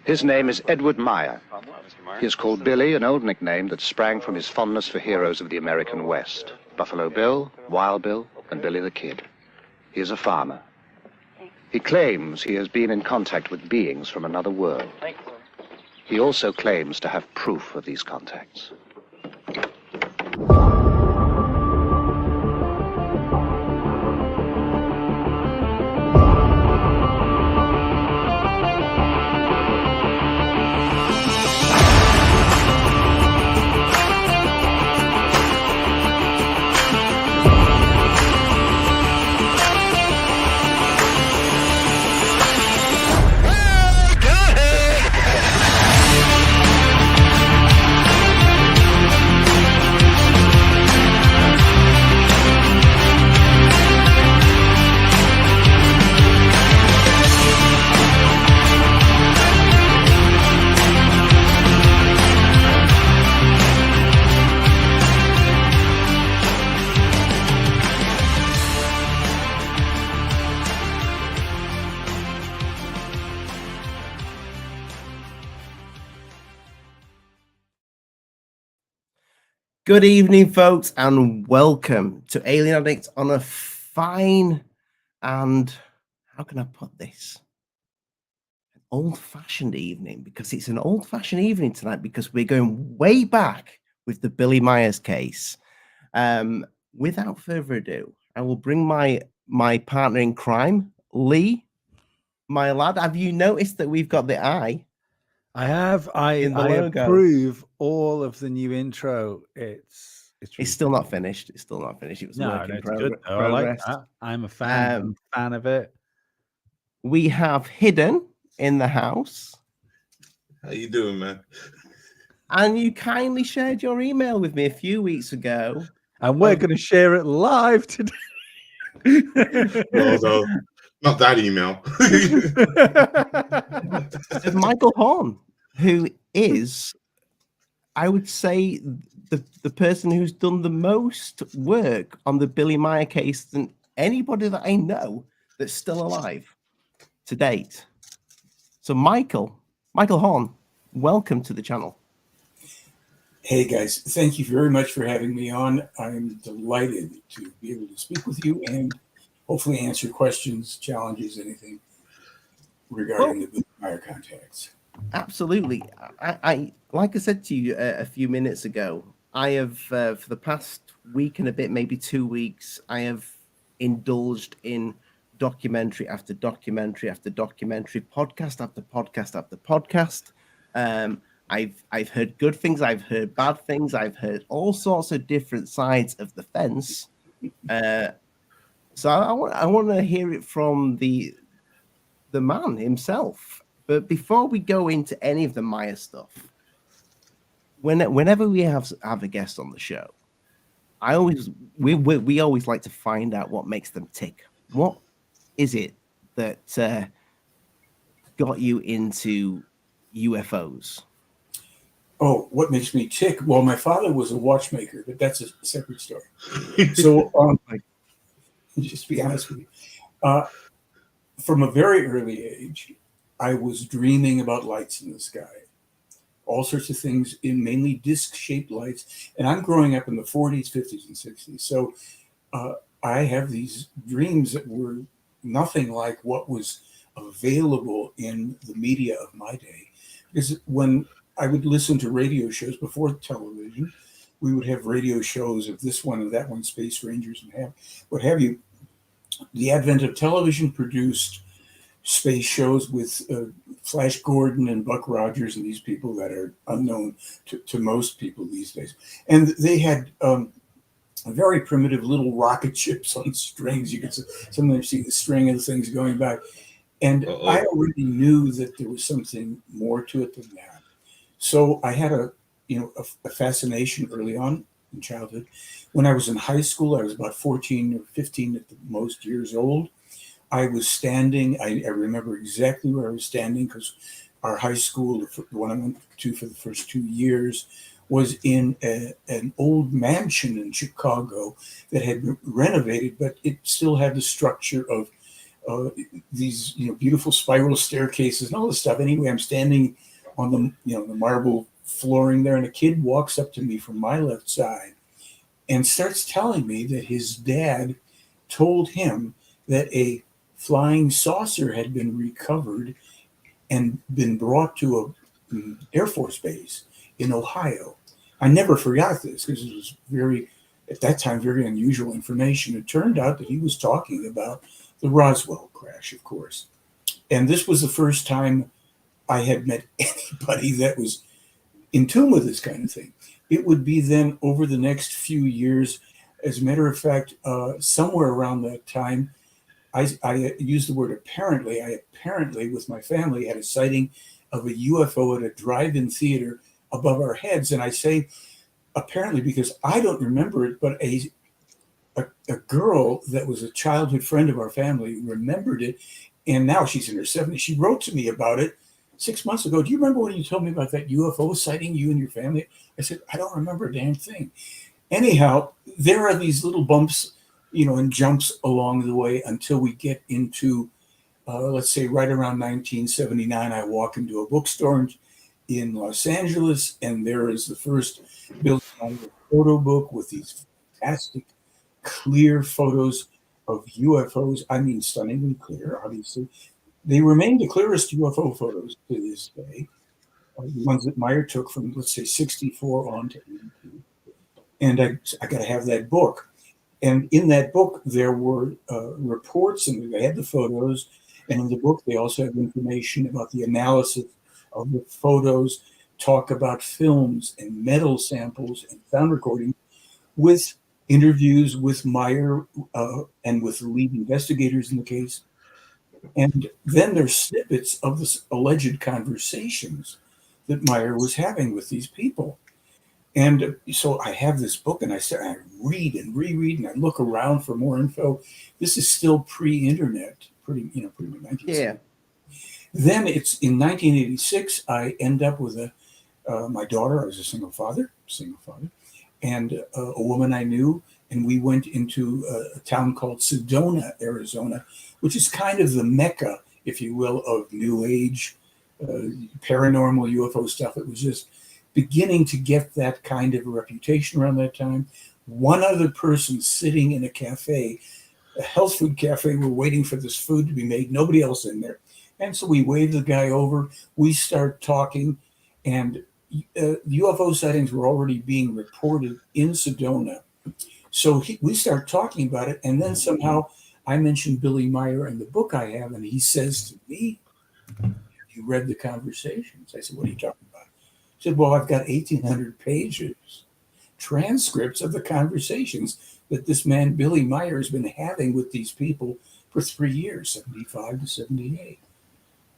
His name is Edward Meier. He is called Billy, an old nickname that sprang from his fondness for heroes of the American West. Buffalo Bill, Wild Bill, and Billy the Kid. He is a farmer. He claims he has been in contact with beings from another world. He also claims to have proof of these contacts. Good evening, folks, and welcome to Alien Addict on a fine and, how can I put this? An old-fashioned evening, because it's an old-fashioned evening tonight because we're going way back with the Billy Meier case. Without further ado, I will bring my partner in crime, Lee. My lad, have you noticed that we've got the eye? I have. I approve all of the new intro. It's still not finished. It's still not finished. It was work in good. Though. I like that. I'm a fan. I'm a fan of it. We have Hidden in the house. How you doing, man? And you kindly shared your email with me a few weeks ago. And we're going to share it live today. No, not that email. Of Micheal Horn, who is, I would say, the person who's done the most work on the Billy Meier case than anybody that I know that's still alive to date. So Micheal Horn, welcome to the channel. Hey guys, thank you very much for having me on. I'm delighted to be able to speak with you and hopefully answer questions, challenges, anything regarding the Billy Meier contacts. Absolutely. I like I said to you a few minutes ago, I have, for the past week and a bit, maybe 2 weeks, I have indulged in documentary after documentary after documentary, podcast after podcast after podcast. I've heard good things, I've heard bad things, I've heard all sorts of different sides of the fence. So I want to hear it from the man himself. But before we go into any of the Meier stuff, whenever we have a guest on the show, we always like to find out what makes them tick. What is it that got you into UFOs? Oh, what makes me tick? Well, my father was a watchmaker, but that's a separate story. So, just to be honest with you, from a very early age, I was dreaming about lights in the sky, all sorts of things, in mainly disc-shaped lights. And I'm growing up in the 40s, 50s, and 60s. So I have these dreams that were nothing like what was available in the media of my day. Because when I would listen to radio shows before television, we would have radio shows of this one and that one, Space Rangers and what have you. The advent of television produced space shows with Flash Gordon and Buck Rogers and these people that are unknown to most people these days. And they had very primitive little rocket ships on strings. You could sometimes see the string of the things going by. And I already knew that there was something more to it than that. So I had a fascination early on in childhood. When I was in high school, I was about 14 or 15 at the most years old. I was standing, I remember exactly where I was standing because our high school, the one I went to for the first 2 years, was in an old mansion in Chicago that had been renovated, but it still had the structure of these beautiful spiral staircases and all this stuff. Anyway, I'm standing on the marble flooring there, and a kid walks up to me from my left side and starts telling me that his dad told him that a flying saucer had been recovered and been brought to a Air Force base in Ohio. I never forgot this because it was at that time, very unusual information. It turned out that he was talking about the Roswell crash, of course. And this was the first time I had met anybody that was in tune with this kind of thing. It would be then over the next few years. As a matter of fact, somewhere around that time, I used the word apparently. I apparently, with my family, had a sighting of a UFO at a drive-in theater above our heads. And I say apparently because I don't remember it, but a girl that was a childhood friend of our family remembered it. And now she's in her 70s. She wrote to me about it 6 months ago. Do you remember when you told me about that UFO sighting, you and your family? I said, I don't remember a damn thing. Anyhow, there are these little bumps, and jumps along the way until we get into, let's say, right around 1979. I walk into a bookstore in Los Angeles, and there is the first Billy Meier photo book with these fantastic, clear photos of UFOs. I mean, stunningly clear, obviously. They remain the clearest UFO photos to this day, the ones that Meier took from, let's say, 64 on to 82. And I got to have that book. And in that book, there were reports, and they had the photos. And in the book, they also have information about the analysis of the photos, talk about films and metal samples and sound recordings with interviews with Meier and with the lead investigators in the case. And then there's snippets of the alleged conversations that Meier was having with these people. And so I have this book, and I read and reread, and I look around for more info. This is still pre-internet, pretty much 1970. Yeah. Then it's in 1986. I end up with my daughter. I was a single father, and a woman I knew, and we went into a town called Sedona, Arizona, which is kind of the mecca, if you will, of New Age, paranormal UFO stuff. It was just beginning to get that kind of a reputation around that time. One other person sitting in a cafe, a health food cafe, we're waiting for this food to be made. Nobody else in there. And so we wave the guy over. We start talking, and UFO sightings were already being reported in Sedona. So we start talking about it, and then somehow I mentioned Billy Meier and the book I have, and he says to me, "Have you read the conversations?" I said, "What are you talking about?" He said, "Well, I've got 1,800 pages, transcripts of the conversations that this man, Billy Meier, has been having with these people for 3 years, 75 to 78.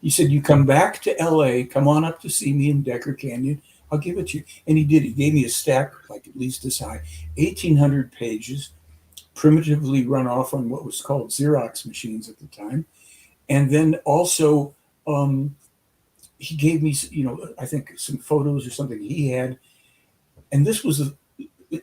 He said, you come back to LA, come on up to see me in Decker Canyon, I'll give it to you." And he did. He gave me a stack, like at least this high, 1,800 pages, primitively run off on what was called Xerox machines at the time. And then also, he gave me, I think some photos or something he had. And this was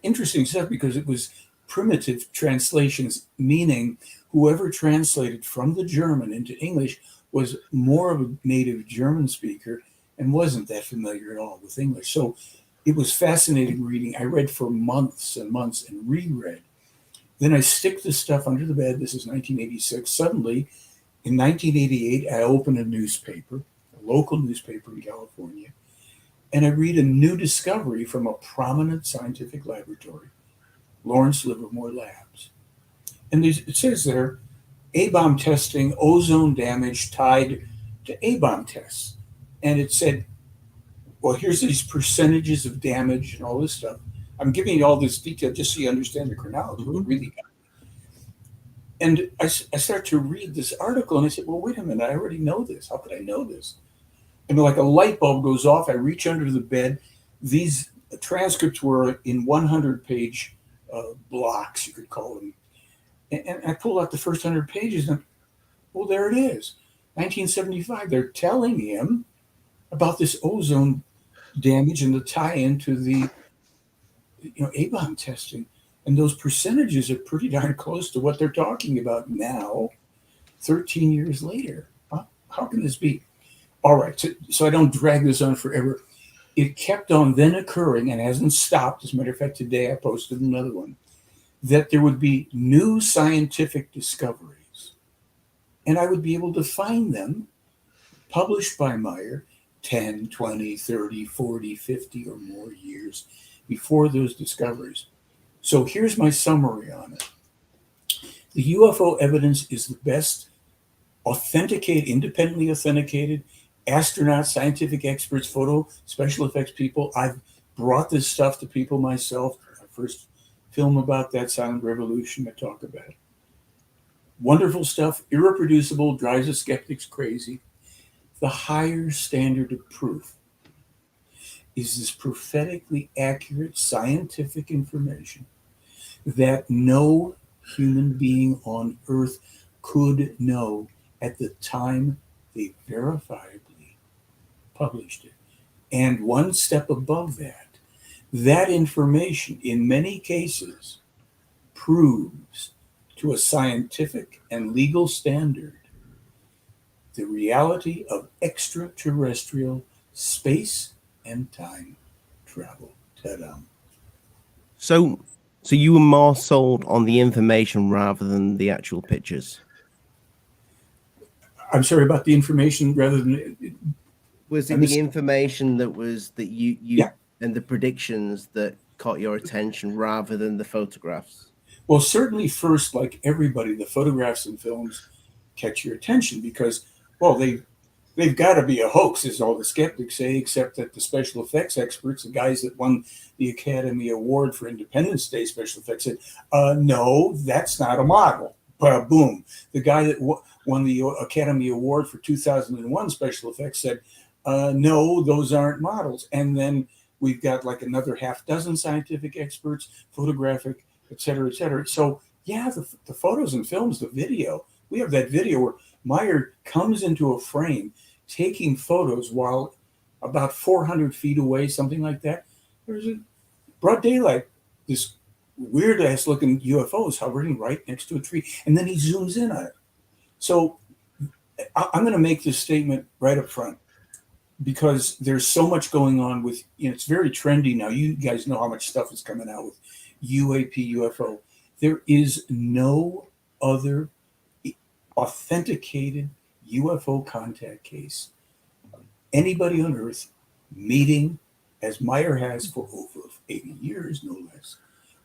interesting stuff because it was primitive translations, meaning whoever translated from the German into English was more of a native German speaker and wasn't that familiar at all with English. So it was fascinating reading. I read for months and months and reread. Then I stick this stuff under the bed. This is 1986. Suddenly, in 1988, I open a newspaper, a local newspaper in California, and I read a new discovery from a prominent scientific laboratory, Lawrence Livermore Labs. And it says there, A-bomb testing, ozone damage tied to A-bomb tests. And it said, well, here's these percentages of damage and all this stuff. I'm giving you all this detail just so you understand the chronology. Mm-hmm. Really. And I start to read this article, and I said, well, wait a minute, I already know this. How could I know this? And like a light bulb goes off, I reach under the bed. These transcripts were in 100-page blocks, you could call them. And I pulled out the first 100 pages, and well, there it is. 1975, they're telling him about this ozone damage and the tie-in to the A-bomb testing. And those percentages are pretty darn close to what they're talking about now. 13 years later. How can this be? All right, so I don't drag this on forever. It kept on then occurring and hasn't stopped. As a matter of fact, today I posted another one, that there would be new scientific discoveries, and I would be able to find them published by Meier 10, 20, 30, 40, 50 or more years before those discoveries. So here's my summary on it. The UFO evidence is the best independently authenticated astronauts, scientific experts, photo, special effects people. I've brought this stuff to people myself. My first film about that, Silent Revolution, I talk about it. Wonderful stuff, irreproducible, drives the skeptics crazy. The higher standard of proof is this prophetically accurate scientific information that no human being on Earth could know at the time they verifiably published it. And one step above that, that information in many cases proves to a scientific and legal standard the reality of extraterrestrial space and time travel. Ta-da. So you were more sold on the information rather than the actual pictures? I'm sorry, about the information rather than... Was it the information that you yeah, and the predictions that caught your attention rather than the photographs? Well, certainly first, like everybody, the photographs and films catch your attention because, well, they've got to be a hoax, as all the skeptics say, except that the special effects experts, the guys that won the Academy Award for Independence Day special effects, said, no, that's not a model. Boom. The guy that won the Academy Award for 2001 special effects said, no, those aren't models. And then we've got like another half dozen scientific experts, photographic, et cetera, et cetera. So yeah, the photos and films, the video, we have that video where Meier comes into a frame taking photos while about 400 feet away, something like that. There's a broad daylight, this weird ass looking UFO is hovering right next to a tree. And then he zooms in on it. So I'm going to make this statement right up front because there's so much going on with, it's very trendy now. You guys know how much stuff is coming out with UAP, UFO. There is no other authenticated UFO contact case anybody on Earth meeting, as Meier has for over 80 years, no less,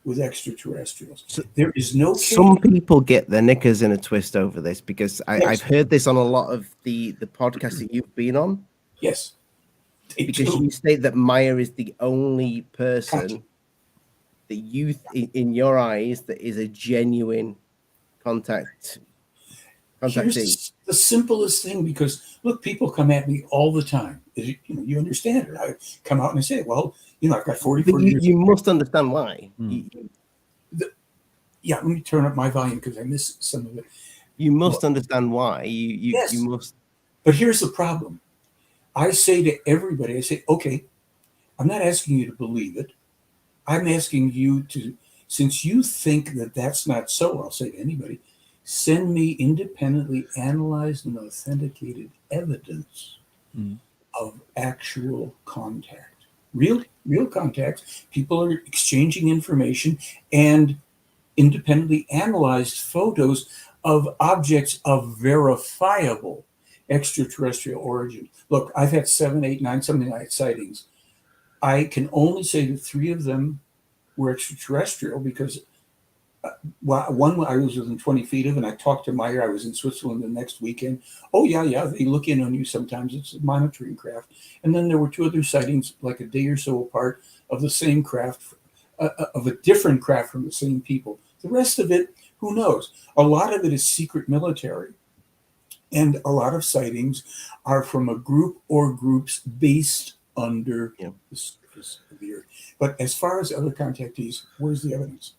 with extraterrestrials. So there is no case. Some people get their knickers in a twist over this because I've heard this on a lot of the podcasts that you've been on. Yes. Because you state that Meier is the only person that you, in your eyes, that is a genuine contactee. Here's the simplest thing, because look, people come at me all the time. You understand it. I come out and I say, well, I've got 44 years. You must understand why. Yeah, let me turn up my volume because I missed some of it. You must understand why. Yes. You must. But here's the problem. I say to everybody, I say, okay, I'm not asking you to believe it. I'm asking you to, since you think that that's not so, I'll say to anybody, send me independently analyzed and authenticated evidence of actual contact. Real contacts. People are exchanging information and independently analyzed photos of objects of verifiable extraterrestrial origin. Look, I've had 7, 8, 9, something like sightings. I can only say that 3 of them were extraterrestrial because one I was within 20 feet of, and I talked to Meier. I was in Switzerland the next weekend. Oh, yeah, they look in on you sometimes. It's a monitoring craft. And then there were 2 other sightings, like a day or so apart, of the same craft, of a different craft from the same people. The rest of it, who knows? A lot of it is secret military. And a lot of sightings are from a group or groups based under the surface of the Earth. But as far as other contactees, where's the evidence?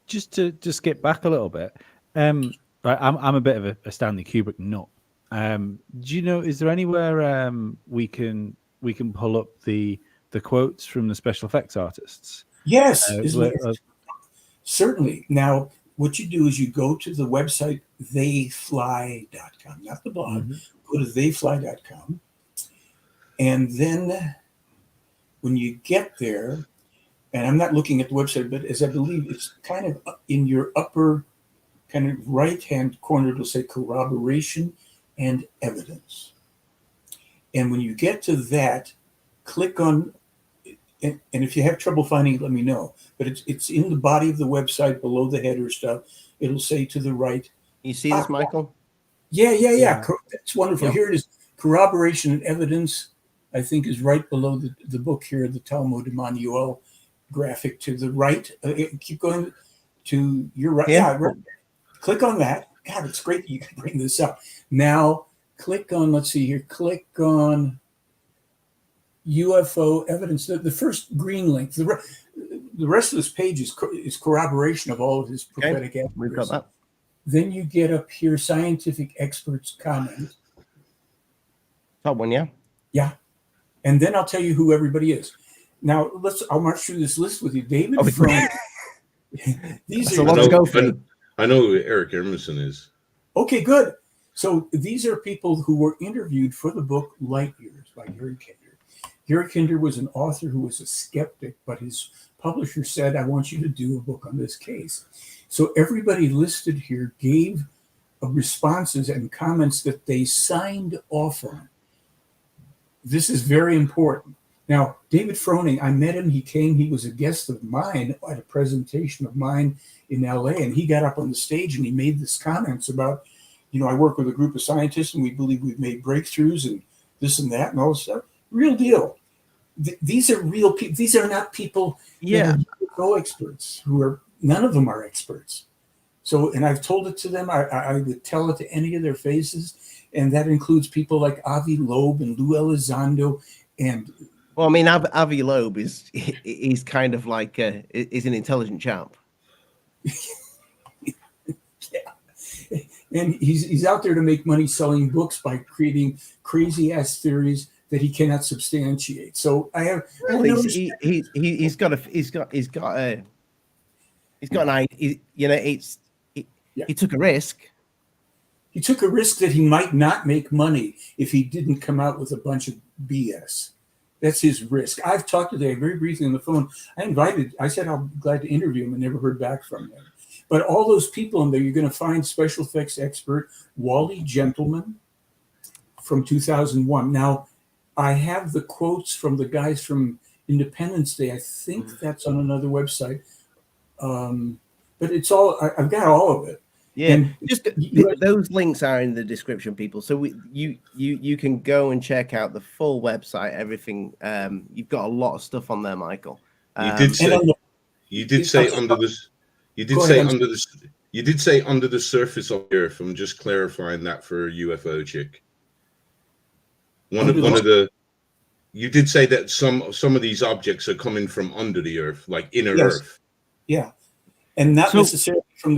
Just to skip back a little bit, I'm a bit of a Stanley Kubrick nut. Do you know? Is there anywhere we can pull up the quotes from the special effects artists? Yes, certainly. Now, what you do is you go to the website theyfly.com, not the blog. Go to theyfly.com, and then when you get there, and I'm not looking at the website, but as I believe it's kind of in your upper kind of right-hand corner, it'll say corroboration and evidence. And when you get to that, click on, and if you have trouble finding it, let me know. But it's in the body of the website below the header stuff. It'll say to the right. You see this, Michael? Yeah. That's wonderful. Yep. Here it is. Corroboration and evidence, I think, is right below the book here, the Talmud Emmanuel graphic to the right. Keep going to your right. Yeah, right. Click on that. God, it's great that you can bring this up. Now, click on, let's see here, click on UFO evidence. The first green link. The rest of this page is corroboration of all of his prophetic evidence. We've got that. Then you get up here, scientific experts comment. Top one, yeah? Yeah. And then I'll tell you who everybody is. Now, I'll march through this list with you. David Froning. These are let's go for it. I know who Eric Emerson is. Okay, good. So these are people who were interviewed for the book Light Years by Gary Kinder. Gary Kinder was an author who was a skeptic, but his publisher said, I want you to do a book on this case. So everybody listed here gave responses and comments that they signed off on. This is very important. Now, David Froning, I met him. He came. He was a guest of mine at a presentation of mine in LA, and he got up on the stage and he made these comments about, I work with a group of scientists and we believe we've made breakthroughs and this and that and all this stuff. Real deal. These are real people. These are not people that are UFO experts none of them are experts. So, and I've told it to them. I would tell it to any of their faces. And that includes people like Avi Loeb and Lou Elizondo and well, I mean, Avi Loeb he's kind of like is an intelligent chap. Yeah, and he's out there to make money selling books by creating crazy ass theories that he cannot substantiate. So I have. Well, he's got an idea. He took a risk. He took a risk that he might not make money if he didn't come out with a bunch of BS. That's his risk. I've talked to Dave very briefly on the phone. I said I'm glad to interview him and never heard back from him. But all those people in there, you're going to find special effects expert Wally Gentleman from 2001. Now, I have the quotes from the guys from Independence Day. I think that's on another website. But it's all, I've got all of it. Yeah, and those links are in the description, people. So you can go and check out the full website, everything. You've got a lot of stuff on there, Michael. You did say under the surface of the earth. I'm just clarifying that for a UFO chick. You did say that some of these objects are coming from under the earth, like inner earth. Yeah. And not necessarily from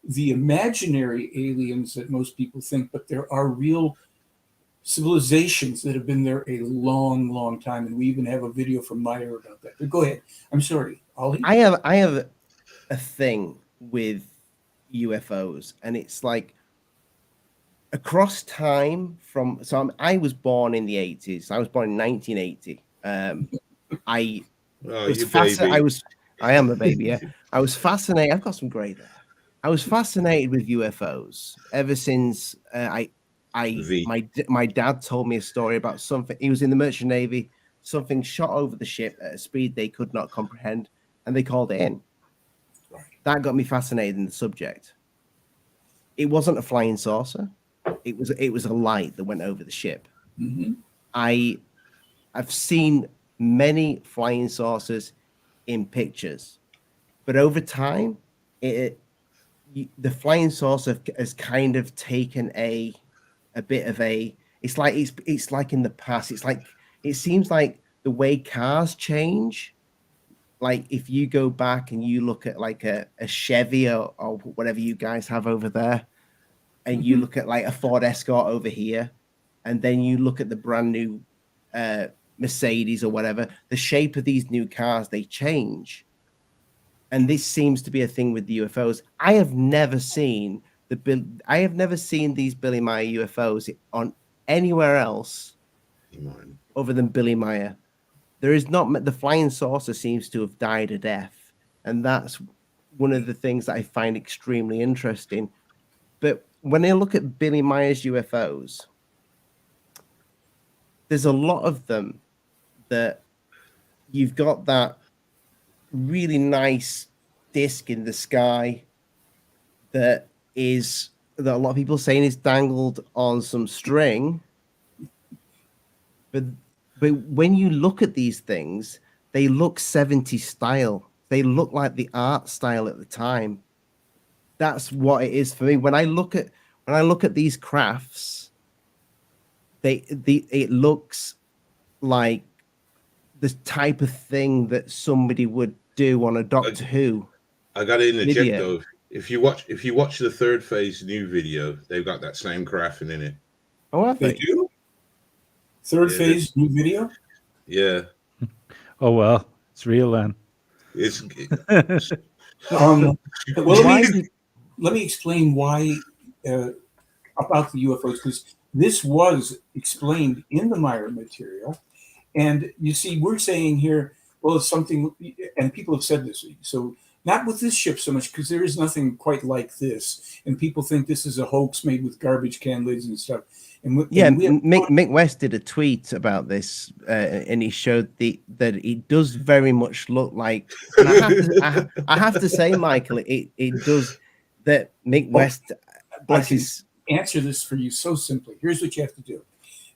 the imaginary aliens that most people think, but there are real civilizations that have been there a long, long time, and we even have a video from Meier about that. But go ahead. I'm sorry, Ollie. I have a thing with UFOs, and it's like across time. I was born in the 80s. I was born in 1980. I am a baby, yeah. I was fascinated. I've got some grey there. I was fascinated with UFOs ever since my dad told me a story about something. He was in the Merchant Navy. Something shot over the ship at a speed they could not comprehend, and they called it in. That got me fascinated in the subject. It wasn't a flying saucer. It was a light that went over the ship. Mm-hmm. I've seen many flying saucers in pictures, but over time, the flying saucer has kind of taken a bit of a. It's like in the past. It seems like the way cars change. Like if you go back and you look at like a Chevy or whatever you guys have over there, and you look at like a Ford Escort over here, and then you look at the brand new Mercedes or whatever, the shape of these new cars, they change. and this seems to be a thing with the UFOs. I have never seen these Billy Meier UFOs on anywhere else other than Billy Meier. There is not, the flying saucer seems to have died a death, and that's one of the things that I find extremely interesting. But when I look at Billy Meier's UFOs, there's a lot of them that you've got that really nice disc in the sky that a lot of people saying is dangled on some string, but when you look at these things, they look 70s style. They look like the art style at the time. That's what it is for me. When I look at these crafts, it looks like the type of thing that somebody would do on a Doctor Who. I got to interject video. though. If you watch the third phase new video, they've got that same graphing in it. Oh, have They do? Third phase new video? Yeah. Oh well, it's real then. It's well, let me explain why about the UFOs, because this was explained in the Meier material. And you see, we're saying here, well, it's something, and people have said this, so not with this ship so much, because there is nothing quite like this. And people think this is a hoax made with garbage can lids and stuff. Mick West did a tweet about this, and he showed that it does very much look like. And I have to say, Michael, it does. That Mick West, I can answer this for you so simply. Here's what you have to do: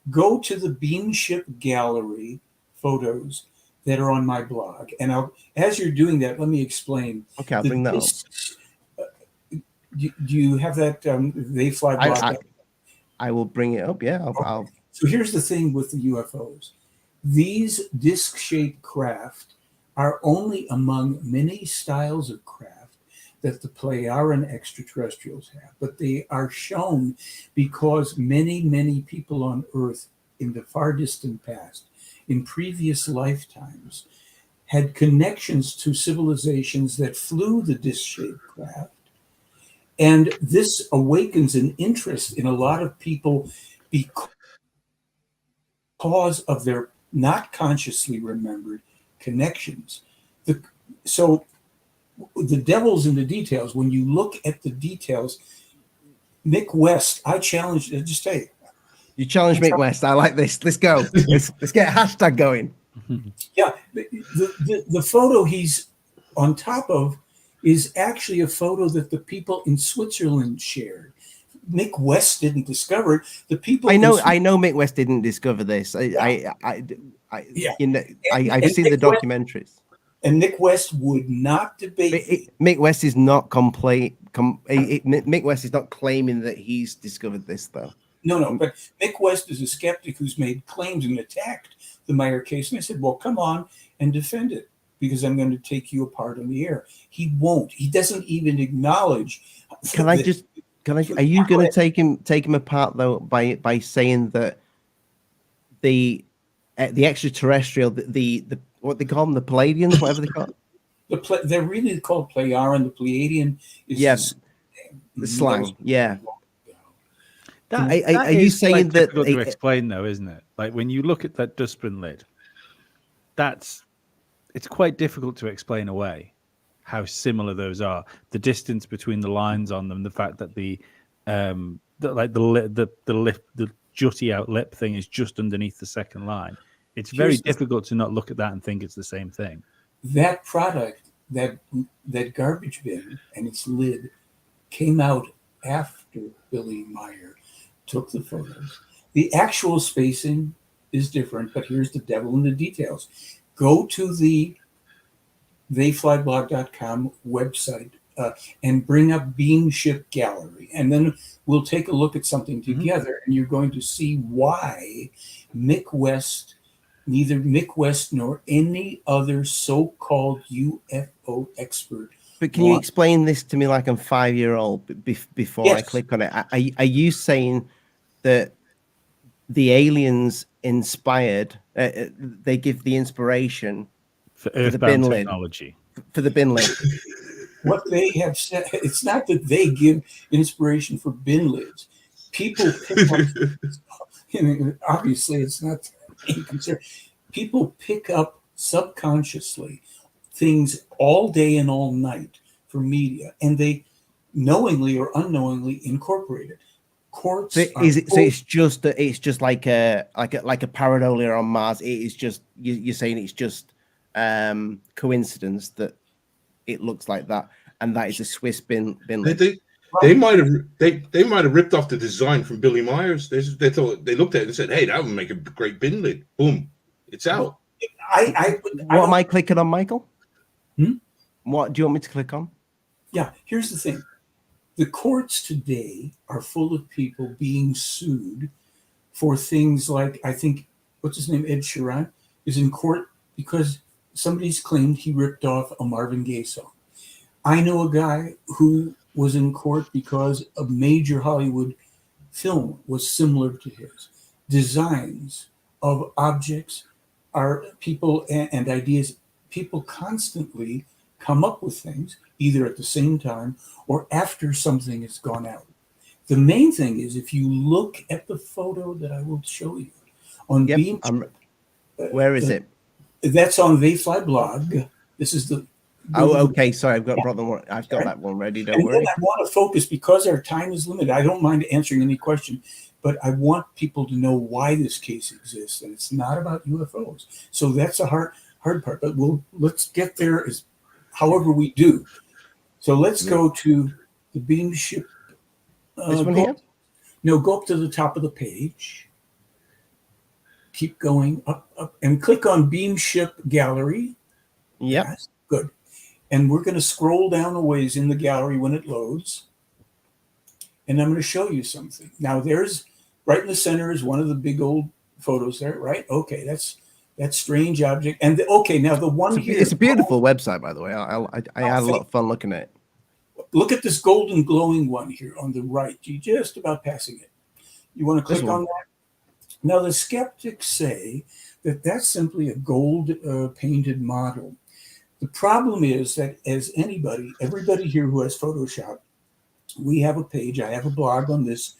go to the beamship gallery photos that are on my blog, and as you're doing that, let me explain. Okay, I'll bring that up. Do you have that? They fly blog. I will bring it up. Yeah. I'll. So here's the thing with the UFOs. These disc-shaped craft are only among many styles of craft that the Plejaren extraterrestrials have. But they are shown because many, many people on Earth in the far distant past, in previous lifetimes, had connections to civilizations that flew the disc-shaped craft. And this awakens an interest in a lot of people because of their not consciously remembered connections. So the devil's in the details. When you look at the details, Mick West, I challenge, just tell you. You challenge Mick West. I like this. Let's go. Let's get a hashtag going. Yeah. The photo he's on top of is actually a photo that the people in Switzerland shared. Mick West didn't discover it. The people I know Mick West didn't discover this. I've seen the documentaries. And Mick West would not debate. Mick West is not Mick West is not claiming that he's discovered this, though. No. But Mick West is a skeptic who's made claims and attacked the Meier case. And I said, well, come on and defend it, because I'm going to take you apart on the air. He won't. He doesn't even acknowledge. Are you going to take him apart though by saying that the extraterrestrial, the what they call them, the Palladians, whatever they call it? They're really called Plejaren. The Pleiadian is the slang. Yeah. That are you saying that difficult to explain though, isn't it? Like when you look at that dustbin lid, it's quite difficult to explain away how similar those are. The distance between the lines on them, the fact that the jutty out lip thing is just underneath the second line. It's very difficult to not look at that and think it's the same thing. That product, that garbage bin and its lid, came out after Billy Meier took the photos. The actual spacing is different, but here's the devil in the details. Go to the theyflyblog.com website and bring up Beamship Gallery, and then we'll take a look at something together, and you're going to see why neither Mick West nor any other so-called UFO expert. But can you explain this to me like I'm 5-year-old before I click on it? Are you saying that the aliens inspired, they give the inspiration for earthbound technology? for the bin lid. What they have said, it's not that they give inspiration for bin lids. People pick up, obviously it's not in concern. People pick up subconsciously things all day and all night for media, and they knowingly or unknowingly incorporate it. Courts. So it's just like a pareidolia on Mars. It is just you're saying it's just coincidence that it looks like that, and that is a Swiss bin lid. They might have ripped off the design from Billy Meier's. They looked at it and said, "Hey, that would make a great bin lid." Boom, it's out. What am I clicking on, Michael? What do you want me to click on? Yeah, here's the thing. The courts today are full of people being sued for things like, I think, what's his name, Ed Sheeran, is in court because somebody's claimed he ripped off a Marvin Gaye song. I know a guy who was in court because a major Hollywood film was similar to his. Designs of objects are people and ideas. People constantly come up with things either at the same time or after something has gone out. The main thing is if you look at the photo that I will show you on beamship. Where is it? That's on They Fly blog. This is the. Oh, okay. Sorry, I've got that one ready. Don't worry. I want to focus because our time is limited. I don't mind answering any question, but I want people to know why this case exists, and it's not about UFOs. So that's a hard part. But let's get there as however we do. So let's go to the beamship. This one here? No, go up to the top of the page. Keep going up, and click on beamship gallery. Yep. Yes, good. And we're going to scroll down a ways in the gallery when it loads. And I'm going to show you something. Now there's right in the center is one of the big old photos there, right? Okay, that's that strange object. And now the one here. It's a beautiful website, by the way. I had a lot of fun looking at it. Look at this golden glowing one here on the right. You're just about passing it. You want to click on that? Now the skeptics say that that's simply a gold painted model. The problem is that everybody here who has Photoshop, we have a page, I have a blog on this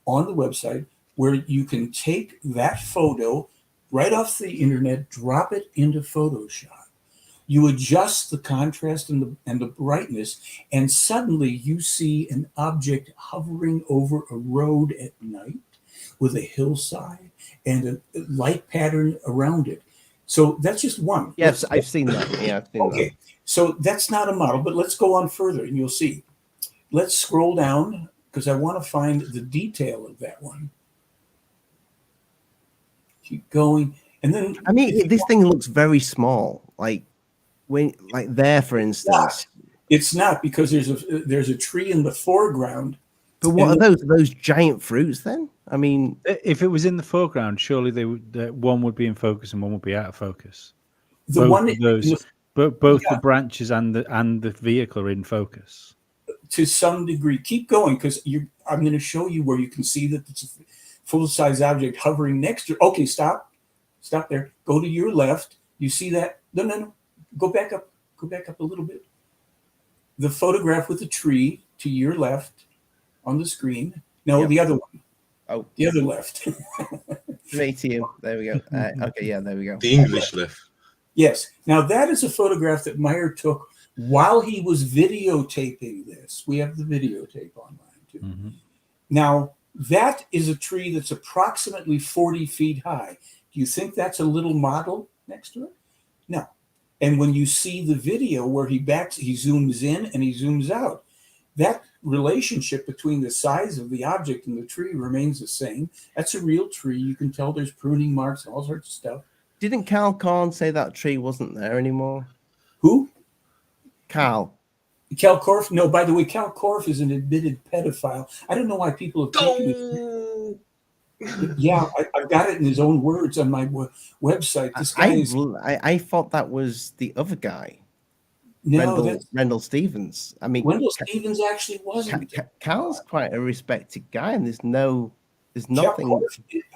on the website where you can take that photo right off the internet, drop it into Photoshop. You adjust the contrast and the brightness, and suddenly you see an object hovering over a road at night with a hillside and a light pattern around it. So that's just one. Yes, I've seen that. Yeah, I've seen that. So that's not a model, but let's go on further and you'll see. Let's scroll down because I want to find the detail of that one. Keep going. And then this thing looks very small. Like there, for instance. It's not because there's a tree in the foreground. But what are those? Are those giant fruits then? I mean, if it was in the foreground, surely one would be in focus and one would be out of focus. Both the branches and the vehicle are in focus to some degree. Keep going because I'm going to show you where you can see that it's a full-size object hovering next to. Okay, stop there. Go to your left. You see that? No. Go back up. Go back up a little bit. The photograph with the tree to your left on the screen. No, yep. The other one. Oh, the other left. Straight to you. There we go. Okay, yeah, there we go. The English left. Yes. Now that is a photograph that Meier took while he was videotaping this. We have the videotape online too. Mm-hmm. Now that is a tree that's approximately 40 feet high. Do you think that's a little model next to it? No. And when you see the video where he zooms in and he zooms out, that relationship between the size of the object and the tree remains the same. That's a real tree. You can tell there's pruning marks and all sorts of stuff. Didn't Cal Korn say that tree wasn't there anymore? Who? Cal Korff? No, by the way, Cal Korff is an admitted pedophile. I don't know why people have taken it. Yeah, I've got it in his own words on my website. This guy I thought that was the other guy. No, Rendell Stevens. I mean, Rendell Stevens actually wasn't. Cal's quite a respected guy, and there's nothing.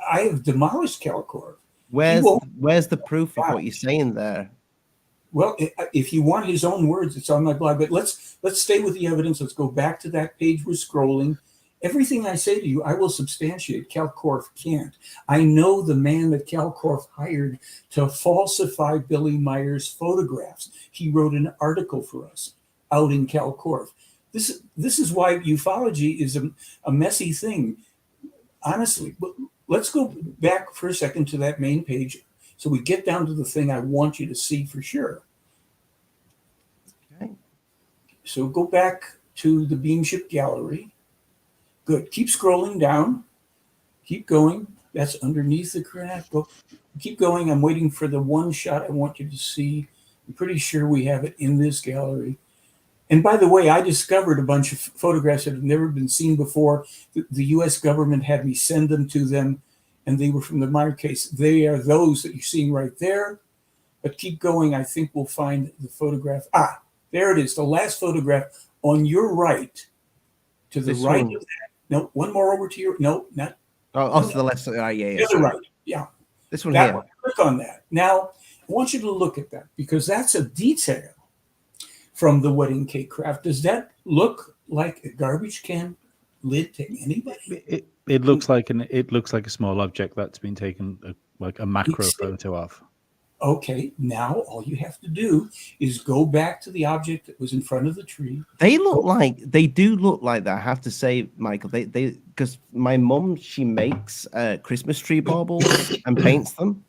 I have demolished Cal Korff. Where's the proof of what you're saying there? Well, if you want his own words, it's on my blog. But let's stay with the evidence. Let's go back to that page we're scrolling. Everything I say to you, I will substantiate. Cal Korff can't. I know the man that Cal Korff hired to falsify Billy Meier's photographs. He wrote an article for us outing Cal Korff. This is why ufology is a messy thing. Honestly, but let's go back for a second to that main page so we get down to the thing I want you to see for sure. Okay. So go back to the beamship gallery. Good. Keep scrolling down. Keep going. That's underneath the craft. Go. Keep going. I'm waiting for the one shot I want you to see. I'm pretty sure we have it in this gallery. And by the way, I discovered a bunch of photographs that have never been seen before. The U.S. government had me send them to them, and they were from the Meier case. They are those that you're seeing right there. But keep going. I think we'll find the photograph. Ah, there it is. The last photograph on your right, to the right of that. No, one more over to your. No, not. Oh, to the left side. Yeah. The other right. Yeah. This one that here. One. Click on that. Now, I want you to look at that because that's a detail from the wedding cake craft. Does that look like a garbage can lid to anybody? It looks like a small object that's been taken like a macro photo of. Okay, now all you have to do is go back to the object that was in front of the tree. They do look like that. I have to say, Michael, they because my mum, she makes Christmas tree baubles and paints them.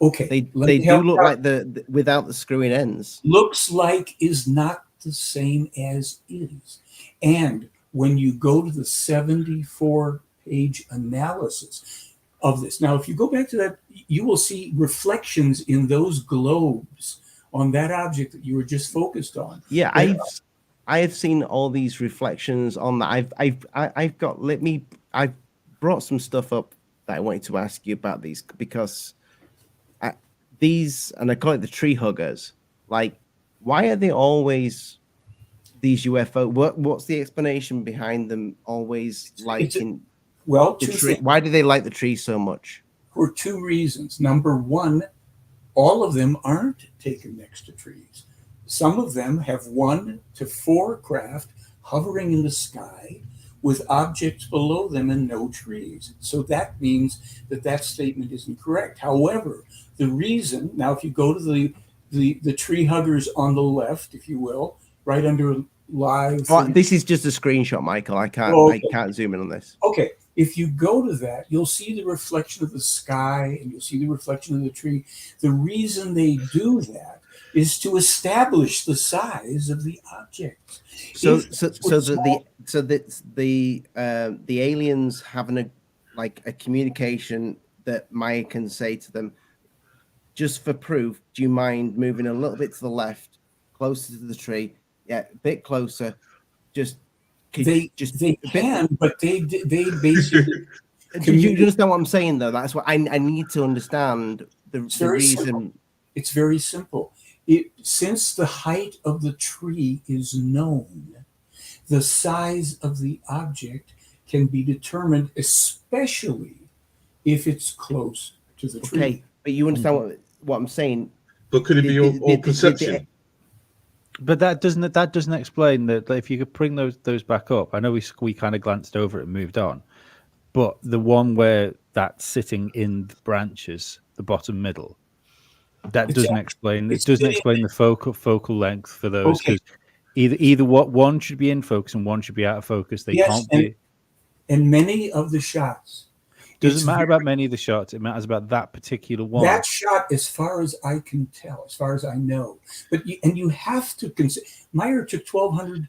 Okay, they do look like the without the screwing ends. Looks like is not the same as is. And when you go to the 74-page analysis of this, now if you go back to that, you will see reflections in those globes on that object that you were just focused on. Yeah, I have seen all these reflections on that. I've brought some stuff up that I wanted to ask you about these because these, and I call it the tree huggers. Like, why are they always these UFO? What's the explanation behind them always liking the tree? Why do they like the tree so much? For two reasons. Number one, all of them aren't taken next to trees. Some of them have 1 to 4 craft hovering in the sky with objects below them and no trees. So that means that statement isn't correct. However, the reason, now if you go to the tree huggers on the left, if you will, right under live. This is just a screenshot, Michael. I can't zoom in on this. Okay. If you go to that, you'll see the reflection of the sky and you'll see the reflection of the tree. The reason they do that is to establish the size of the object. So the aliens having a communication that Meier can say to them, just for proof, do you mind moving a little bit to the left, closer to the tree? Yeah, a bit closer. They can, but they basically. Do you understand what I'm saying, though? That's what I need to understand the reason. Simple. It's very simple. Since the height of the tree is known, the size of the object can be determined, especially if it's close to the tree. Okay, but you understand what I'm saying? But could it be all perception? But that doesn't explain that. If you could bring those back up, I know we kind of glanced over it and moved on, but the one where that's sitting in the branches, the bottom middle, that doesn't explain. It doesn't explain the focal length for those because either one should be in focus and one should be out of focus. They can't be. And many of the shots. Doesn't matter about many of the shots. It matters about that particular one. That shot, as far as I can tell, as far as I know, you have to consider. Meier took 1,200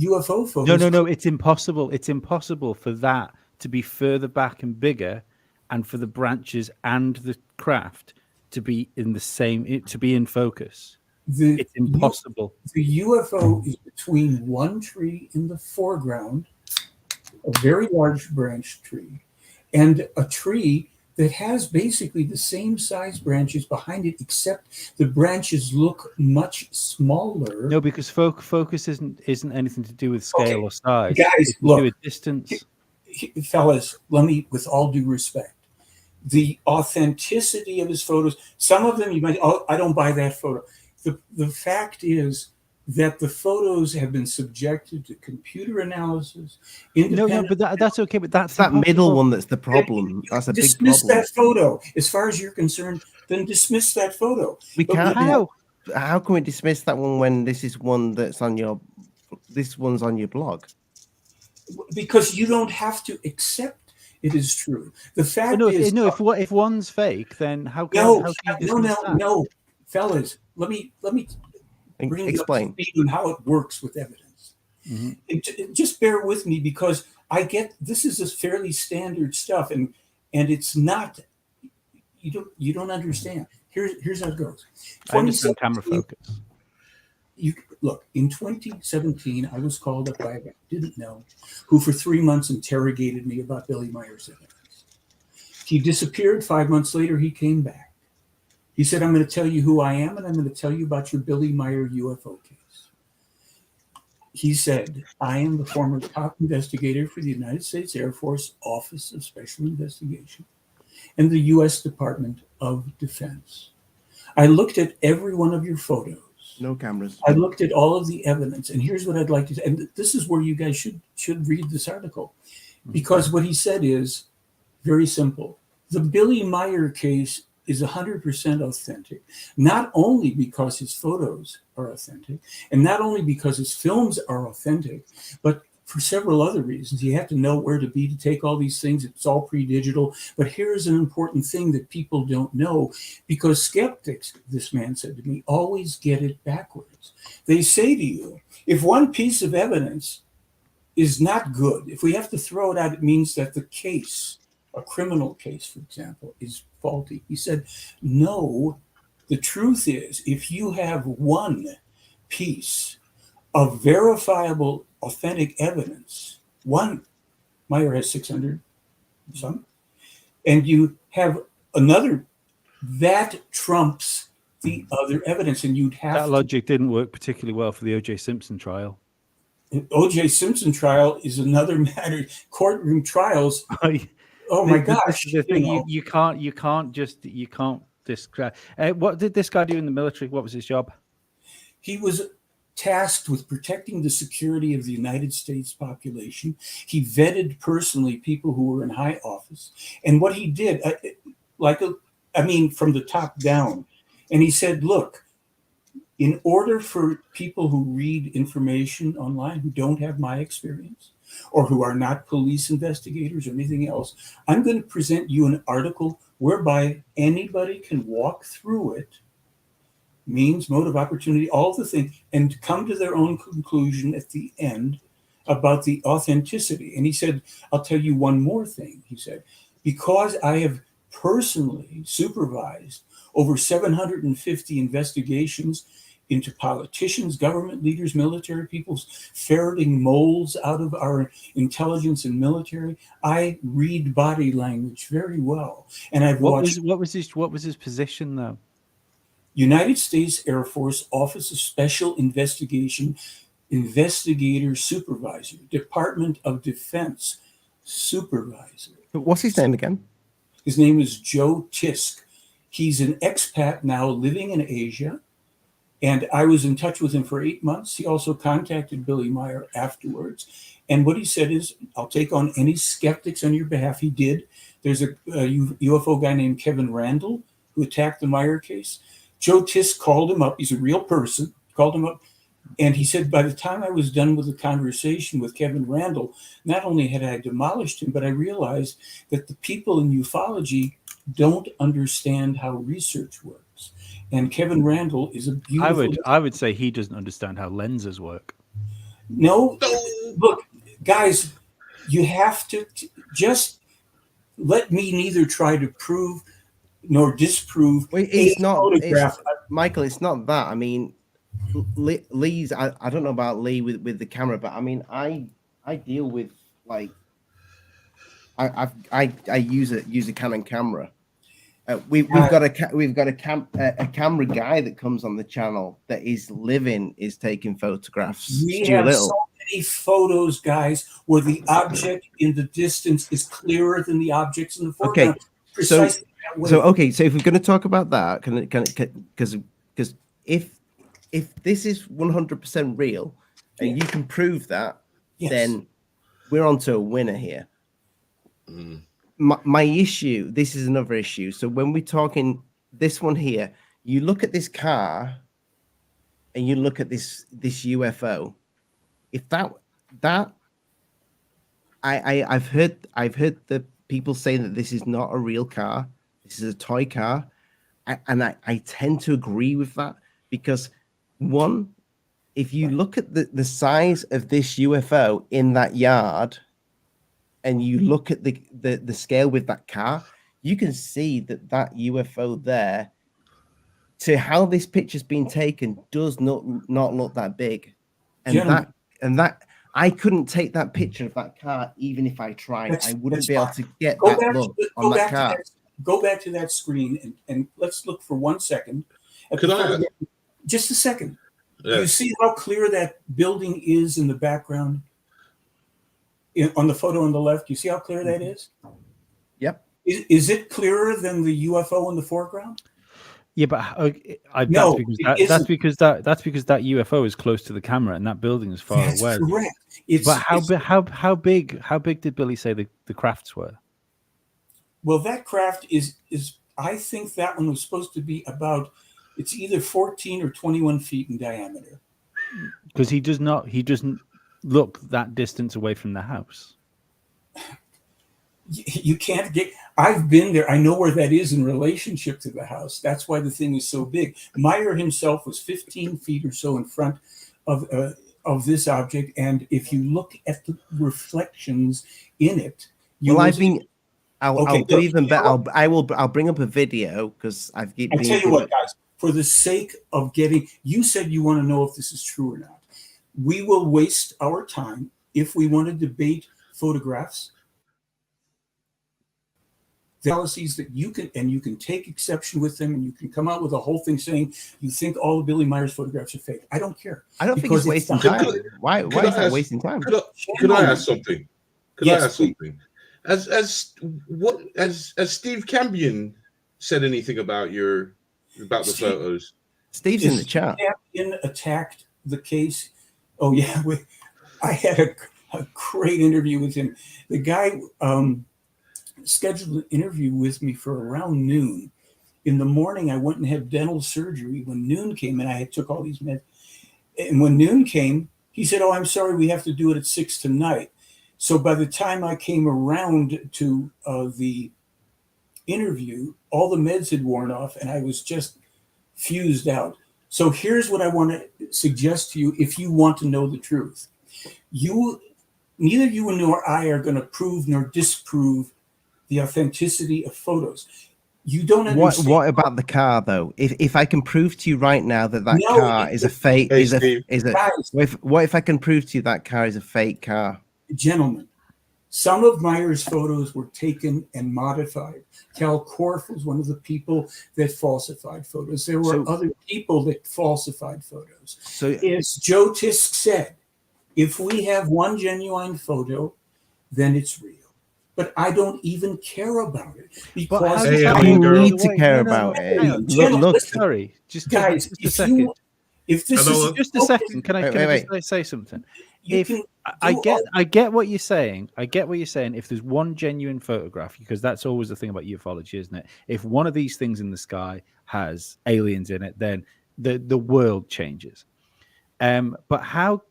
UFO photos. No. It's impossible. It's impossible for that to be further back and bigger, and for the branches and the craft to be in the same. To be in focus. It's impossible. The UFO is between one tree in the foreground, a very large branch tree, and a tree that has basically the same size branches behind it, except the branches look much smaller. No, because focus isn't anything to do with scale or size. Guys, it's to do with distance. Fellas, let me, with all due respect, the authenticity of his photos. Some of them you might, oh, I don't buy that photo. The fact is that the photos have been subjected to computer analysis. No, but that's okay. But that's that middle one that's the problem. That's a big problem. Dismiss that photo. As far as you're concerned, then dismiss that photo. We can't. How? How can we dismiss that one when this is one that's on your, this one's on your blog? Because you don't have to accept it is true. The fact is, if one's fake, then how can no, fellas, let me bring explain up to speed on how it works with evidence. Mm-hmm. Just bear with me, because I get this is a fairly standard stuff, and it's not. You don't understand. Here's how it goes. I understand camera focus. Look, in 2017, I was called up by a guy I didn't know, who for 3 months interrogated me about Billy Meier's evidence. He disappeared. 5 months later, he came back. He said, I'm going to tell you who I am, and I'm going to tell you about your Billy Meier UFO case. He said, I am the former top investigator for the United States Air Force Office of Special Investigation and the U.S. Department of Defense. I looked at every one of your photos. No cameras. I looked at all of the evidence, and here's what I'd like to say. And this is where you guys should read this article, because what he said is very simple. The Billy Meier case is 100% authentic, not only because his photos are authentic, and not only because his films are authentic, but for several other reasons. You have to know where to be to take all these things. It's all pre-digital. But here's an important thing that people don't know, because skeptics, this man said to me, always get it backwards. They say to you, if one piece of evidence is not good, if we have to throw it out, it means that the case, a criminal case, for example, is faulty. He said, no, the truth is, if you have one piece of verifiable authentic evidence, one, Meier has 600 some, and you have another, that trumps the other evidence, and you'd have that logic didn't work particularly well for the O.J. Simpson trial. O.J. Simpson trial is another matter. Courtroom trials. Oh my gosh! This is the thing. You can't discredit. What did this guy do in the military? What was his job? He was tasked with protecting the security of the United States population. He vetted personally people who were in high office. And what he did, from the top down, and he said, look, in order for people who read information online who don't have my experience or who are not police investigators or anything else, I'm going to present you an article whereby anybody can walk through it, means, motive, opportunity, all the things, and come to their own conclusion at the end about the authenticity. And he said, I'll tell you one more thing. He said, because I have personally supervised over 750 investigations into politicians, government leaders, military people, ferreting moles out of our intelligence and military, I read body language very well. And I've watched. What was his position though? United States Air Force Office of Special Investigation, Investigator Supervisor, Department of Defense Supervisor. What's his name again? His name is Joe Tisk. He's an expat now living in Asia, and I was in touch with him for 8 months. He also contacted Billy Meier afterwards, and what he said is, I'll take on any skeptics on your behalf. He did. There's a UFO guy named Kevin Randall who attacked the Meier case. Joe Tisk called him up. He's a real person. Called him up. And he said, by the time I was done with the conversation with Kevin Randall, not only had I demolished him, but I realized that the people in ufology don't understand how research works. And Kevin Randall is a beautiful... I would say he doesn't understand how lenses work. No. Look, guys, you have to just let me neither try to prove nor disprove. It's not, Michael, it's not that. I mean, Lee's, I don't know about Lee with the camera, but I mean, I deal with, like, I use a Canon camera. We've got a camera guy that comes on the channel that is taking photographs. We have so many photos, guys, where the object in the distance is clearer than the objects in the foreground. Okay. precisely that way. So okay, so if we're going to talk about that, because if this is 100% real and you can prove that, then we're onto a winner here. My issue, this is another issue. So when we're talking this one here, you look at this car and you look at this UFO. If I've heard the people say that this is not a real car. This is a toy car. And I tend to agree with that because one, if you look at the size of this UFO in that yard and you look at the scale with that car, you can see that UFO there, to how this picture's been taken, does not look that big. And that I couldn't take that picture of that car even if I tried. I wouldn't be able to get that look on that car. Go back to that screen and let's look for 1 second. Just a second. Yeah. You see how clear that building is in the background? On the photo on the left, you see how clear that is? Yep. Is it clearer than the UFO in the foreground? Yeah, but that's because that UFO is close to the camera and that building is far away. Correct. But how big did Billy say the crafts were? Well, that craft is I think that one was supposed to be about, it's either 14 or 21 feet in diameter. Because he doesn't look that distance away from the house. You can't get, I've been there. I know where that is in relationship to the house. That's why the thing is so big. Meier himself was 15 feet or so in front of this object. And if you look at the reflections in it, I'll do even better. I'll bring up a video because I've given. I tell you what, guys, for the sake of getting, you said you want to know if this is true or not. We will waste our time if we want to debate photographs. The policies that you can take exception with them, and you can come out with a whole thing saying you think all of Billy Meier's photographs are fake. I don't care. I don't think it's wasting time. Why is that wasting time? Could I ask something? Has Steve Cambion said anything about the photos? Steve's in the chat. Cambion attacked the case. Oh yeah, I had a great interview with him. The guy scheduled an interview with me for around noon. In the morning, I went and had dental surgery. When noon came, and I took all these meds. And when noon came, he said, "Oh, I'm sorry, we have to do it at 6 tonight." So by the time I came around to the interview, all the meds had worn off, and I was just fused out. So here's what I want to suggest to you if you want to know the truth. Neither you nor I are going to prove nor disprove the authenticity of photos. You don't understand. What about the car, though? If I can prove to you right now that car is a fake, what if I can prove to you that car is a fake car? Gentlemen, some of Meier's photos were taken and modified. Cal Korff was one of the people that falsified photos. There were other people that falsified photos. So, as Joe Tisk said, if we have one genuine photo, then it's real. But I don't even care about it because I need to care about it. Look, sorry, guys, just a second. If this is just a second, can I just say something? I get what you're saying. I get what you're saying. If there's one genuine photograph, because that's always the thing about ufology, isn't it? If one of these things in the sky has aliens in it, then the world changes. But how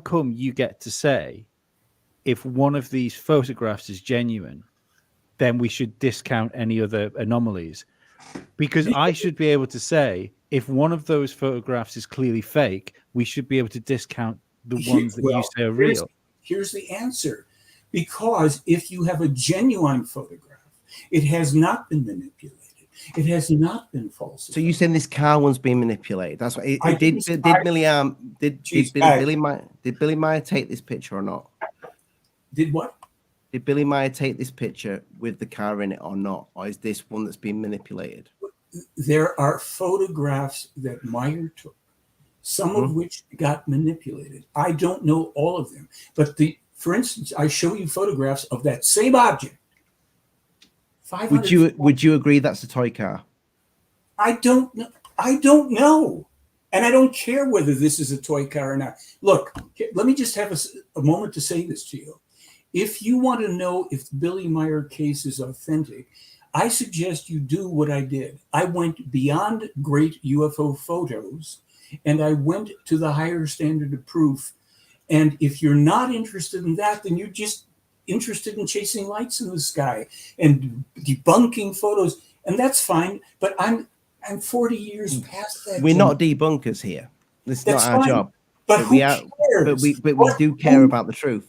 come you get to say if one of these photographs is genuine, then we should discount any other anomalies? Because I should be able to say if one of those photographs is clearly fake, we should be able to discount the ones that you say are real. Here's the answer. Because if you have a genuine photograph, it has not been manipulated. It has not been falsified. So you saying this car one's being manipulated? That's what did Billy Meier take this picture or not? Did what? Did Billy Meier take this picture with the car in it or not? Or is this one that's been manipulated? There are photographs that Meier took, some of which got manipulated. I don't know all of them. But for instance, I show you photographs of that same object Would you agree that's a toy car? I don't know. I don't know. And I don't care whether this is a toy car or not. Look, let me just have a moment to say this to you. If you want to know if the Billy Meier case is authentic, I suggest you do what I did. I went beyond great UFO photos, and I went to the higher standard of proof. And if you're not interested in that, then you're just interested in chasing lights in the sky and debunking photos. And that's fine. But I'm 40 years past that. We're not debunkers here. This is not our job. But who cares? But we do care about the truth.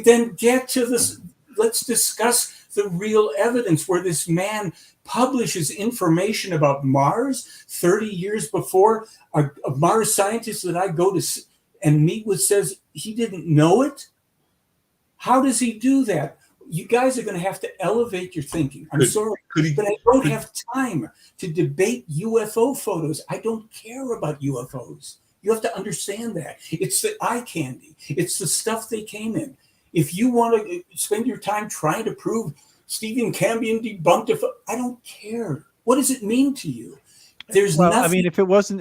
Then get to this. Let's discuss the real evidence where this man publishes information about Mars 30 years before a Mars scientist that I go to and meet with says he didn't know it. How does he do that? You guys are going to have to elevate your thinking. I'm sorry, but I don't have time to debate UFO photos. I don't care about UFOs. You have to understand that. It's the eye candy. It's the stuff they came in. If you want to spend your time trying to prove Stephen Cambion debunked it, I don't care. What does it mean to you? There's nothing. I mean, if it wasn't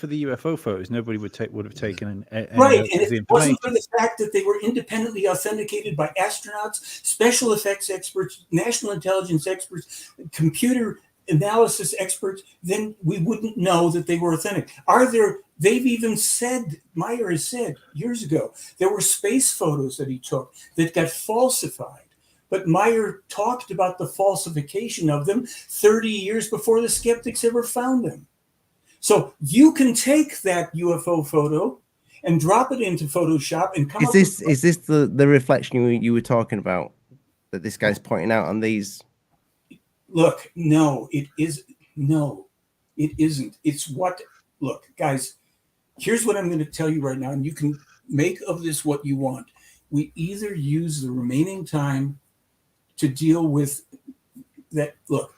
for the UFO photos, nobody would have taken any right. of And if the it wasn't for information. the fact that they were independently authenticated by astronauts, special effects experts, national intelligence experts, computer analysis experts, then we wouldn't know that they were authentic. They've even said, Meier has said years ago, there were space photos that he took that got falsified. But Meier talked about the falsification of them 30 years before the skeptics ever found them. So you can take that UFO photo and drop it into Photoshop and come Is this the reflection you were talking about that this guy's pointing out on these? Look, no, it is. No, it isn't. It's what, look, guys, here's what I'm going to tell you right now, and you can make of this what you want. We either use the remaining time to deal with that. Look,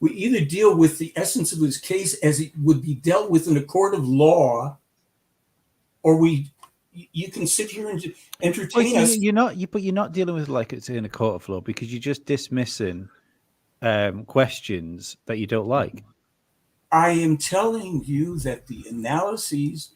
we either deal with the essence of this case as it would be dealt with in a court of law, or you can sit here and entertain us. But you're not dealing with like it's in a court of law because you're just dismissing questions that you don't like. I am telling you that the analyses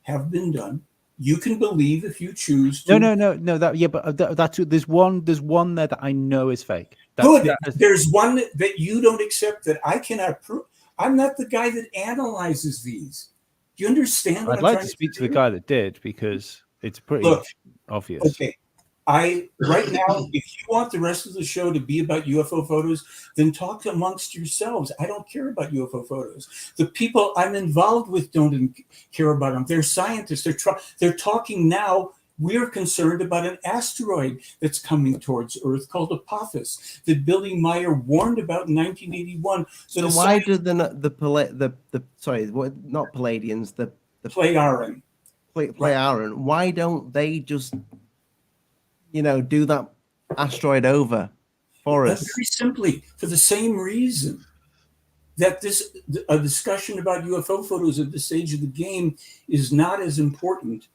have been done. You can believe if you choose to. No. That's there's one there that I know is fake. Good. There's one that you don't accept that I cannot prove. I'm not the guy that analyzes these. Do you understand? I'd like to speak to the guy that did because it's pretty obvious. Okay. Right now, if you want the rest of the show to be about UFO photos, then talk amongst yourselves. I don't care about UFO photos. The people I'm involved with don't care about them. They're scientists. They're talking now. We're concerned about an asteroid that's coming towards Earth called Apophis that Billy Meier warned about in 1981. So why do the Pleiadians, the Pleiadian, why don't they just do that asteroid over for us? Very simply, for the same reason that a discussion about UFO photos at this stage of the game is not as important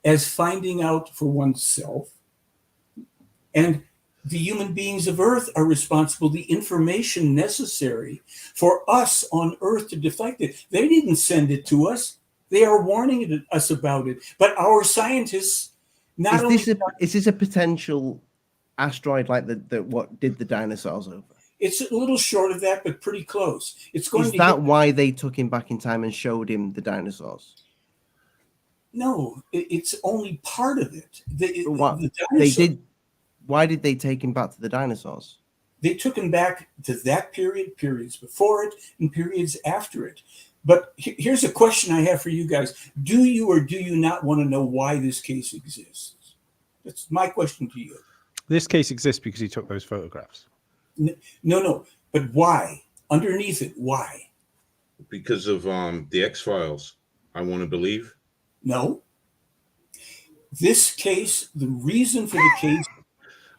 as finding out for oneself. And the human beings of Earth are responsible, the information necessary for us on Earth to deflect it. They didn't send it to us. They are warning us about it. But our scientists is this a potential asteroid like what did the dinosaurs over? It's a little short of that, but pretty close. Why they took him back in time and showed him the dinosaurs? No, it's only part of it. Why did they take him back to the dinosaurs? They took him back to that period, periods before it, and periods after it. But here's a question I have for you guys. Do you or do you not want to know why this case exists? That's my question to you. This case exists because he took those photographs. No. But why? Underneath it, why? Because of the X-Files, I want to believe. No. This case, the reason for the case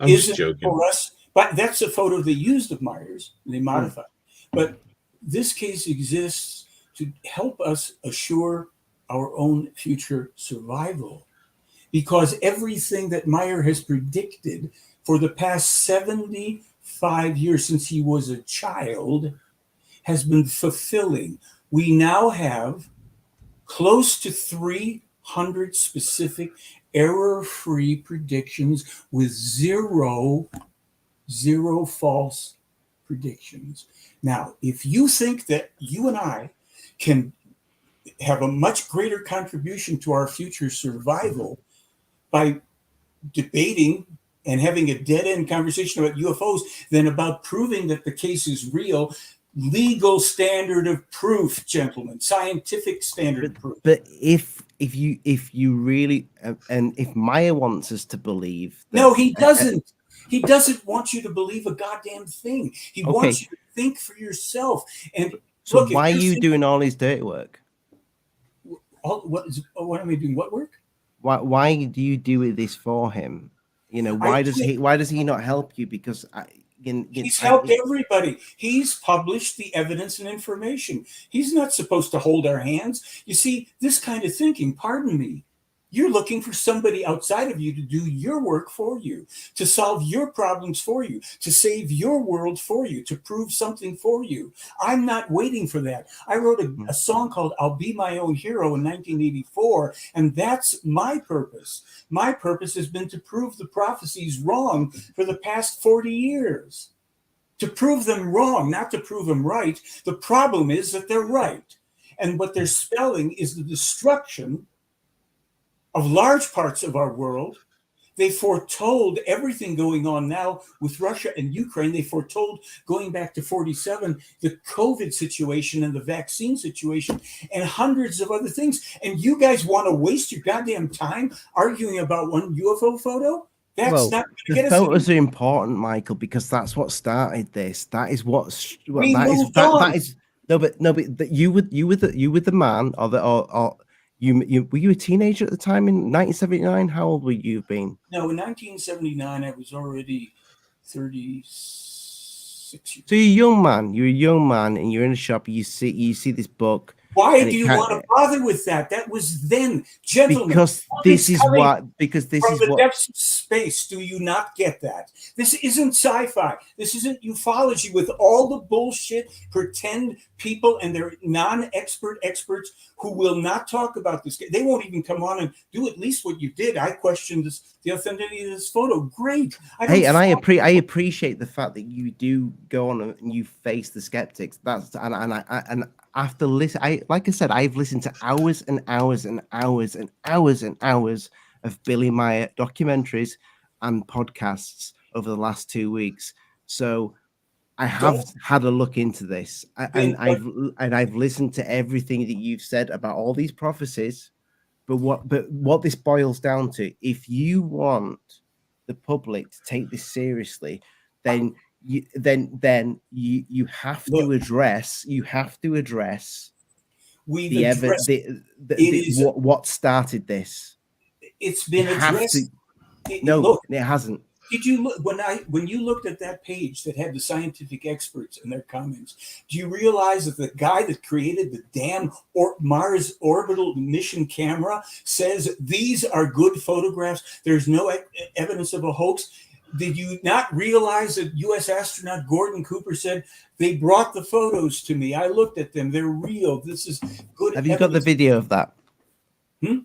isn't for us. But that's a photo they used of Meier's. They modified. But this case exists to help us assure our own future survival. Because everything that Meier has predicted for the past 70 5 years since he was a child has been fulfilling. We now have close to 300 specific error-free predictions with zero false predictions. Now, if you think that you and I can have a much greater contribution to our future survival by debating and having a dead-end conversation about UFOs than about proving that the case is real, legal standard of proof, gentlemen, scientific standard of proof. But if you really and if Meier wants us to believe that, no, he doesn't. He doesn't want you to believe a goddamn thing. He wants you to think for yourself. And so look, why are you doing all his dirty work? What am I doing? What work? Why do you do this for him? You know, why does he not help you? Because he's helped everybody. He's published the evidence and information. He's not supposed to hold our hands. You see, this kind of thinking, pardon me, you're looking for somebody outside of you to do your work for you, to solve your problems for you, to save your world for you, to prove something for you. I'm not waiting for that. I wrote a song called I'll Be My Own Hero in 1984, and that's my purpose. My purpose has been to prove the prophecies wrong for the past 40 years. To prove them wrong, not to prove them right. The problem is that they're right. And what they're spelling is the destruction of large parts of our world. They foretold everything going on now with Russia and Ukraine. They foretold going back to 47, the COVID situation and the vaccine situation and hundreds of other things. And you guys want to waste your goddamn time arguing about one UFO photo? That's not going to get us. The photos are important, Michael, because that's what started this. That is what that is. No, but you were the man or You were you a teenager at the time in 1979? How old were you been? No, in 1979 I was already 36 years. So you're a young man. You're a young man, and you're in a shop. You see this book. Why do you want to bother with that? That was then, gentlemen. Because this is what. Because this from is the what. depths of space. Do you not get that? This isn't sci-fi. This isn't ufology with all the bullshit pretend people and their non-expert experts who will not talk about this. They won't even come on and do at least what you did. I questioned the authenticity of this photo. Great. I appreciate the fact that you do go on and you face the skeptics. And after like I said, I've listened to hours and hours and hours and hours and hours of Billy Meier documentaries and podcasts over the last 2 weeks. So I have had a look into this, and I've listened to everything that you've said about all these prophecies. But what this boils down to, if you want the public to take this seriously, then you have to address what started this. It's been addressed. It hasn't. Did you look when you looked at that page that had the scientific experts and their comments? Do you realize that the guy that created the damn Mars orbital mission camera says these are good photographs? There's no evidence of a hoax. Did you not realize that U.S. astronaut Gordon Cooper said they brought the photos to me? I looked at them; they're real. This is good. Have you got the video of that? Hmm?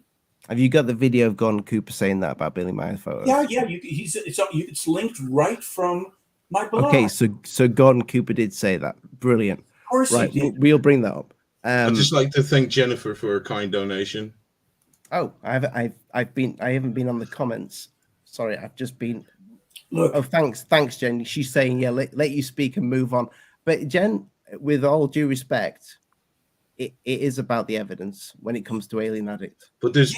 Have you got the video of Gordon Cooper saying that about Billy Meier photos? Yeah. It's linked right from my blog. Okay, so Gordon Cooper did say that. Brilliant. Of course, right. he did. We'll bring that up. I'd just like to thank Jennifer for her kind donation. Oh, I haven't been on the comments. Sorry, I've just been. Look. Oh, thanks, Jen. She's saying, yeah, let you speak and move on. But Jen, with all due respect, it is about the evidence when it comes to Alien Addict. But there's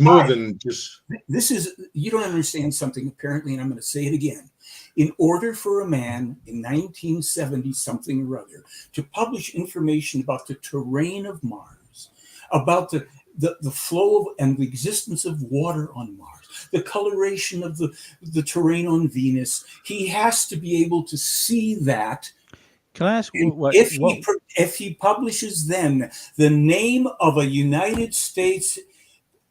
more than just. This is, you don't understand something apparently, and I'm going to say it again. In order for a man in 1970 something or other to publish information about the terrain of Mars, about the flow of and the existence of water on Mars, the coloration of the terrain on Venus, he has to be able to see that. Can I ask if he publishes then the name of a United States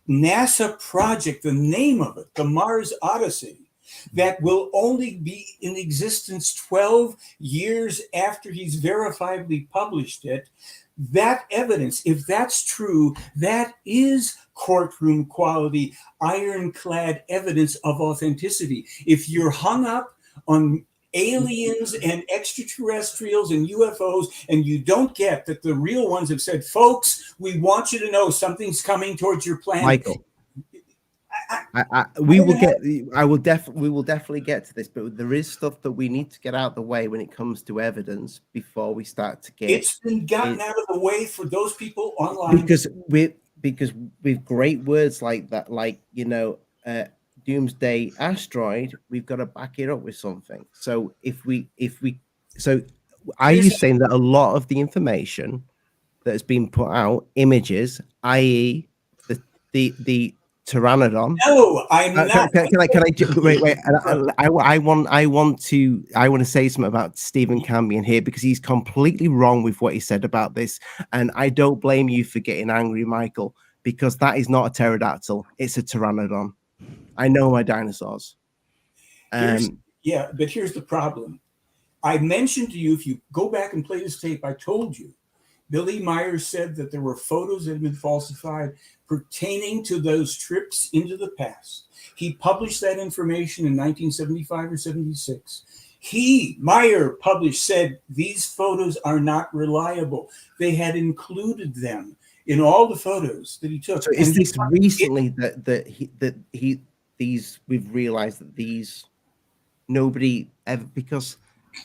NASA project, the name of it, the Mars Odyssey, that will only be in existence 12 years after he's verifiably published it. That evidence, if that's true, that is courtroom quality, ironclad evidence of authenticity. If you're hung up on aliens and extraterrestrials and UFOs, and you don't get that the real ones have said, folks, we want you to know something's coming towards your planet. Michael, we will definitely get to this, but there is stuff that we need to get out of the way when it comes to evidence before we start to get. It's been gotten out of the way for those people online because with great words like that, like doomsday asteroid, we've got to back it up with something. So are you saying that a lot of the information that has been put out, images, i.e. the Pteranodon. No, I'm not. Can I wait? I want to say something about Stephen Cambion here, because he's completely wrong with what he said about this, and I don't blame you for getting angry, Michael, because that is not a pterodactyl; it's a Pteranodon. I know my dinosaurs. Yeah, but here's the problem. I mentioned to you, if you go back and play this tape, I told you, Billy Meier said that there were photos that had been falsified pertaining to those trips into the past. He published that information in 1975 or 76. Meier said these photos are not reliable. They had included them in all the photos that he took. So is this recently that we've realized that these nobody ever, because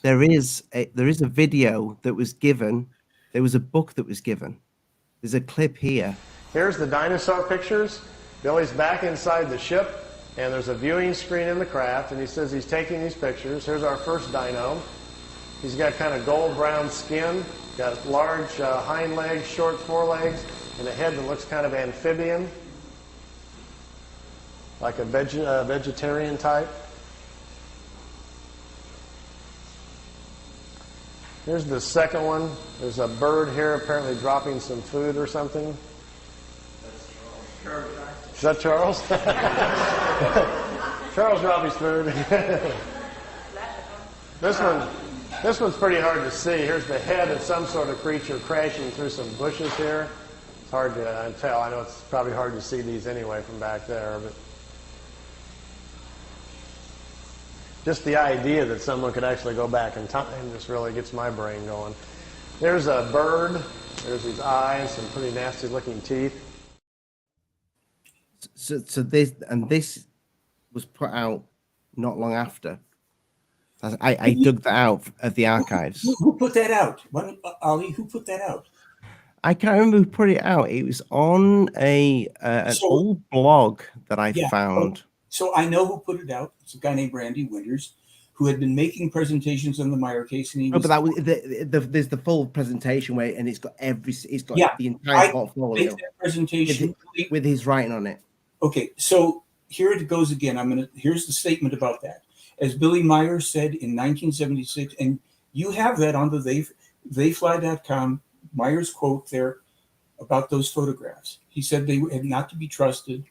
there is a video that was given. There was a book that was given. There's a clip here. Here's the dinosaur pictures. Billy's back inside the ship, and there's a viewing screen in the craft, and he says he's taking these pictures. Here's our first dino. He's got kind of gold brown skin, got large hind legs, short forelegs, and a head that looks kind of amphibian, like a vegetarian type. Here's the second one. There's a bird here apparently dropping some food or something. Is that Charles? Charles dropped his food. This one's pretty hard to see. Here's the head of some sort of creature crashing through some bushes here. It's hard to tell. I know it's probably hard to see these anyway from back there, but just the idea that someone could actually go back in time just really gets my brain going. There's a bird. There's these eyes, some pretty nasty looking teeth. So this was put out not long after. I dug that out of the archives. Who put that out? Ali, who put that out? I can't remember who put it out. It was on an old blog that I found. So I know who put it out. It's a guy named Randy Winters, who had been making presentations on the Meier case, and but that was there's the full presentation where, and it's got the entire portfolio. That presentation with his writing on it. Okay, so here it goes again. Here's the statement about that. As Billy Meier said in 1976, and you have that on the theyfly.com, Meier's quote there about those photographs. He said they had not to be trusted.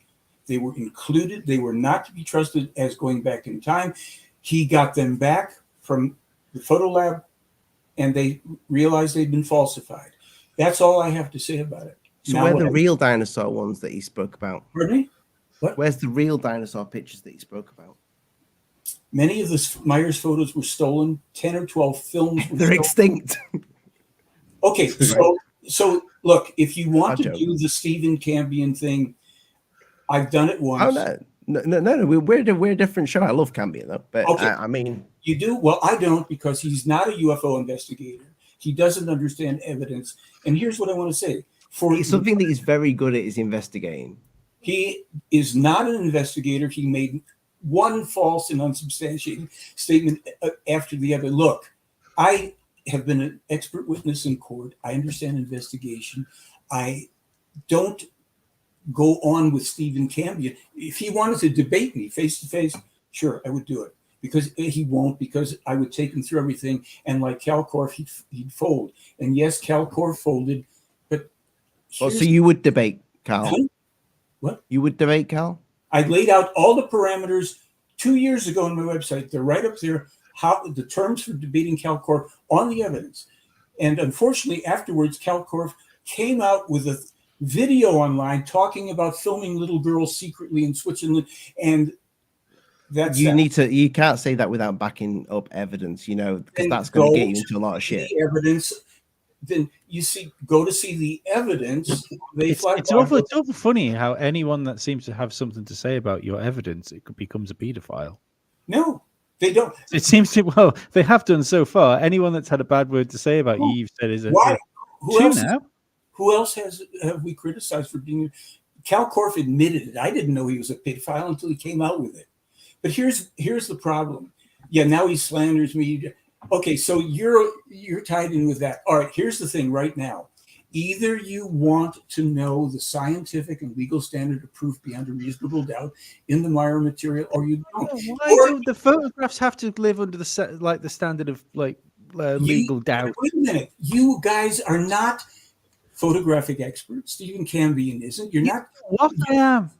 They were included. They were not to be trusted as going back in time. He got them back from the photo lab, and they realized they'd been falsified. That's all I have to say about it. So now, where are the real dinosaur ones that he spoke about? Pardon me? What? Where's the real dinosaur pictures that he spoke about? Many of the Meier's photos were stolen. 10 or 12 films were They're extinct. Okay, so look, if you want to do the Stephen Cambion thing, I've done it once. Oh, no. We're a different show. I love Cambion though, but okay. I mean, you do. Well, I don't, because he's not a UFO investigator. He doesn't understand evidence. And here's what I want to say: something that he's very good at is investigating. He is not an investigator. He made one false and unsubstantiated statement after the other. Look, I have been an expert witness in court. I understand investigation. I don't go on with Stephen Cambion. If he wanted to debate me face to face, sure, I would do it. Because he won't, because I would take him through everything. And like Cal Korff, he'd fold. And yes, Cal Korff folded, but... so you would debate Cal? What? You would debate Cal? I laid out all the parameters 2 years ago on my website. They're right up there. How the terms for debating CalCorp on the evidence. And unfortunately, afterwards, CalCorp came out with a video online talking about filming little girls secretly in Switzerland, and that's you can't say that without backing up evidence, because that's going to get you into a lot of shit. The evidence, then go to see the evidence. It's awful funny how anyone that seems to have something to say about your evidence, it becomes a pedophile. No, they don't. It seems to, well, they have done so far. Anyone that's had a bad word to say about you, you've said is why? Who else have we criticized for being? CalCorp admitted it. I didn't know he was a pedophile until he came out with it. But here's the problem. Yeah, now he slanders me. Okay, so you're tied in with that. All right, here's the thing right now. Either you want to know the scientific and legal standard of proof beyond a reasonable doubt in the Meier material, or you don't. Why do the photographs have to live under the standard of legal doubt? Wait a minute. You guys are not photographic experts. Stephen Cambion isn't. You're not. What I am.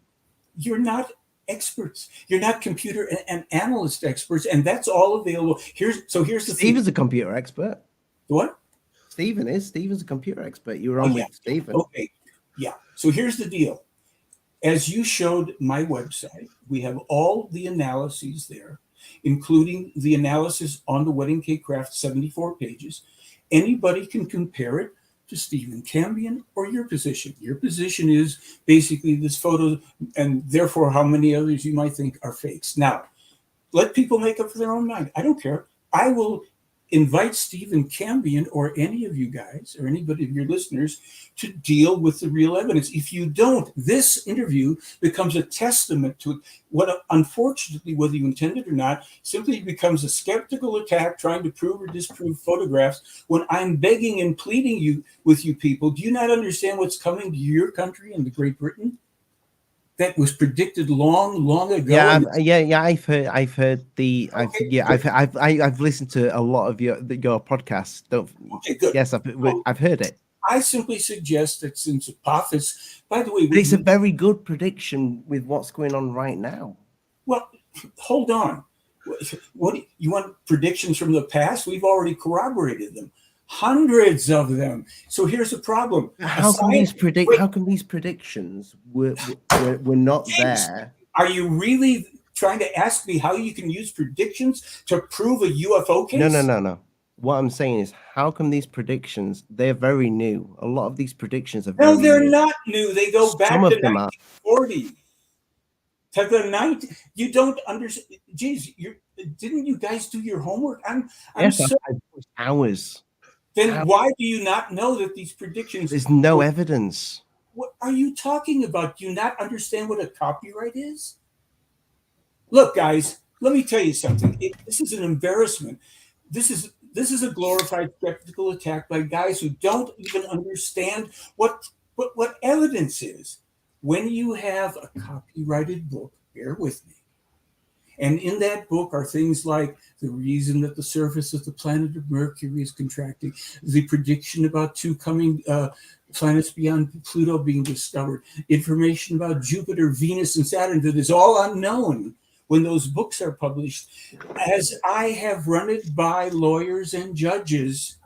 You're not experts. You're not computer and analyst experts, and that's all available. Here's the Stephen's a computer expert. What? Stephen's a computer expert. You were on with Stephen. Okay. Yeah. So here's the deal. As you showed my website, we have all the analyses there, including the analysis on the wedding cake craft, 74 pages. Anybody can compare it to Stephen Cambion or your position. Your position is basically this photo, and therefore how many others you might think are fakes. Now, let people make up for their own mind. I don't care. I will invite Stephen Cambion or any of you guys or anybody of your listeners to deal with the real evidence. If you don't, this interview becomes a testament to what, unfortunately, whether you intend it or not, simply becomes a skeptical attack trying to prove or disprove photographs when I'm begging and pleading with you people. Do you not understand what's coming to your country and to Great Britain? That was predicted long ago. Yeah. I've heard the. Okay, I've listened to a lot of your podcasts. Okay, good. Yes, I've heard it. I simply suggest that since Apophis, by the way, it's a very good prediction with what's going on right now. Well, hold on. What you want predictions from the past? We've already corroborated them. Hundreds of them. So here's the problem. How come these predictions were not there? Are you really trying to ask me how you can use predictions to prove a UFO case? No. What I'm saying is, how come these predictions, they're very new. A lot of these predictions are very they're new. not new. They go back to 1940. To the you don't understand. Geez, didn't you guys do your homework? Yes, hours. Then why do you not know that these predictions? There's no evidence. What are you talking about? Do you not understand what a copyright is? Look, guys, let me tell you something. This is an embarrassment. This is a glorified skeptical attack by guys who don't even understand what evidence is. When you have a copyrighted book, bear with me. And in that book are things like the reason that the surface of the planet of Mercury is contracting, the prediction about two coming planets beyond Pluto being discovered, information about Jupiter, Venus, and Saturn that is all unknown when those books are published. As I have run it by lawyers and judges,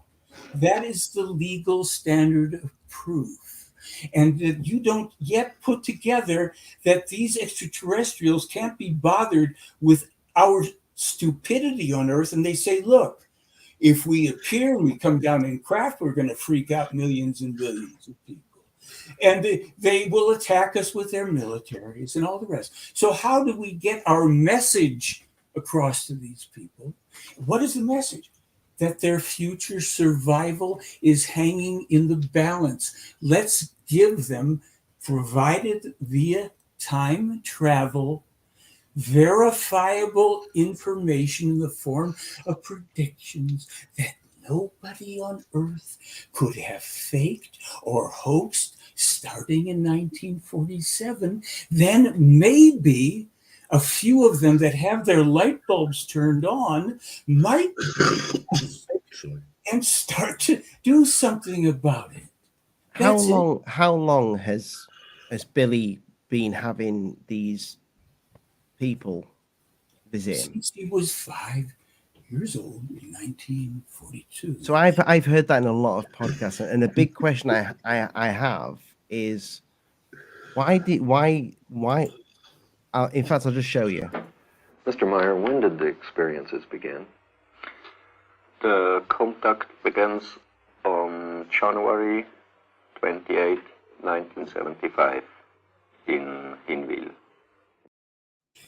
that is the legal standard of proof. And that you don't yet put together that these extraterrestrials can't be bothered with our stupidity on Earth. And they say, look, if we appear and we come down in craft, we're going to freak out millions and billions of people. And they will attack us with their militaries and all the rest. So how do we get our message across to these people? What is the message? That their future survival is hanging in the balance. Let's give them, provided via time travel, verifiable information in the form of predictions that nobody on Earth could have faked or hoaxed starting in 1947. Then maybe a few of them that have their light bulbs turned on might and start to do something about it. How long has Billy been having these people, visit him? Since he was 5 years old in 1942. So I've heard that in a lot of podcasts, and a big question I have is why? In fact, I'll just show you. Mr. Meier, when did the experiences begin? The contact begins on January 28, 1975 in Hinwil.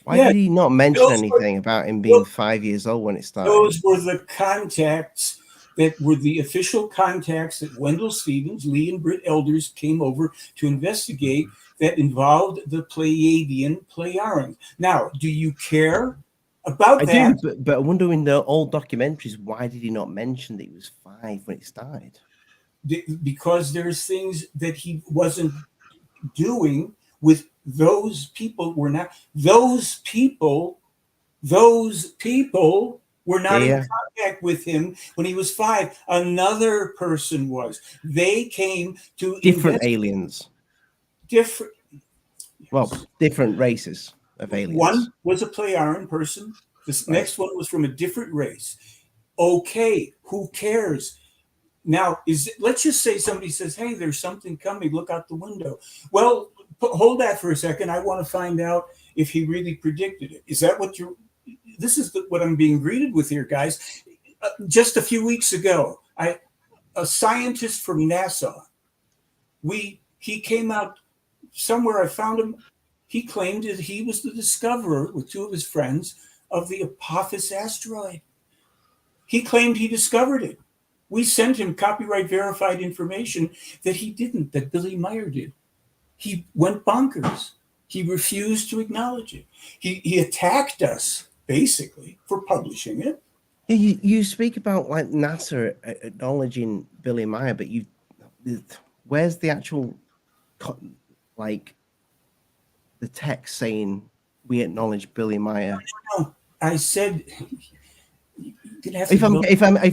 Why did he not mention anything about him being 5 years old when it started? Those were the contacts that were the official contacts that Wendell Stevens, Lee, and Britt Elders came over to investigate that involved the Pleiadian Pleiarans. Now, do you care about that? I do, but I wonder in the old documentaries, why did he not mention that he was 5 when it started? Because there's things that he wasn't doing with those people. Those people were not in contact with him when he was 5. Another person was. They came to different aliens. Different races of aliens. One was a Pleiadian person. This next one was from a different race. Okay, who cares? Now, let's just say somebody says, "Hey, there's something coming. Look out the window." Well, hold that for a second. I want to find out if he really predicted it. Is that what you're? This is what I'm being greeted with here, guys. Just a few weeks ago, a scientist from NASA, he came out somewhere. I found him. He claimed that he was the discoverer with 2 of his friends of the Apophis asteroid. He claimed he discovered it. We sent him copyright verified information that he didn't, that Billy Meier did. He went bonkers. He refused to acknowledge it. He attacked us, basically, for publishing it. You speak about like NASA acknowledging Billy Meier, but where's the actual like the text saying we acknowledge Billy Meier? No. I said. If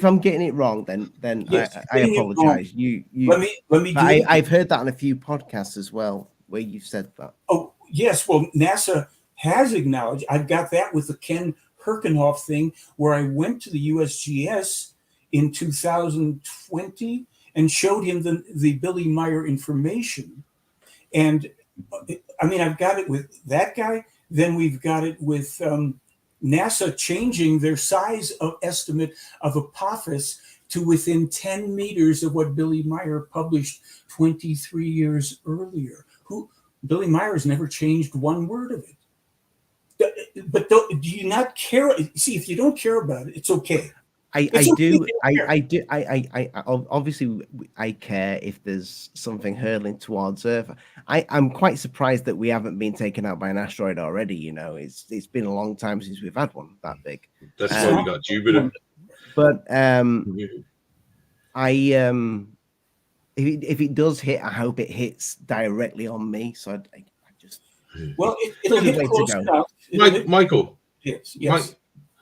I'm getting it wrong, then yes, I apologize. Let me. I've heard that on a few podcasts as well, where you've said that. Oh yes, well NASA has acknowledged. I've got that with the Ken Herkenhoff thing, where I went to the USGS in 2020 and showed him the Billy Meier information, and I mean I've got it with that guy. Then we've got it with. NASA changing their size of estimate of Apophis to within 10 meters of what Billy Meier published 23 years earlier. Billy Meier has never changed one word of it. But do you not care? See, if you don't care about it, it's okay. I obviously I care if there's something hurtling towards Earth. I'm quite surprised that we haven't been taken out by an asteroid already. You know, it's been a long time since we've had one that big. That's why we got Jupiter. But if it does hit, I hope it hits directly on me. So I just it'll hit close enough. Michael. Yes.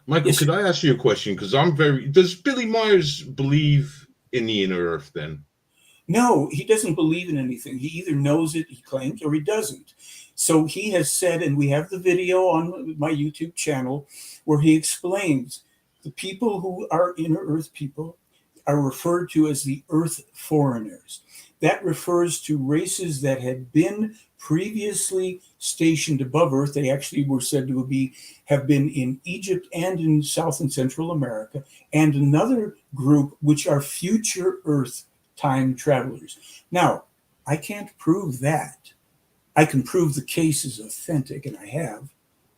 Michael, could I ask you a question? Because does Billy Myers believe in the inner Earth then? No, he doesn't believe in anything. He either knows it, he claims, or he doesn't. So he has said, and we have the video on my YouTube channel, where he explains the people who are inner Earth people are referred to as the Earth foreigners. That refers to races that had been previously stationed above Earth. They actually were said to have been in Egypt and in South and Central America, and another group which are future Earth time travelers. Now, I can't prove that. I can prove the case is authentic, and I have,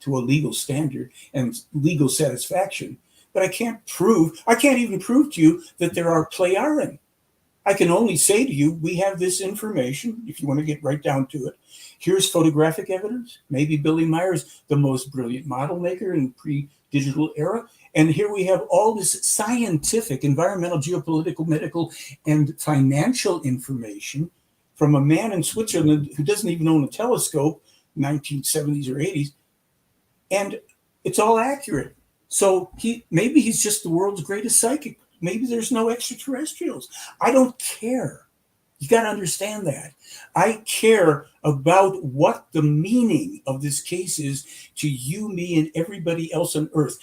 to a legal standard and legal satisfaction, but I can't even prove to you that there are Pleiadian. I can only say to you, we have this information, if you want to get right down to it. Here's photographic evidence. Maybe Billy Meier's the most brilliant model maker in pre-digital era. And here we have all this scientific, environmental, geopolitical, medical, and financial information from a man in Switzerland who doesn't even own a telescope, 1970s or 80s. And it's all accurate. So maybe he's just the world's greatest psychic. Maybe there's no extraterrestrials. I don't care. You got to understand that. I care about what the meaning of this case is to you, me, and everybody else on Earth.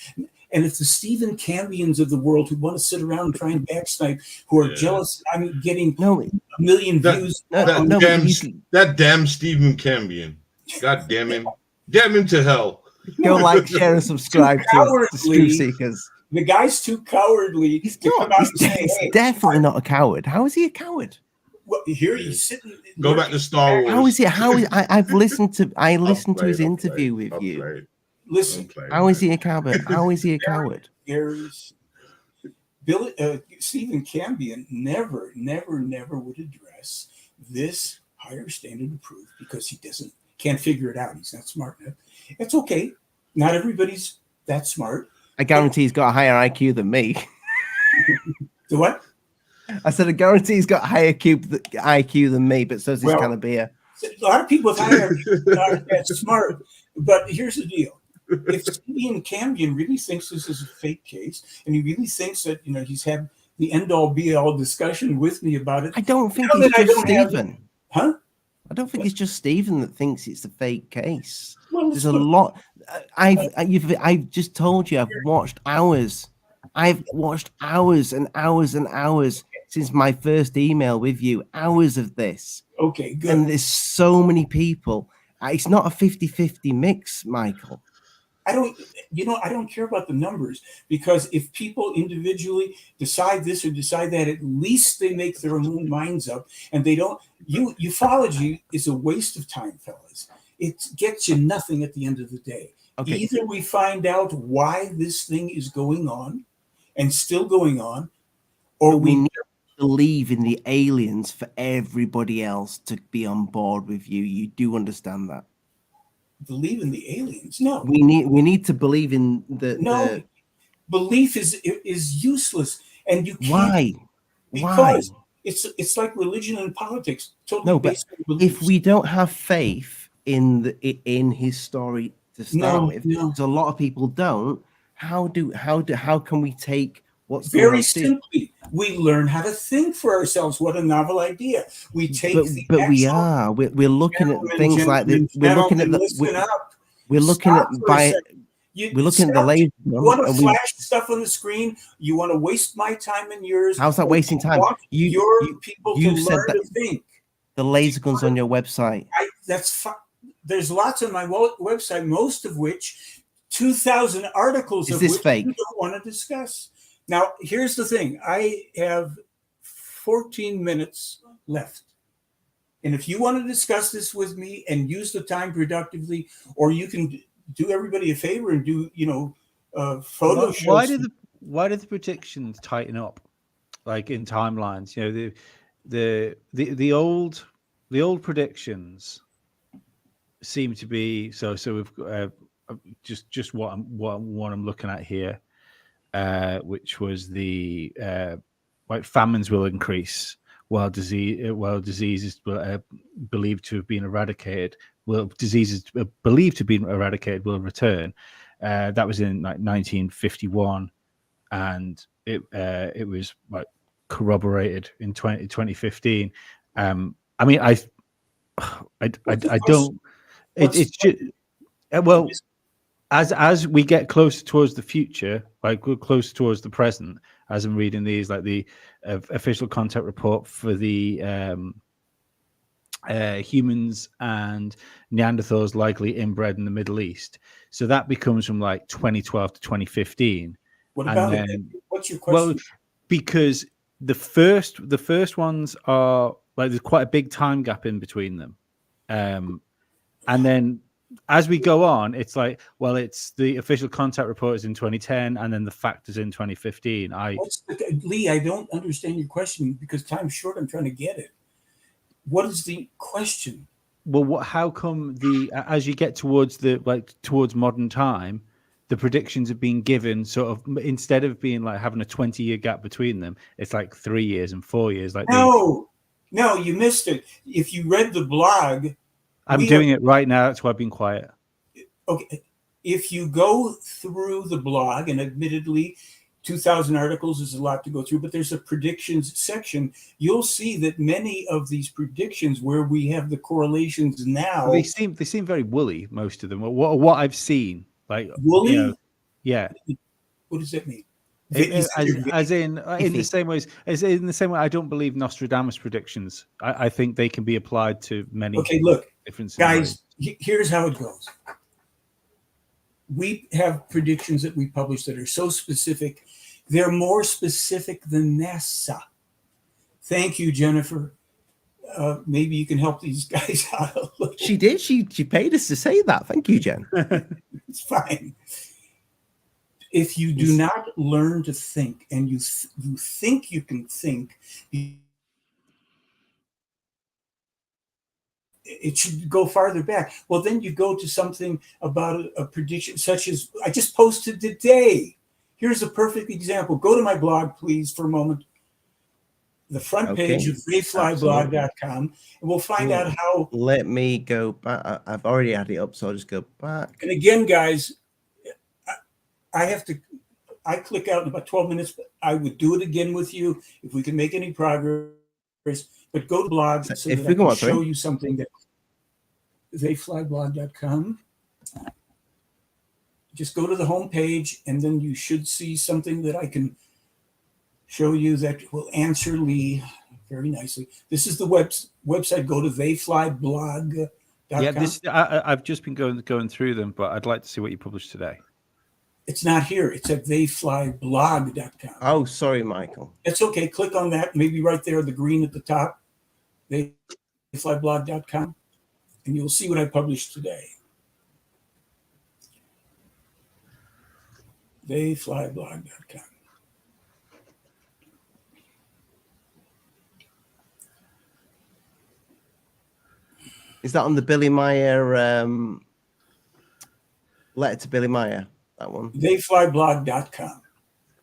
And if the Stephen Cambions of the world who want to sit around and try and backsnipe, who are jealous, I'm getting a million views. That damn Stephen Cambion. God damn him. Damn him to hell. Go like, share, and subscribe to Truth Seekers. The guy's too cowardly. He's definitely not a coward. How is he a coward? Well, here he's sitting. Go back to Star Wars. How is he? I've listened to his interview with you. Listen, how is he a coward? How is he a coward? Stephen Cambion never would address this higher standard of proof because he can't figure it out. He's not smart enough. It's okay. Not everybody's that smart. I guarantee he's got a higher IQ than me. The what? I said I guarantee he's got a higher IQ than me, but so's this kind of beer. A lot of people with higher aren't that smart. But here's the deal. If Stephen Cambion really thinks this is a fake case, and he really thinks that he's had the end-all be-all discussion with me about it, I don't think it's just Stephen. I don't think it's just Stephen that thinks it's a fake case. Well, there's a lot. I've just told you I've watched hours. I've watched hours and hours and hours since my first email with you. Hours of this. Okay, good. And there's so many people. It's not a 50-50 mix, Michael. I don't care about the numbers, because if people individually decide this or decide that, at least they make their own minds up, and they don't. Ufology is a waste of time, fellas. It gets you nothing at the end of the day. Okay. Either we find out why this thing is going on and still going on, or we need to believe in the aliens for everybody else to be on board with you. You do understand that? Believe in the aliens? No. We need to believe in the belief is useless, and you can't. Why? Because it's like religion and politics. Totally based on beliefs. If we don't have faith in his story to start with, so a lot of people don't. How can we take what's very simply? We learn how to think for ourselves. What a novel idea! We take, we're looking at things like this. We're looking at the laser. You want to flash stuff on the screen. You want to waste my time and yours. How's that wasting time? People you to said learn that to think. The laser guns on your website. There's lots on my website, most of which 2,000 articles is of this which fake? we don't want to discuss. Now, here's the thing. I have 14 minutes left. And if you want to discuss this with me and use the time productively, or you can do everybody a favor and do, photo shows. Why did the predictions tighten up, like in timelines? The old predictions seem to be so we've got just what I'm looking at here, which was the famines will increase while diseases believed to have been eradicated. Diseases believed to be eradicated will return. That was in 1951, and it was corroborated in 2015. I don't. It's just as we get closer towards the future, like we're closer towards the present, as I'm reading these, like the official contact report for the humans and Neanderthals likely inbred in the Middle East. So that becomes from like 2012 to 2015. What about it? What's your question? Well, because the first ones are like there's quite a big time gap in between them. And then as we go on, it's like, well, it's the official contact report is in 2010, and then the fact is in 2015. Lee, I don't understand your question because time's short. I'm trying to get it. What is the question? Well, how come as you get towards towards modern time, the predictions have been given sort of instead of being like having a 20-year gap between them, it's like 3 years and 4 years. Like no, you missed it. If you read the blog. I'm doing it right now. That's why I've been quiet. Okay. If you go through the blog, and admittedly, 2,000 articles is a lot to go through, but there's a predictions section. You'll see that many of these predictions where we have the correlations now. They seem very woolly, most of them. What I've seen, like woolly. You know, yeah. What does that mean? As in the same way I don't believe Nostradamus predictions. I think they can be applied to many. Okay, look, different scenarios. Guys. Here's how it goes. We have predictions that we publish that are so specific. They're more specific than NASA. Thank you, Jennifer. Maybe you can help these guys out a little. She did. She paid us to say that. Thank you, Jen. It's fine. If you do not learn to think, and you think you can think, it should go farther back. Well, then you go to something about a prediction, such as I just posted today. Here's a perfect example. Go to my blog, please, for a moment. The front page of theyflyblog.com, and we'll find out how. Let me go back. I've already had it up, so I'll just go back. And again, guys, I click out in about 12 minutes. I would do it again with you if we can make any progress. But go to blogs so that I can show you something that theyflyblog.com. Just go to the home page, and then you should see something that I can show you that will answer Lee very nicely. This is the website. Go to theyflyblog.com. Yeah, I've just been going through them, but I'd like to see what you published today. It's not here. It's at theyflyblog.com. Oh, sorry, Michael. It's okay. Click on that. Maybe right there, the green at the top. Theyflyblog.com. And you'll see what I published today. Theyflyblog.com. Is that on the Billy Meier letter to Billy Meier? That one. Theyflyblog.com.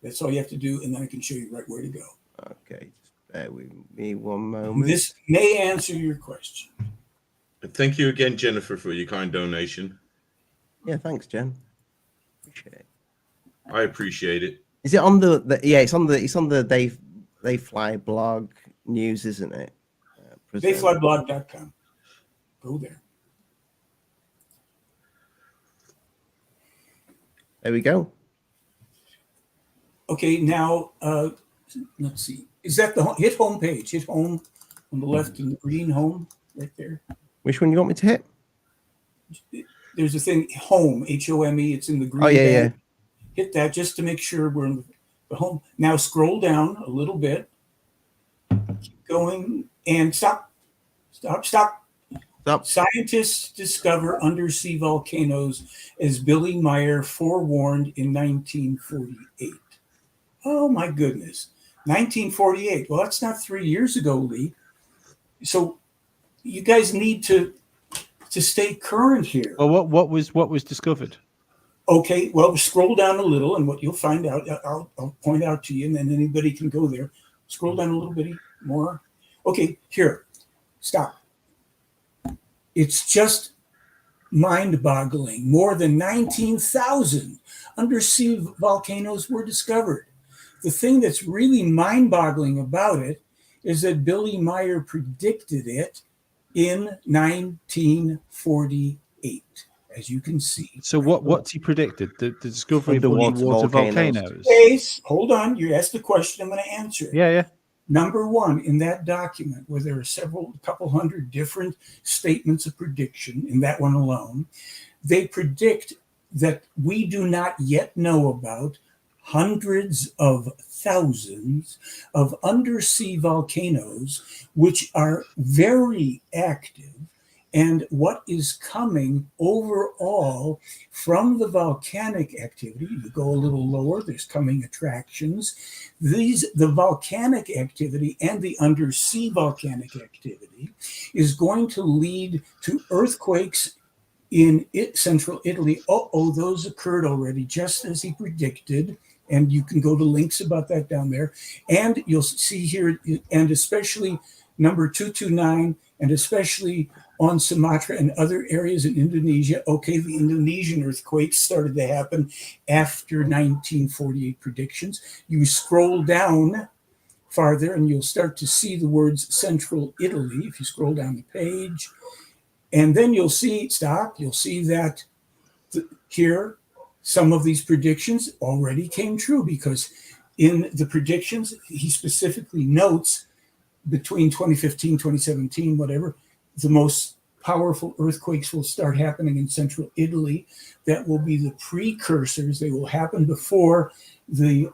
That's all you have to do, and then I can show you right where to go. Okay, just bear with me one moment. This may answer your question. Thank you again, Jennifer, for your kind donation. Yeah, thanks, Jen. Appreciate it. I appreciate it. Is it on the yeah? It's on the They Fly blog news, isn't it? Theyflyblog.com. Go there. There we go. Okay, now let's see. Is that the hit home page? Hit home on the left in the green home right there. Which one you want me to hit? There's a thing home, HOME. It's in the green. Oh yeah, band. Yeah. Hit that just to make sure we're in the home. Now scroll down a little bit. Keep going and stop. Scientists discover undersea volcanoes as Billy Meier forewarned in 1948. Oh my goodness. 1948. Well, that's not 3 years ago, Lee. So you guys need to stay current here. Well, what was discovered? Okay, well, scroll down a little, and what you'll find out, I'll point out to you, and then anybody can go there. Scroll down a little bit more. Okay, here. Stop. It's just mind-boggling. More than 19,000 undersea volcanoes were discovered. The thing that's really mind-boggling about it is that Billy Meier predicted it in 1948, as you can see. So what's he predicted? The discovery of the water volcanoes? Case, hold on. You asked the question. I'm going to answer it. Yeah. Number one, in that document, where there are a couple hundred different statements of prediction, in that one alone, they predict that we do not yet know about hundreds of thousands of undersea volcanoes, which are very active. And what is coming overall from the volcanic activity, you go a little lower, there's coming attractions. The volcanic activity and the undersea volcanic activity is going to lead to earthquakes in central Italy. Those occurred already, just as he predicted. And you can go to links about that down there. And you'll see here, and especially number 229, and especially on Sumatra and other areas in Indonesia. Okay, the Indonesian earthquakes started to happen after 1948 predictions. You scroll down farther and you'll start to see the words Central Italy if you scroll down the page. And then you'll see that here, some of these predictions already came true, because in the predictions, he specifically notes between 2015, 2017, whatever, the most powerful earthquakes will start happening in central Italy. That will be the precursors. They will happen before the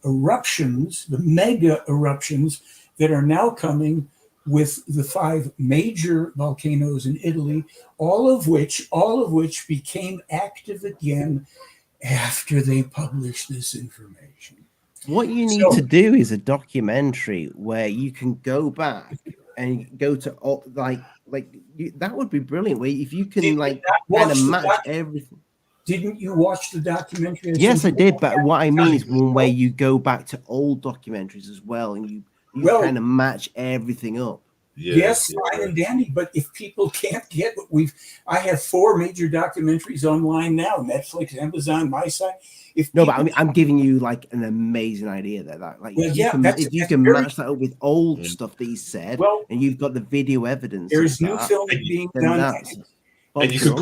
eruptions, the mega eruptions that are now coming with the 5 major volcanoes in Italy, all of which became active again after they published this information. What you need to do is a documentary where you can go back and go to that would be brilliant. Where if you can kind of match everything. Didn't you watch the documentary? Yes, I did. But what I mean is one where you go back to old documentaries as well, and you kind of match everything up. Yes, fine and dandy. But if people can't get what I have 4 major documentaries online now: Netflix, Amazon, my site. But I'm giving you like an amazing idea there. If you can match that up with old stuff that he said, and you've got the video evidence. There's new filming being done. And you can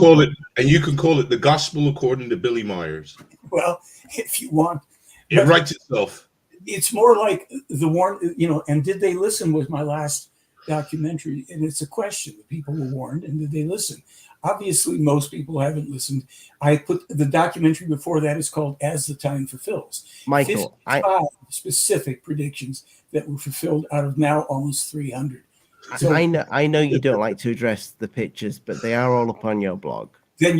call it the gospel according to Billy Meier. Well, if you want, it writes itself. It's more like the warn, and did they listen was my last documentary, and it's a question. The people were warned, and did they listen? Obviously, most people haven't listened. I put the documentary before that is called As the Time Fulfills. Michael, 55 specific predictions that were fulfilled out of now almost 300. So, I know you don't like to address the pictures, but they are all up on your blog. Then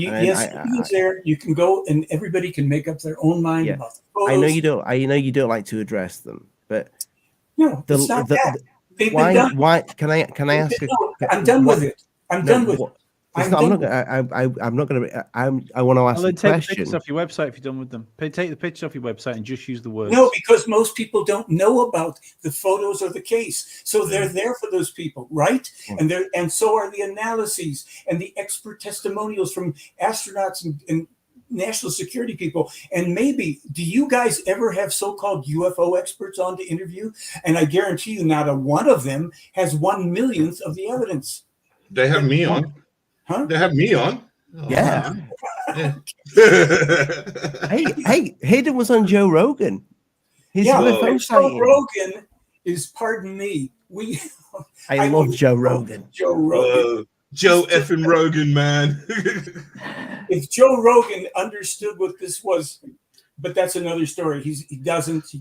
there you can go, and everybody can make up their own mind about the photos. I know you don't like to address them, but no, it's not that. Why? Can I ask? I'm done with it. I'm done with it. I want to ask a question. Take the pictures off your website if you're done with them. Take the pictures off your website and just use the words. No, because most people don't know about the photos or the case, so they're there for those people, right? And so are the analyses and the expert testimonials from astronauts and national security people. And maybe, do you guys ever have so-called UFO experts on to interview? And I guarantee you, not a one of them has 1/1,000,000th of the evidence. They have me on. Huh? They have me on. Yeah. Hey, Hidden was on Joe Rogan. Joe Rogan is, pardon me, I love Joe Rogan. Joe Rogan. Joe effing Rogan, man. If Joe Rogan understood what this was, but that's another story. He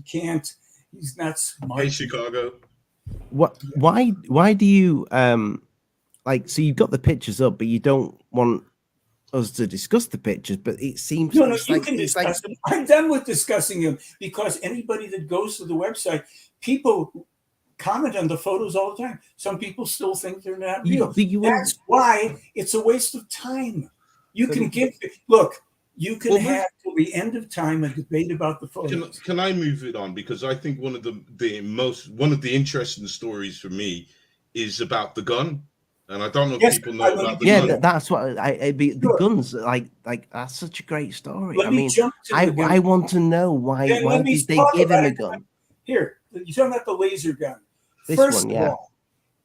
can't, he's not smart. Hey, Chicago. Why do you so you've got the pictures up, but you don't want us to discuss the pictures, but it seems you can discuss them. I'm done with discussing them, because anybody that goes to the website, people comment on the photos all the time. Some people still think they're not real. That's why it's a waste of time. You can have till the end of time a debate about the photos. Can I move it on? Because I think one of the interesting stories for me is about the gun. And I don't know if people know about the gun. Yeah, that's what the guns. Like that's such a great story. I want to know why did they give him a gun? Here, you're talking about the laser gun. First of all,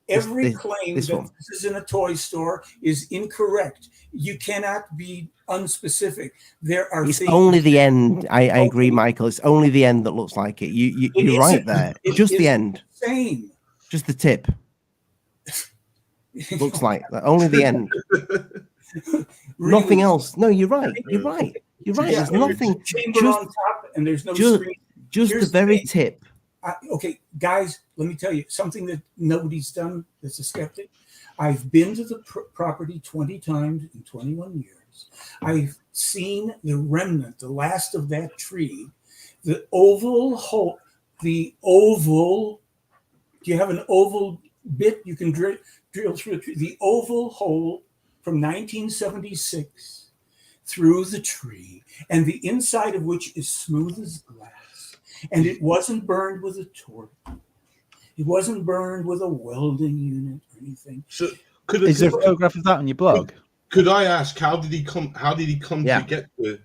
every claim that this is in a toy store is incorrect. You cannot be unspecific. It's only the end. I agree, Michael. It's only the end that looks like it. You're right there. Just the end. Same. Just the tip. Looks like that. Only the end. Really? Nothing else. No, you're right. You're right. There's nothing. Chamber on top, and there's no screen. Just the very tip. Okay, guys, let me tell you something that nobody's done that's a skeptic. I've been to the property 20 times in 21 years. I've seen the remnant, the last of that tree, the oval hole, the oval. Do you have an oval bit you can drill through the oval hole from 1976 through the tree, and the inside of which is smooth as glass, and it wasn't burned with a torch, it wasn't burned with a welding unit or anything. So Is there a photograph of that on your blog? Could I ask, how did he come Yeah. to get the,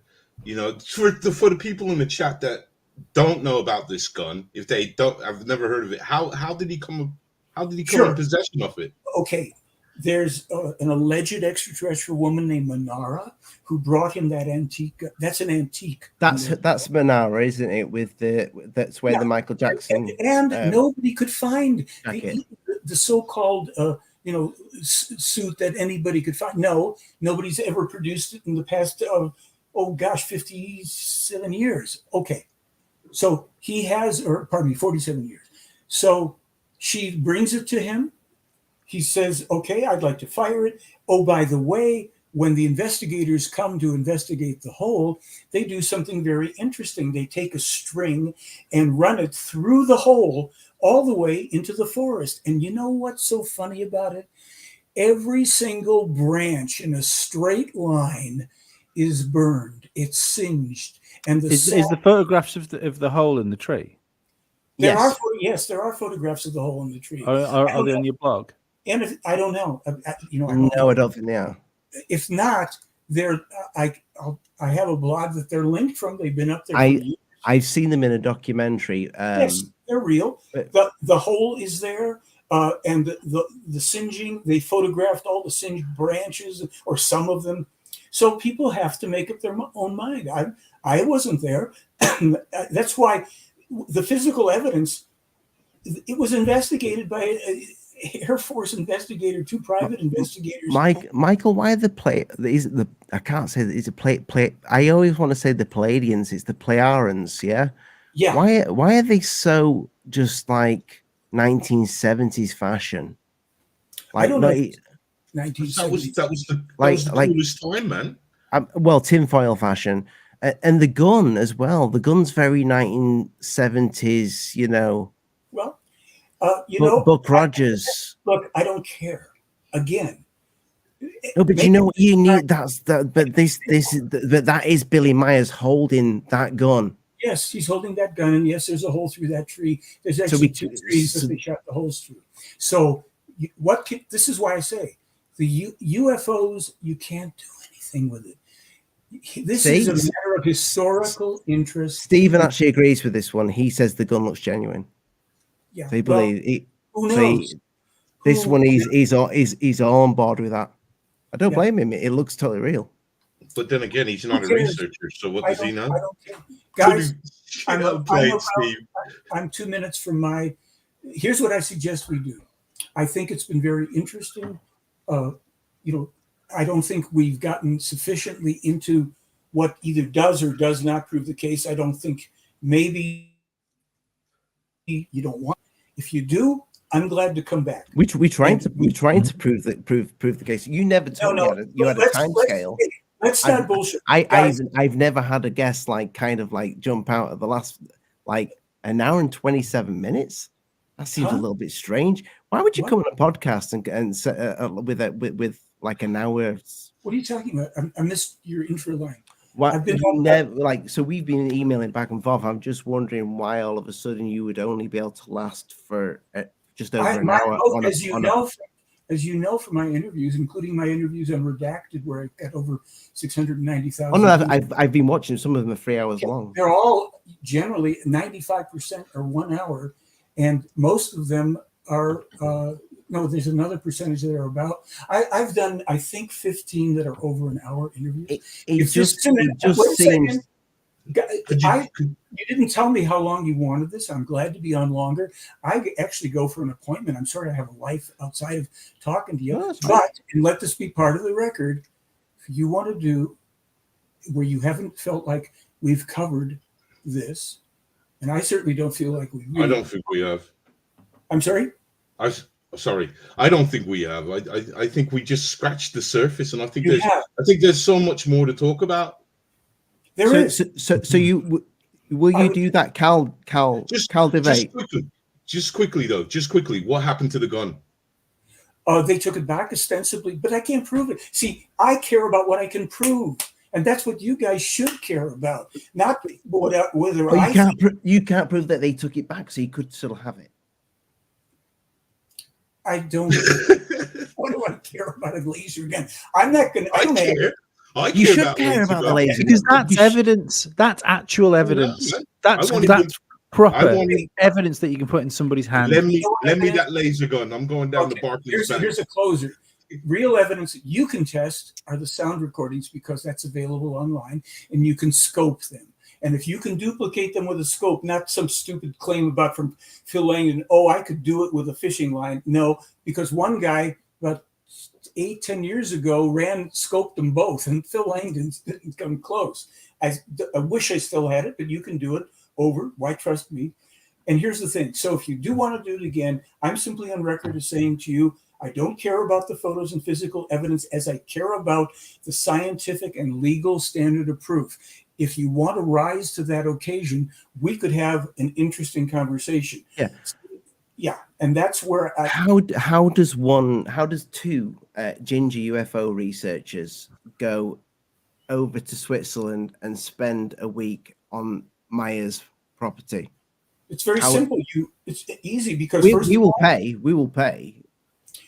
for the people in the chat that don't know about this gun, if they don't, I've never heard of it. How did he come in possession of it? Okay, there's an alleged extraterrestrial woman named Manara who brought him that antique. That's an antique. That's Manara, isn't it? That's where the Michael Jackson and nobody could find jacket. the so-called suit that anybody could find. No, nobody's ever produced it in the past 57 years. Okay, so he has, or pardon me, 47 years. So she brings it to him. He says, okay, I'd like to fire it. Oh, by the way, when the investigators come to investigate the hole, they do something very interesting. They take a string and run it through the hole all the way into the forest. And you know what's so funny about it? Every single branch in a straight line is burned. It's singed. And is the photographs of the hole in the tree? There are photographs of the hole in the tree. Are they on your blog? And I don't know. I don't think they are. If not, I have a blog that they're linked from. They've been up there. I've seen them in a documentary. Yes, they're real. The hole is there, and the singeing. They photographed all the singed branches, or some of them. So people have to make up their own mind. I wasn't there. That's why the physical evidence. It was investigated by Air Force investigator, 2 private investigators. Michael, why are I can't say that it's a plate. I always want to say the Palladians. It's the Pleiadians, yeah. Yeah. Why are they so just like 1970s fashion? Like, I don't know. 1970s. That was the coolest time, man. Well, tinfoil fashion, and the gun as well. The gun's very 1970s, Well. Buck Rogers. Look, I don't care. Again. No, but you know what you need. But that is Billy Meier's holding that gun. Yes, he's holding that gun, and yes, there's a hole through that tree. There's actually 2 trees that they shot the holes through. So, this is why I say the UFOs. You can't do anything with it. This is a matter of historical interest. Stephen actually agrees with this one. He says the gun looks genuine. Yeah, they believe. Who knows? This one, he's all on board with that. I don't blame him. It looks totally real. But then again, he's not a researcher, so what does he know? I don't care. Guys, I'm 2 minutes from my. Here's what I suggest we do. I think it's been very interesting. I don't think we've gotten sufficiently into what either does or does not prove the case. I don't think maybe you don't want. If you do, I'm glad to come back. We're trying to prove the case. You never told me you had a time scale. Let's start bullshit. I've never had a guest kind of jump out of the last an hour and 27 minutes. That seems a little bit strange. Why would you come on a podcast and with an hour? What are you talking about? I missed your intro line. I've been so we've been emailing back and forth. I'm just wondering why all of a sudden you would only be able to last for just over an hour. As you know from my interviews, including my interviews on Redacted, where I got over 690,000. Oh no, I've been watching. Some of them are 3 hours long. They're all generally 95% are 1 hour, and most of them are. No, there's another percentage that are about. I've done, I think, 15 that are over an hour interviews. It just seems. You didn't tell me how long you wanted this. I'm glad to be on longer. I actually go for an appointment. I'm sorry I have a life outside of talking to you. And let this be part of the record. If you want to do where you haven't felt like we've covered this, and I certainly don't feel like we really. I don't think we have. I'm sorry? Sorry, I don't think we have. I think we just scratched the surface, and I think there's so much more to talk about. So you will you do that Cal debate? Just quickly, what happened to the gun? They took it back ostensibly, but I can't prove it. See, I care about what I can prove, and that's what you guys should care about. Not whether you can't prove that they took it back, so you could still have it. I don't. What do I care about a laser gun. I'm not going to. I care. You should care about the laser because gun. that's evidence. That's actual evidence. That's proper evidence that you can put in somebody's hand. Let me that laser gun. I'm going down to Barclays Bank. Here's a closer. Real evidence that you can test are the sound recordings, because that's available online, and you can scope them. And if you can duplicate them with a scope, not some stupid claim about from Phil Langdon, I could do it with a fishing line. No, because one guy about 8-10 years ago scoped them both, and Phil Langdon didn't come close. I wish I still had it, but you can do it over. Why trust me? And here's the thing. So if you do want to do it again, I'm simply on record as saying to you, I don't care about the photos and physical evidence as I care about the scientific and legal standard of proof. If you want to rise to that occasion, we could have an interesting conversation. Yeah. Yeah. And that's where how does two ginger UFO researchers go over to Switzerland and spend a week on Meier's property? It's very simple. It's easy because we will pay.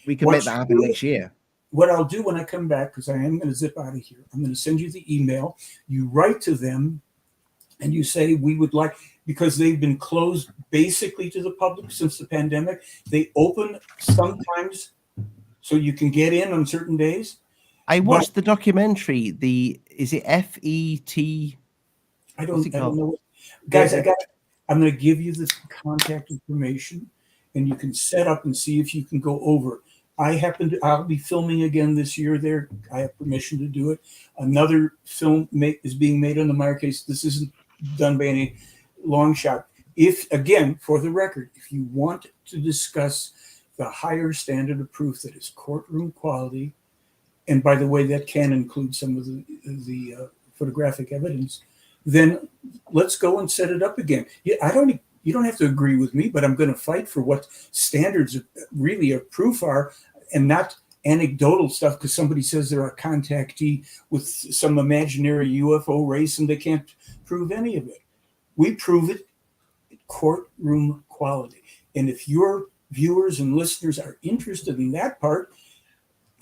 We can make that happen next year. What I'll do when I come back, because I am going to zip out of here, I'm going to send you the email. You write to them and you say, we would like, because they've been closed basically to the public since the pandemic. They open sometimes so you can get in on certain days. I watched the documentary. Is it FET? I don't know. Guys, I'm going to give you the contact information, and you can set up and see if you can go over. I'll be filming again this year there. I have permission to do it. Another film is being made on the Meier case. This isn't done by any long shot. Again, for the record, if you want to discuss the higher standard of proof that is courtroom quality, and by the way, that can include some of the photographic evidence, then let's go and set it up again. You don't have to agree with me, but I'm going to fight for what standards really of proof are, and not anecdotal stuff because somebody says they're a contactee with some imaginary UFO race and they can't prove any of it. We prove it at courtroom quality. And if your viewers and listeners are interested in that part,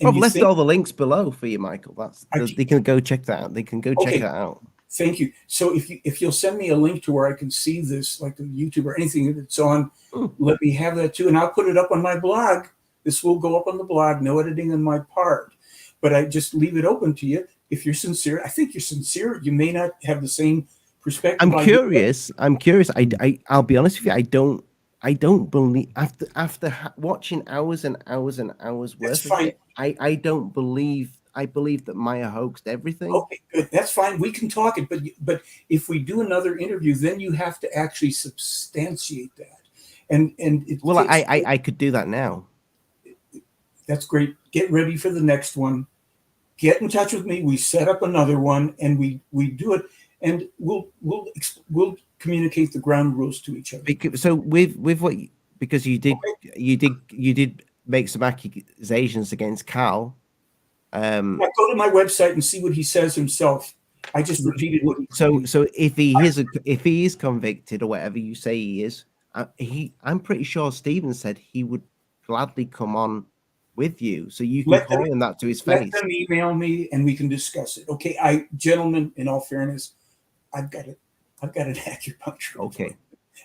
I've left all the links below for you, Michael. They can go check that out. They can go check that out. Thank you. So if you'll send me a link to where I can see this, like the YouTube or anything that's on, let me have that too. And I'll put it up on my blog. This will go up on the blog, no editing on my part. But I just leave it open to you. If you're sincere, I think you're sincere. You may not have the same perspective. I'm curious. I'll be honest with you. I don't believe after watching hours and hours and hours worth of it, I don't believe. I believe that Meier hoaxed everything. Okay, good. That's fine. We can talk it, but if we do another interview, then you have to actually substantiate that. I could do that now. That's great. Get ready for the next one. Get in touch with me. We set up another one, and we do it, and we'll communicate the ground rules to each other. So with what because you did make some accusations against Cal. Go to my website and see what he says himself. I just repeated what he said. So if he is convicted or whatever you say he is, I'm pretty sure Stephen said he would gladly come on with you, so you can call him that to his face. Let them email me and we can discuss it. Okay, gentlemen, in all fairness, I've got an acupuncture. Okay,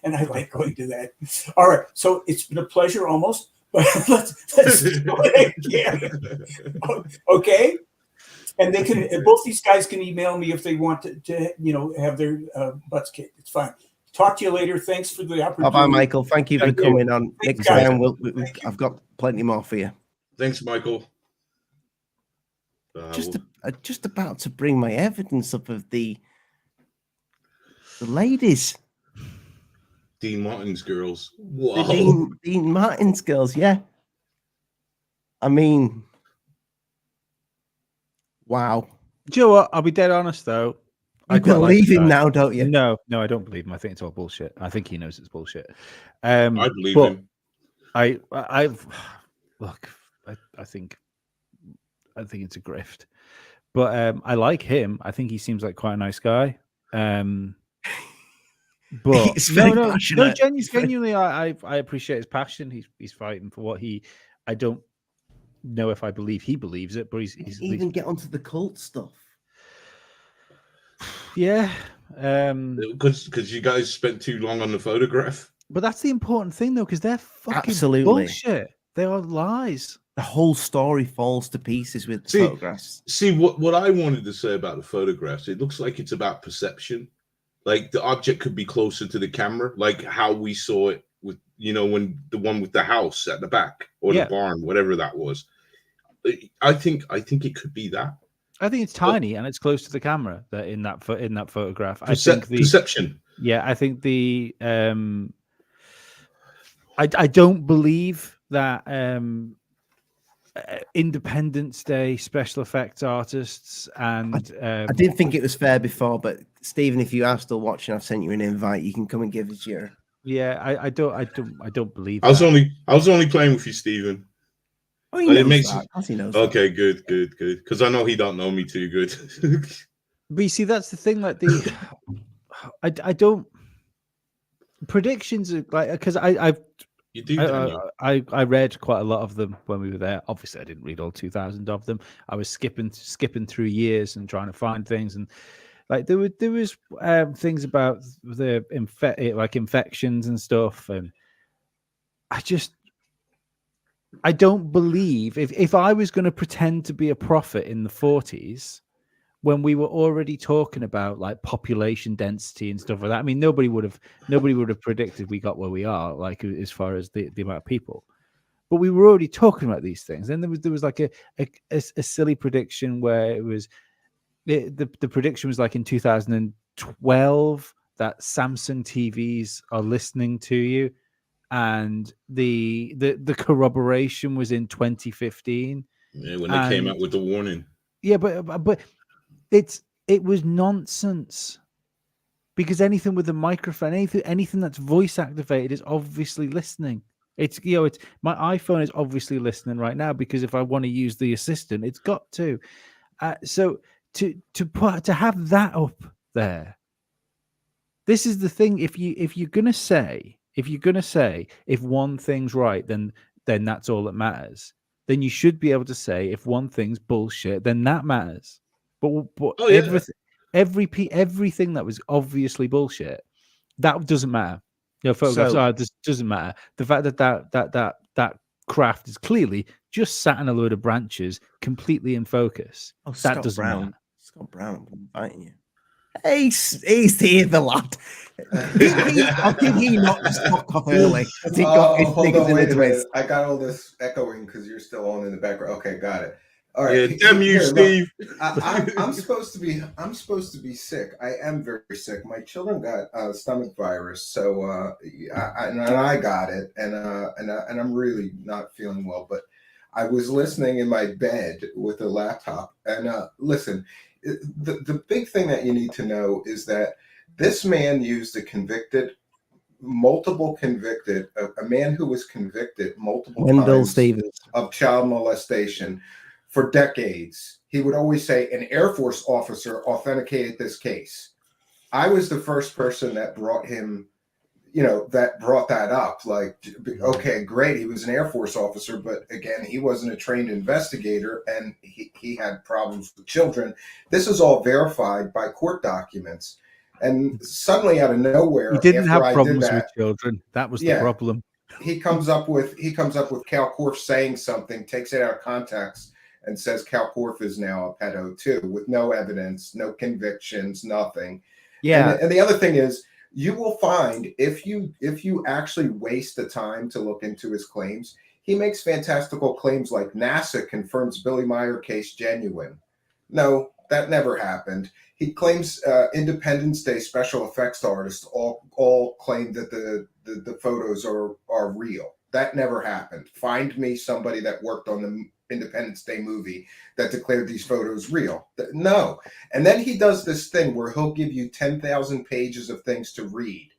and I like going to that. All right, so it's been a pleasure almost. But let's do it again. Okay, and they can. Both these guys can email me if they want to have their butts kicked. It's fine. Talk to you later. Thanks for the opportunity. Bye, Michael. Thank you for coming on. Next time, I've got plenty more for you. Thanks, Michael. Just about to bring my evidence up of the ladies. Dean Martin's girls. Whoa. Dean Martin's girls, yeah. I mean, wow. Do you know what? I'll be dead honest, though. I believe him now, don't you? No, I don't believe him. I think it's all bullshit. I think he knows it's bullshit. I believe him. I think it's a grift. But I like him. I think he seems like quite a nice guy. But genuinely, I appreciate his passion. He's fighting for what know if I believe he believes it, but he's even get onto the cult stuff. Yeah. Because you guys spent too long on the photograph. But that's the important thing, though, because they're fucking Absolutely bullshit. They are lies. The whole story falls to pieces with the photographs. See, what I wanted to say about the photographs, it looks like it's about perception. Like the object could be closer to the camera, like how we saw it with, when the one with the house at the back or the barn, whatever that was. I think it could be that. I think it's tiny and it's close to the camera that in that photograph. I think the perception. Yeah, I think the I don't believe that Independence Day special effects artists and I didn't think it was fair before, but Stephen, if you are still watching, I've sent you an invite. You can come and give us your. Yeah, I don't believe. I was only playing with you, Stephen. Oh, he knows that. He knows okay, good. Because I know he don't know me too good. But you see, that's the thing. Like I don't predictions are like because You do. I read quite a lot of them when we were there. Obviously, I didn't read all 2,000 of them. I was skipping through years and trying to find things, and like there was things about the infections and stuff, and I don't believe if I was going to pretend to be a prophet in the 40s. When we were already talking about like population density and stuff like that, I mean, nobody would have predicted we got where we are, like as far as the amount of people. But we were already talking about these things. Then there was like a silly prediction where it was the prediction was like in 2012 that Samsung TVs are listening to you, and the corroboration was in 2015. Yeah, when they came out with the warning. Yeah, but. It was nonsense, because anything with a microphone, anything that's voice activated is obviously listening. It's my iPhone is obviously listening right now, because if I want to use the assistant, it's got to. So to have that up there, this is the thing. If you're gonna say if one thing's right, then that's all that matters. Then you should be able to say if one thing's bullshit, then that matters. But everything that was obviously bullshit, that doesn't matter. Photographs this doesn't matter. The fact that craft is clearly just sat in a load of branches, completely in focus. That doesn't matter. Scott Brown, I'm inviting you. He's here, the lad. Did he not just fuck off early? Hold on, wait a minute. I got all this echoing because you're still on in the background. Okay, got it. All right. Yeah, damn you, Steve. I'm supposed to be sick. I am very sick. My children got stomach virus, so I got it, and I'm really not feeling well. But I was listening in my bed with a laptop, and listen. The big thing that you need to know is that this man used a man who was convicted multiple times of child molestation for decades. He would always say an Air Force officer authenticated this case. I was the first person that brought him, that brought that up. Like, okay, great. He was an Air Force officer, but again, he wasn't a trained investigator, and he had problems with children. This is all verified by court documents. And suddenly, out of nowhere, he didn't have problems with children. That was the problem. He comes up with Cal Korff saying something, takes it out of context, and says Cal Korff is now a pedo too, with no evidence, no convictions, nothing. Yeah. And the other thing is, you will find if you actually waste the time to look into his claims, he makes fantastical claims like NASA confirms Billy Meier case genuine. No, that never happened. He claims Independence Day special effects artists all claim that the photos are real. That never happened. Find me somebody that worked on the Independence Day movie that declared these photos real. No. And then he does this thing where he'll give you 10,000 pages of things to read.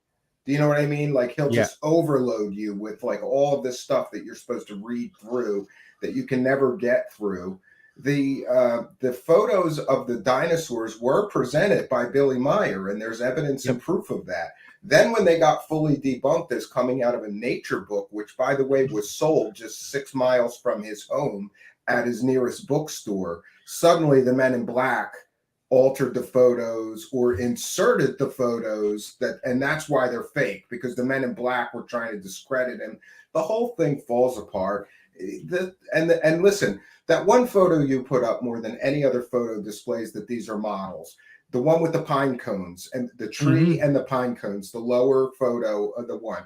Do you know what I mean? Like he'll just overload you with like all of this stuff that you're supposed to read through that you can never get through. The photos of the dinosaurs were presented by Billy Meier, and there's evidence and proof of that. Then when they got fully debunked as coming out of a nature book, which by the way was sold just 6 miles from his home at his nearest bookstore, suddenly the Men in Black altered the photos or inserted the photos and that's why they're fake, because the Men in Black were trying to discredit him. The whole thing falls apart. And listen, that one photo you put up more than any other photo displays that these are models. The one with the pine cones and the tree and the pine cones, the lower photo of the one.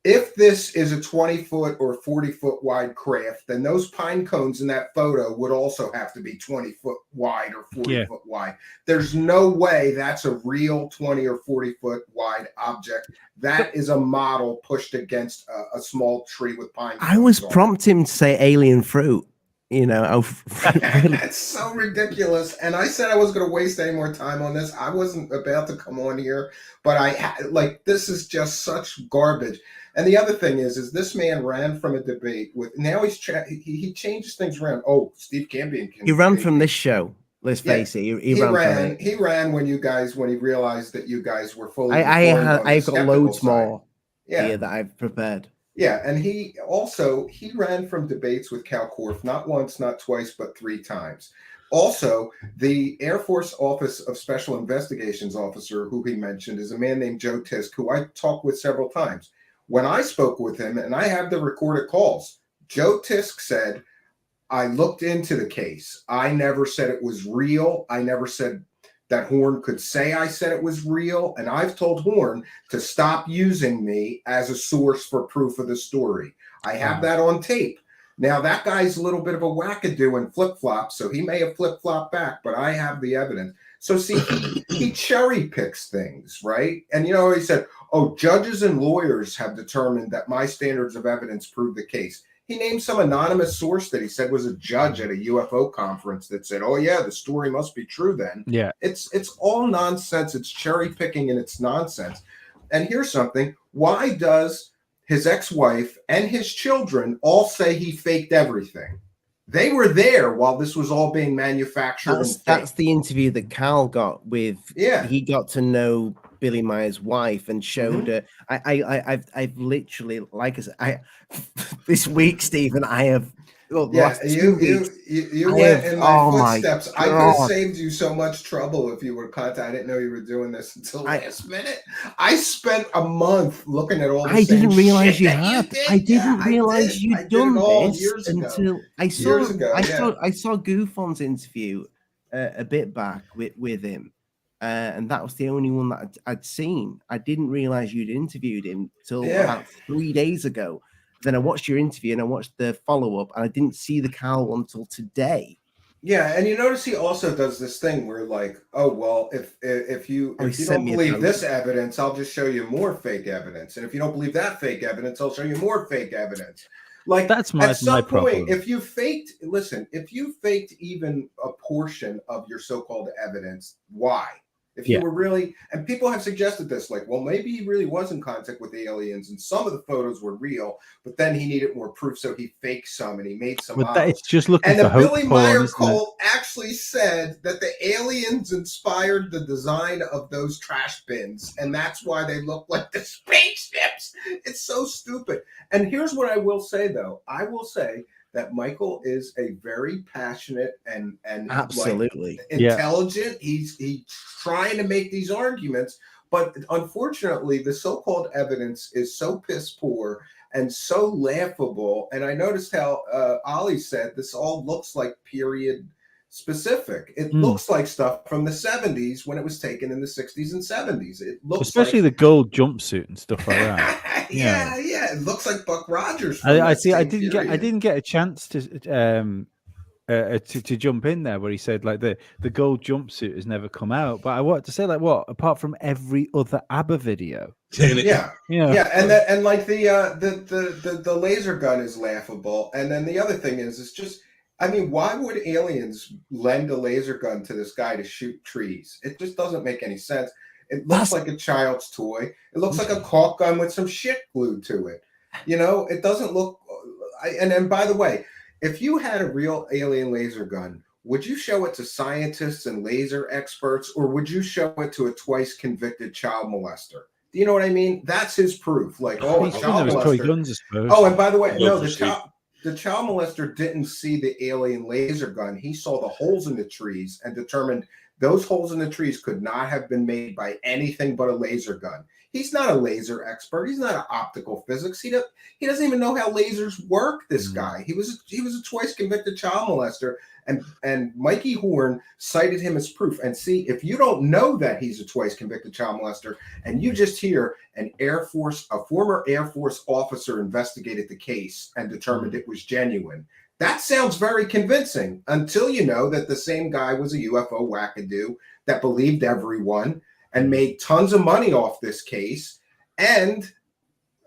If this is a 20-foot or 40-foot wide craft, then those pine cones in that photo would also have to be 20-foot wide or 40-foot wide. There's no way that's a real 20 or 40-foot wide object. That is a model pushed against a small tree with pine cones. I was prompting to say alien fruit. You know, really. That's so ridiculous. And I said I wasn't going to waste any more time on this. I wasn't about to come on here, but this is just such garbage. And the other thing is this man ran from a debate with, now he changes things around. Oh, Steve Campion. He ran from this show. Let's face it. He ran. He ran when he realized that you guys were fully. I've got loads more here that I've prepared. Yeah, and he ran from debates with Cal Korff, not once, not twice, but 3 times. Also, the Air Force Office of Special Investigations officer who he mentioned is a man named Joe Tisk, who I talked with several times. When I spoke with him, and I have the recorded calls, Joe Tisk said, I looked into the case. I never said it was real. I never said that Horn could say I said it was real. And I've told Horn to stop using me as a source for proof of the story. I have that on tape. Now, that guy's a little bit of a wackadoo and flip-flop, so he may have flip-flopped back, but I have the evidence. So, see, he cherry picks things, right? And, you know, he said, oh, judges and lawyers have determined that my standards of evidence prove the case. He named some anonymous source that he said was a judge at a UFO conference that said, oh, yeah, the story must be true then. Yeah. It's all nonsense. It's cherry picking and it's nonsense. And here's something. Why does his ex-wife and his children all say he faked everything? They were there while this was all being manufactured. That's the interview that Cal got with. Yeah. He got to know Billy Meier's wife and showed her. I've literally, like I said, this week, Stephen, I have. Well, yeah, you went in my footsteps. I could have saved you so much trouble if you were contacted. I didn't know you were doing this until last minute. I spent a month looking at all the I didn't realize shit you had. I didn't realize you'd done this until I saw Goofon's interview a bit back with him. And that was the only one that I'd seen. I didn't realize you'd interviewed him till about 3 days ago. Then I watched your interview and I watched the follow-up, and I didn't see the Cal one until today. Yeah, and you notice he also does this thing where, like, oh well, if you don't believe this evidence, I'll just show you more fake evidence, and if you don't believe that fake evidence, I'll show you more fake evidence. Like, that's my point, problem. If you faked even a portion of your so-called evidence, why? If you were really, and people have suggested this, like, well, maybe he really was in contact with the aliens and some of the photos were real, but then he needed more proof, so he faked some and he made some. But it's just looking and for the hope Billy Meier cult actually said that the aliens inspired the design of those trash bins, and that's why they look like the spaceships. It's so stupid. And here's what I will say, though. I will say that Micheal is a very passionate and absolutely intelligent. He's trying to make these arguments, but unfortunately, the so-called evidence is so piss poor and so laughable. And I noticed how Ollie said this all looks like period specific. It looks like stuff from the 70s when it was taken in the 60s and 70s. It looks especially the gold jumpsuit and stuff like that. yeah. It looks like Buck Rogers. I see. I didn't get a chance to jump in there where he said like the gold jumpsuit has never come out. But I wanted to say, like, what apart from every other ABBA video. Yeah, and like the laser gun is laughable. And then the other thing is, it's just, I mean, why would aliens lend a laser gun to this guy to shoot trees? It just doesn't make any sense. It looks like a child's toy. It looks like a caulk gun with some shit glued to it. You know, it doesn't look. And by the way, if you had a real alien laser gun, would you show it to scientists and laser experts, or would you show it to a twice convicted child molester? Do you know what I mean? That's his proof. Like, oh, a child molester. Guns, I suppose. Oh, and by the way, no, the child. the child molester didn't see the alien laser gun. He saw the holes in the trees and determined those holes in the trees could not have been made by anything but a laser gun. He's not a laser expert. He's not an optical physics. He doesn't even know how lasers work. This guy. He was a twice convicted child molester, and Micheal Horn cited him as proof. And see, if you don't know that he's a twice convicted child molester, and you just hear a former Air Force officer investigated the case and determined it was genuine, that sounds very convincing until you know that the same guy was a UFO wackadoo that believed everyone and made tons of money off this case and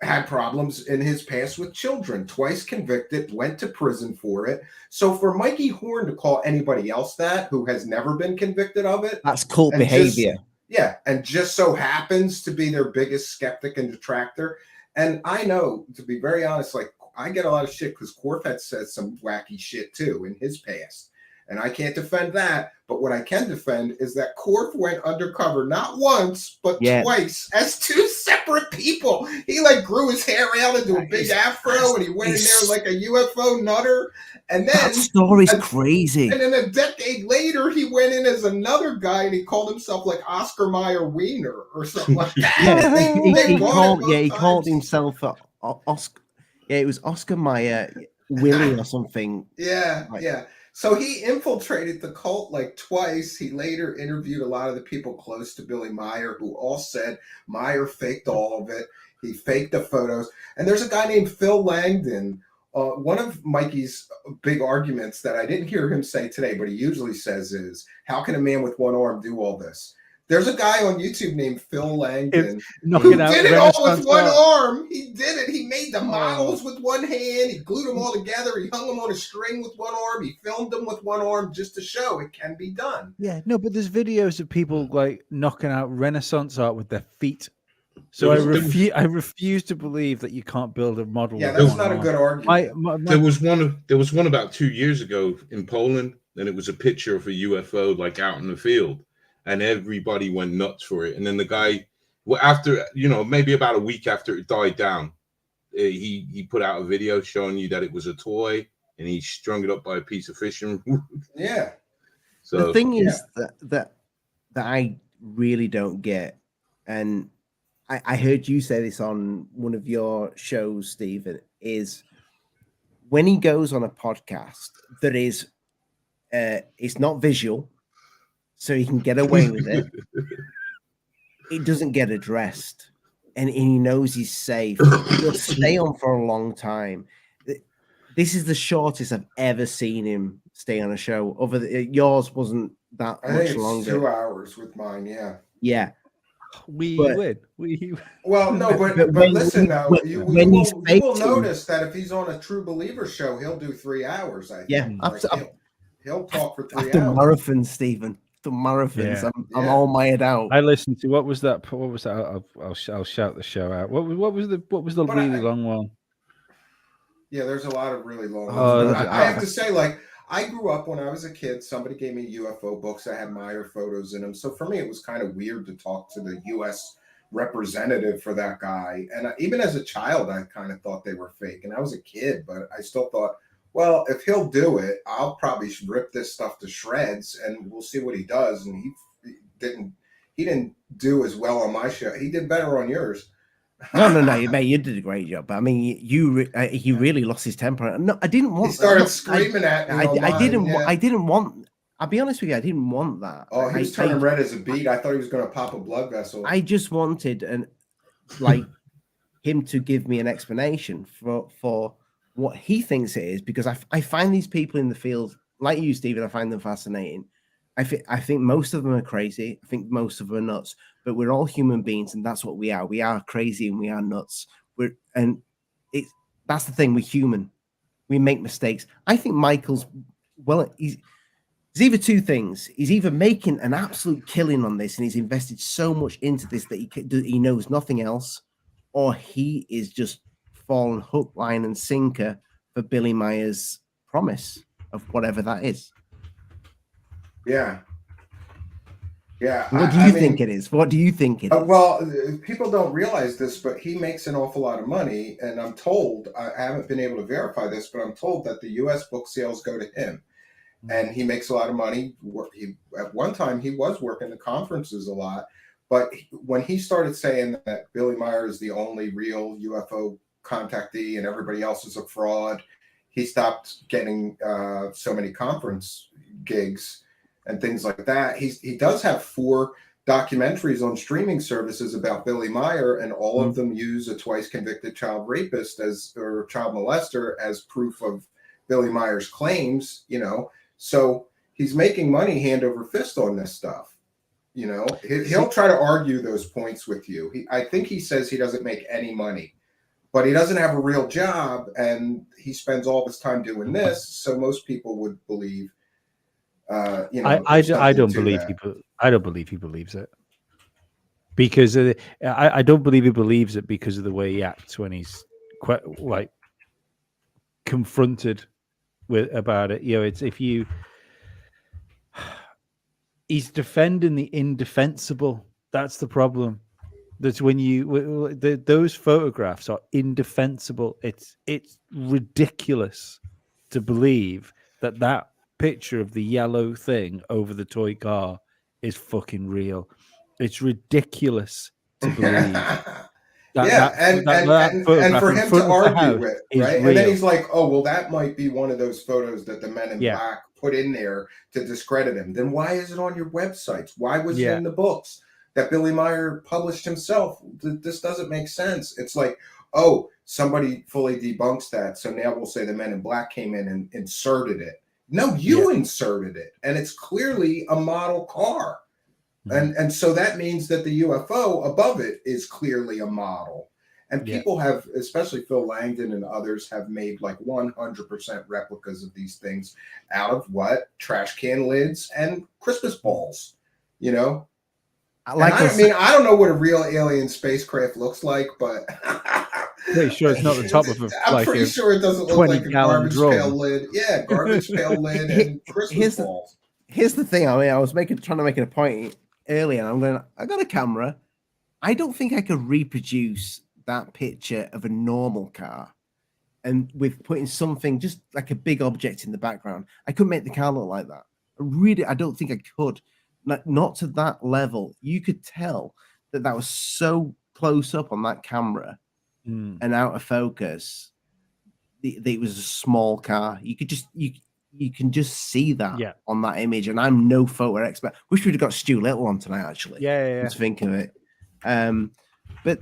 had problems in his past with children. Twice convicted, went to prison for it. So for Micheal Horn to call anybody else that who has never been convicted of it, that's cult behavior. And just so happens to be their biggest skeptic and detractor. And I know, to be very honest, like, I get a lot of shit because Corfett says some wacky shit too in his past. And I can't defend that. But what I can defend is that Corf went undercover not once, but twice as two separate people. He like grew his hair out into a big afro and he went in there like a UFO nutter. And then that story's crazy. And then a decade later, he went in as another guy and he called himself like Oscar Mayer Wiener or something like that. He called himself Oscar. Yeah, it was Oscar Mayer Willie or something. Yeah. So he infiltrated the cult like twice. He later interviewed a lot of the people close to Billy Meier who all said Meier faked all of it. He faked the photos. And there's a guy named Phil Langdon. One of Mikey's big arguments that I didn't hear him say today, but he usually says is, how can a man with one arm do all this? There's a guy on YouTube named Phil Langdon who did it all with one arm. He did it. He made the models with one hand. He glued them all together. He hung them on a string with one arm. He filmed them with one arm just to show it can be done. Yeah, no, but there's videos of people like knocking out Renaissance art with their feet. So I refuse to believe that you can't build a model. Yeah, that's not a good argument. There was one about 2 years ago in Poland, and it was a picture of a UFO like out in the field. And everybody went nuts for it. And then the guy, after, maybe about a week after it died down, he put out a video showing you that it was a toy and he strung it up by a piece of fishing. Yeah. So the thing is that I really don't get, and I heard you say this on one of your shows, Stephen, is when he goes on a podcast that is, it's not visual, so he can get away with it. It doesn't get addressed, and he knows he's safe. He'll stay on for a long time. This is the shortest I've ever seen him stay on a show. Yours wasn't that much longer. 2 hours with mine, yeah. Yeah. Well, no, but listen now. You will notice that if he's on a True Believer show, he'll do 3 hours. I think. Yeah, he'll talk for 3 hours. After marathons, Stephen. The marathons, I'm all mired out. I listened to what was that? I'll shout the show out. What was the really long one? Yeah, there's a lot of really long ones. I have to say, like, I grew up when I was a kid. Somebody gave me UFO books that had Meier photos in them. So for me, it was kind of weird to talk to the U.S. representative for that guy. And even as a child, I kind of thought they were fake. And I was a kid, but I still thought, well, if he'll do it, I'll probably rip this stuff to shreds and we'll see what he does. And he didn't do as well on my show. He did better on yours. No, mate, you did a great job. I mean, he really lost his temper. No, I didn't want. He started screaming at me. I didn't want. I'll be honest with you, I didn't want that. Oh, he was turning red as a beet. I thought he was going to pop a blood vessel. I just wanted him to give me an explanation for what he thinks it is, because I find these people in the field, like you, Stephen, I find them fascinating. I think most of them are crazy. I think most of them are nuts, but we're all human beings, and that's what we are. We are crazy and we are nuts. That's the thing. We're human. We make mistakes. I think Michael's, he's either two things. He's either making an absolute killing on this and he's invested so much into this that he knows nothing else, or he is just fallen hook, line, and sinker for Billy Meier's promise of whatever that is. Yeah. Yeah. What do you think it is? What do you think it is? Well, people don't realize this, but he makes an awful lot of money. And I'm told, I haven't been able to verify this, but I'm told that the U.S. book sales go to him. And he makes a lot of money. At one time, he was working the conferences a lot. But when he started saying that Billy Meier is the only real UFO contactee and everybody else is a fraud, he stopped getting so many conference gigs and things like that. He does have 4 documentaries on streaming services about Billy Meier, and all of them use a twice convicted child rapist or child molester as proof of Billy Meier's claims, So he's making money hand over fist on this stuff. He'll try to argue those points with you. I think he says he doesn't make any money, but he doesn't have a real job, and he spends all of his time doing this. So most people would believe, I don't believe he believes it, because I don't believe he believes it because of the way he acts when he's quite confronted about it. It's he's defending the indefensible. That's the problem. That's when those photographs are indefensible. It's ridiculous to believe that picture of the yellow thing over the toy car is fucking real. It's ridiculous to believe. And for him to argue it, right? Real. And then he's like, "Oh, well, that might be one of those photos that the Men in Black put in there to discredit him." Then why is it on your websites? Why was it in the books that Billy Meier published himself? This doesn't make sense. It's like, oh, somebody fully debunks that, so now we'll say the Men in Black came in and inserted it. No, you inserted it, and it's clearly a model car. And so that means that the UFO above it is clearly a model. And people have, especially Phil Langdon and others, have made like 100% replicas of these things out of what? Trash can lids and Christmas balls, I don't know what a real alien spacecraft looks like, but pretty sure it's not the top of I'm pretty sure it doesn't look like a garbage pail lid. Yeah, garbage pail lid and Christmas balls. Here's the thing. I was trying to make a point earlier. I got a camera. I don't think I could reproduce that picture of a normal car, and with putting something just like a big object in the background. I couldn't make the car look like that. I don't think I could. Not to that level. You could tell that was so close up on that camera and out of focus. It was a small car. You could just you can just see that on that image. And I'm no photo expert. Wish we'd have got Stu Little on tonight, actually. Yeah. Let's think of it. But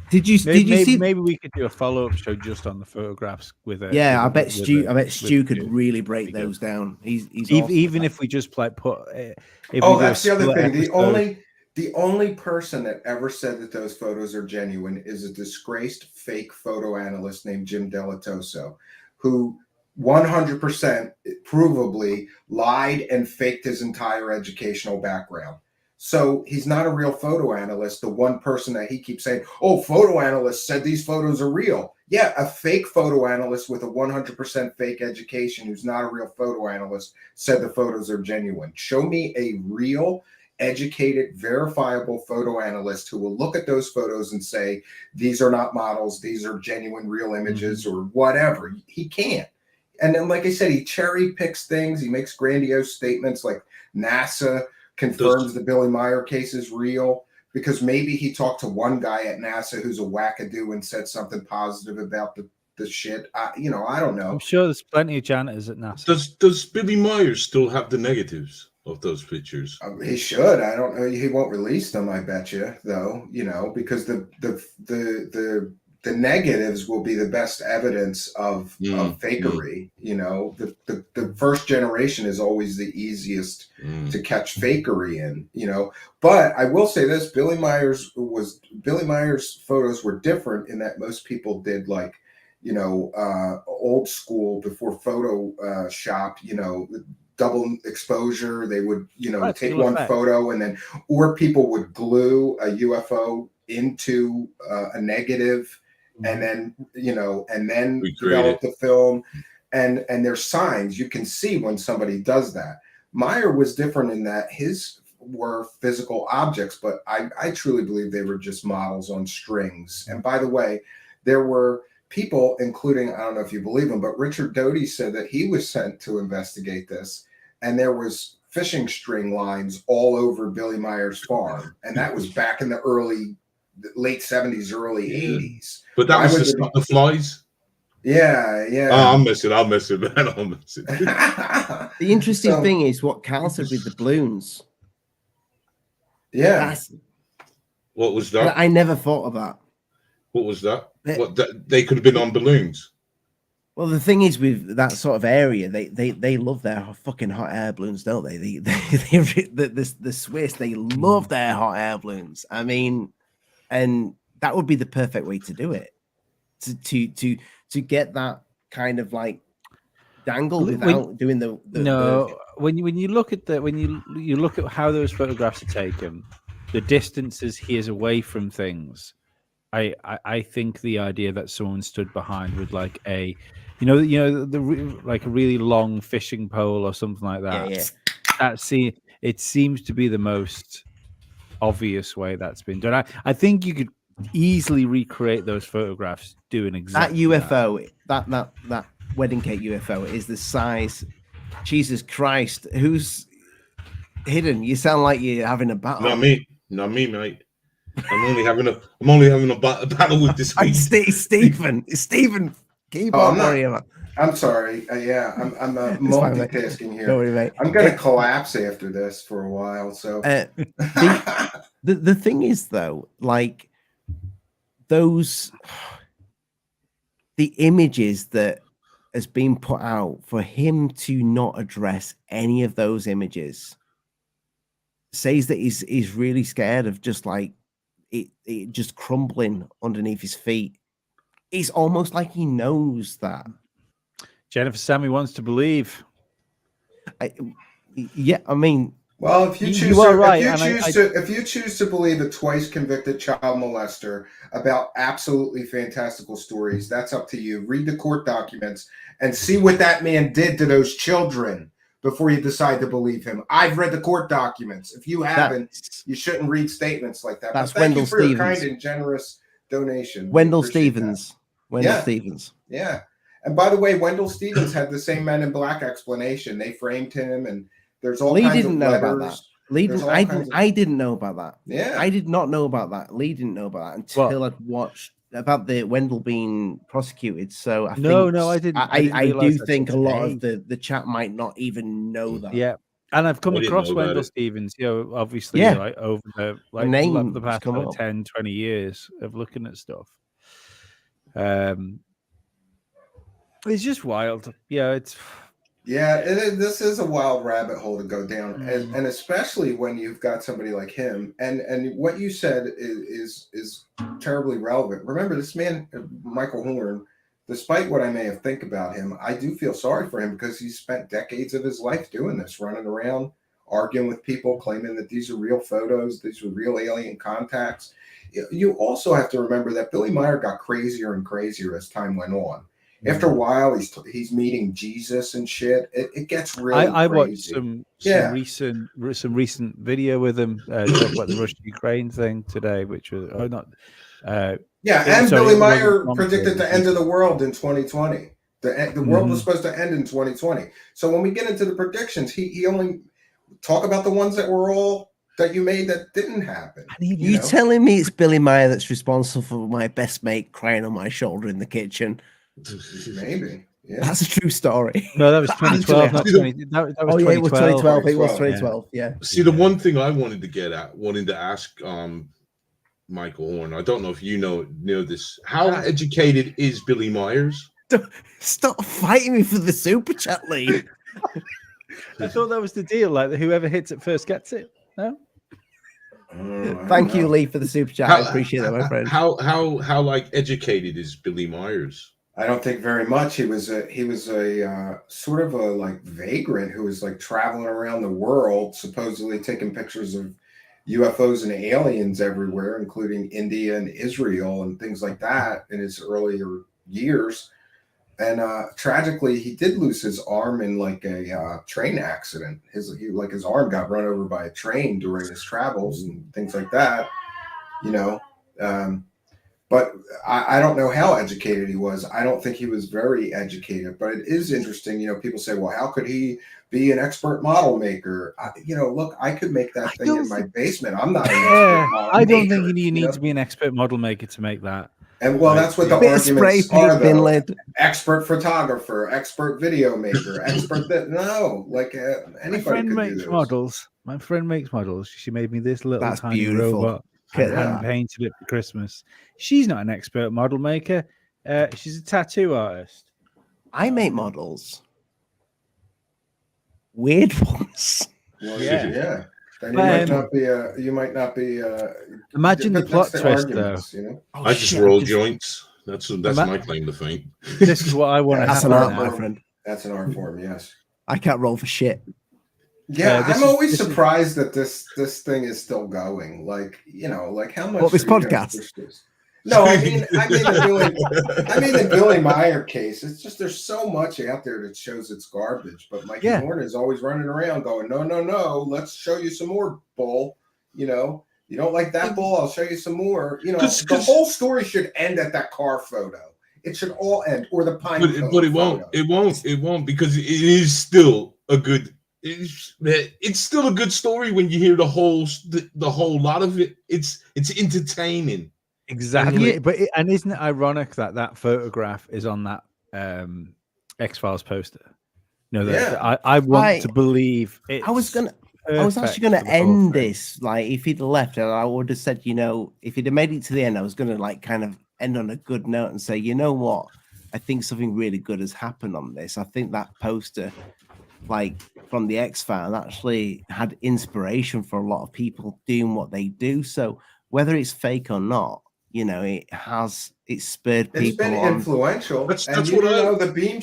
did you see? Maybe we could do a follow-up show just on the photographs with it. I bet Stu could really break those down. He's even if we just put. That's the other thing. The only person that ever said that those photos are genuine is a disgraced fake photo analyst named Jim Delatoso, who 100% provably lied and faked his entire educational background. So he's not a real photo analyst. The one person that he keeps saying, oh, photo analysts said these photos are real. Yeah, a fake photo analyst with a 100% fake education who's not a real photo analyst said the photos are genuine. Show me a real, educated, verifiable photo analyst who will look at those photos and say, these are not models, these are genuine real images or whatever. He can't. And then, like I said, he cherry picks things. He makes grandiose statements like NASA confirms the Billy Meier case is real because maybe he talked to one guy at NASA who's a wackadoo and said something positive about the shit. I don't know. I'm sure there's plenty of janitors at NASA. Does Billy Meier still have the negatives of those pictures? He should. I don't know. He won't release them, I bet you, though, because the negatives will be the best evidence of fakery. The first generation is always the easiest to catch fakery in, But I will say this, Billy Meier's photos were different in that most people did like, old school before Photoshop, double exposure. They would, take one photo and then, or people would glue a UFO into a negative and then, develop the film. And there's signs you can see when somebody does that. Meier was different in that his were physical objects, but I truly believe they were just models on strings. And by the way, there were people, including, I don't know if you believe him, but Richard Doty said that he was sent to investigate this, and there was fishing string lines all over Billy Meier's farm, and that was back in the late 70s, early 80s. But that was to stop the flies. Yeah. Oh, I'll miss it, man. I'll miss it. The interesting thing is what Carl said with the balloons. Yeah. What was that? I never thought of that. What was that? They could have been on balloons. Well, the thing is with that sort of area, they love their fucking hot air balloons, don't they? The Swiss, they love their hot air balloons. I mean, and that would be the perfect way to do it, to get that kind of like dangle without doing the when you look at you look at how those photographs are taken, the distances he is away from things. I think the idea that someone stood behind with like a, like a really long fishing pole or something like that. Yeah. It seems to be the most obvious way that's been done. I think you could easily recreate those photographs doing exactly that UFO. That wedding cake UFO is the size. Jesus Christ, who's hidden? You sound like you're having a battle. Not me, mate. I'm only having a battle with this week. Stephen, keep on worrying. I'm sorry. I'm multitasking here. Don't worry, mate. I'm gonna collapse after this for a while. So the thing is, though, like the images that has been put out, for him to not address any of those images says that he's really scared of just like it just crumbling underneath his feet. It's almost like he knows that. Jennifer Sammy wants to believe. Well, if you choose to believe a twice convicted child molester about absolutely fantastical stories, that's up to you. Read the court documents and see what that man did to those children before you decide to believe him. I've read the court documents. If you haven't, you shouldn't read statements like that. That's Wendell Stevens. Your kind and generous donation. Wendell Stevens. Stevens. Yeah. And by the way, Wendell Stevens had the same Men in Black explanation. They framed him, and there's all kinds of letters. I didn't know about that. Yeah. I did not know about that. Lee didn't know about that until I'd watched about the Wendell being prosecuted. So I didn't. I do think a lot of the chat might not even know that. Yeah. And I've come across Wendell Stevens, obviously like over the past 10, 20 years of looking at stuff. It's just wild. This is a wild rabbit hole to go down, and especially when you've got somebody like him. And what you said is terribly relevant. Remember, this man, Micheal Horn, despite what I may have think about him, I do feel sorry for him because he spent decades of his life doing this, running around, arguing with people, claiming that these are real photos, these are real alien contacts. You also have to remember that Billy Meier got crazier and crazier as time went on. After a while, he's meeting Jesus and shit. It gets really crazy. I watched some recent video with him talk about the Russia-Ukraine thing today, which was Billy Meier predicted the end of the world in 2020. The world was supposed to end in 2020. So when we get into the predictions, he only talk about the ones that were all that you made that didn't happen. You telling me it's Billy Meier that's responsible for my best mate crying on my shoulder in the kitchen? Maybe. Yeah. That's a true story. No, that was 2012. Not 20, that was 2012. It was 2012. It was 2012. Yeah. See, the one thing I wanted to ask Micheal Horn, I don't know if you know this. How educated is Billy Myers? Stop fighting me for the super chat, Lee. I thought that was the deal. Like whoever hits it first gets it. No. Thank you, Lee, for the super chat. I appreciate that, my friend. How like educated is Billy Myers? I don't think very much. He was a sort of a like vagrant who was like traveling around the world, supposedly taking pictures of UFOs and aliens everywhere, including India and Israel and things like that in his earlier years. And tragically, he did lose his arm in like a train accident. His arm got run over by a train during his travels and things like that. You know, but I don't know how educated he was. I don't think he was very educated. But it is interesting. You know, people say, "Well, how could he be an expert model maker?" Look, I could make that thing in my basement. I'm not an expert model I don't maker, think you need to be an expert model maker to make that. And well, that's what the arguments are, though. Expert photographer, expert video maker, expert that. No, like anybody could do those. My friend makes models. She made me this little tiny beautiful. robot. I hand painted it for Christmas. She's not an expert model maker. She's a tattoo artist. I make models. Weird ones. Well, yeah. Then you might not be. Imagine the plot twist, though. You know? I just roll joints. That's my claim to fame. This is what I want to. That's an art, my friend. That's an art form. Yes. I can't roll for shit. Yeah, I'm always surprised that this thing is still going. Like, you know, like how much. What, this podcast? No, I mean the Billy Meier case. It's just there's so much out there that shows it's garbage. But Micheal Horn is always running around going, no, let's show you some more bull. You know, you don't like that bull, I'll show you some more. You know, the whole story should end at that car photo. It should all end, or the pine. But it won't. It won't because it is still a good. It's still a good story when you hear the whole lot of it. It's entertaining. Exactly, but isn't it ironic that photograph is on that X-Files poster? No, I want to believe it. I was actually gonna end this. Like, if he'd left, I would have said, you know, if he'd have made it to the end, I was gonna like kind of end on a good note and say, you know what, I think something really good has happened on this. I think that poster, like from the X-Files, actually had inspiration for a lot of people doing what they do. So whether it's fake or not, you know, it spurred people. It's been influential. That's what I know. The beam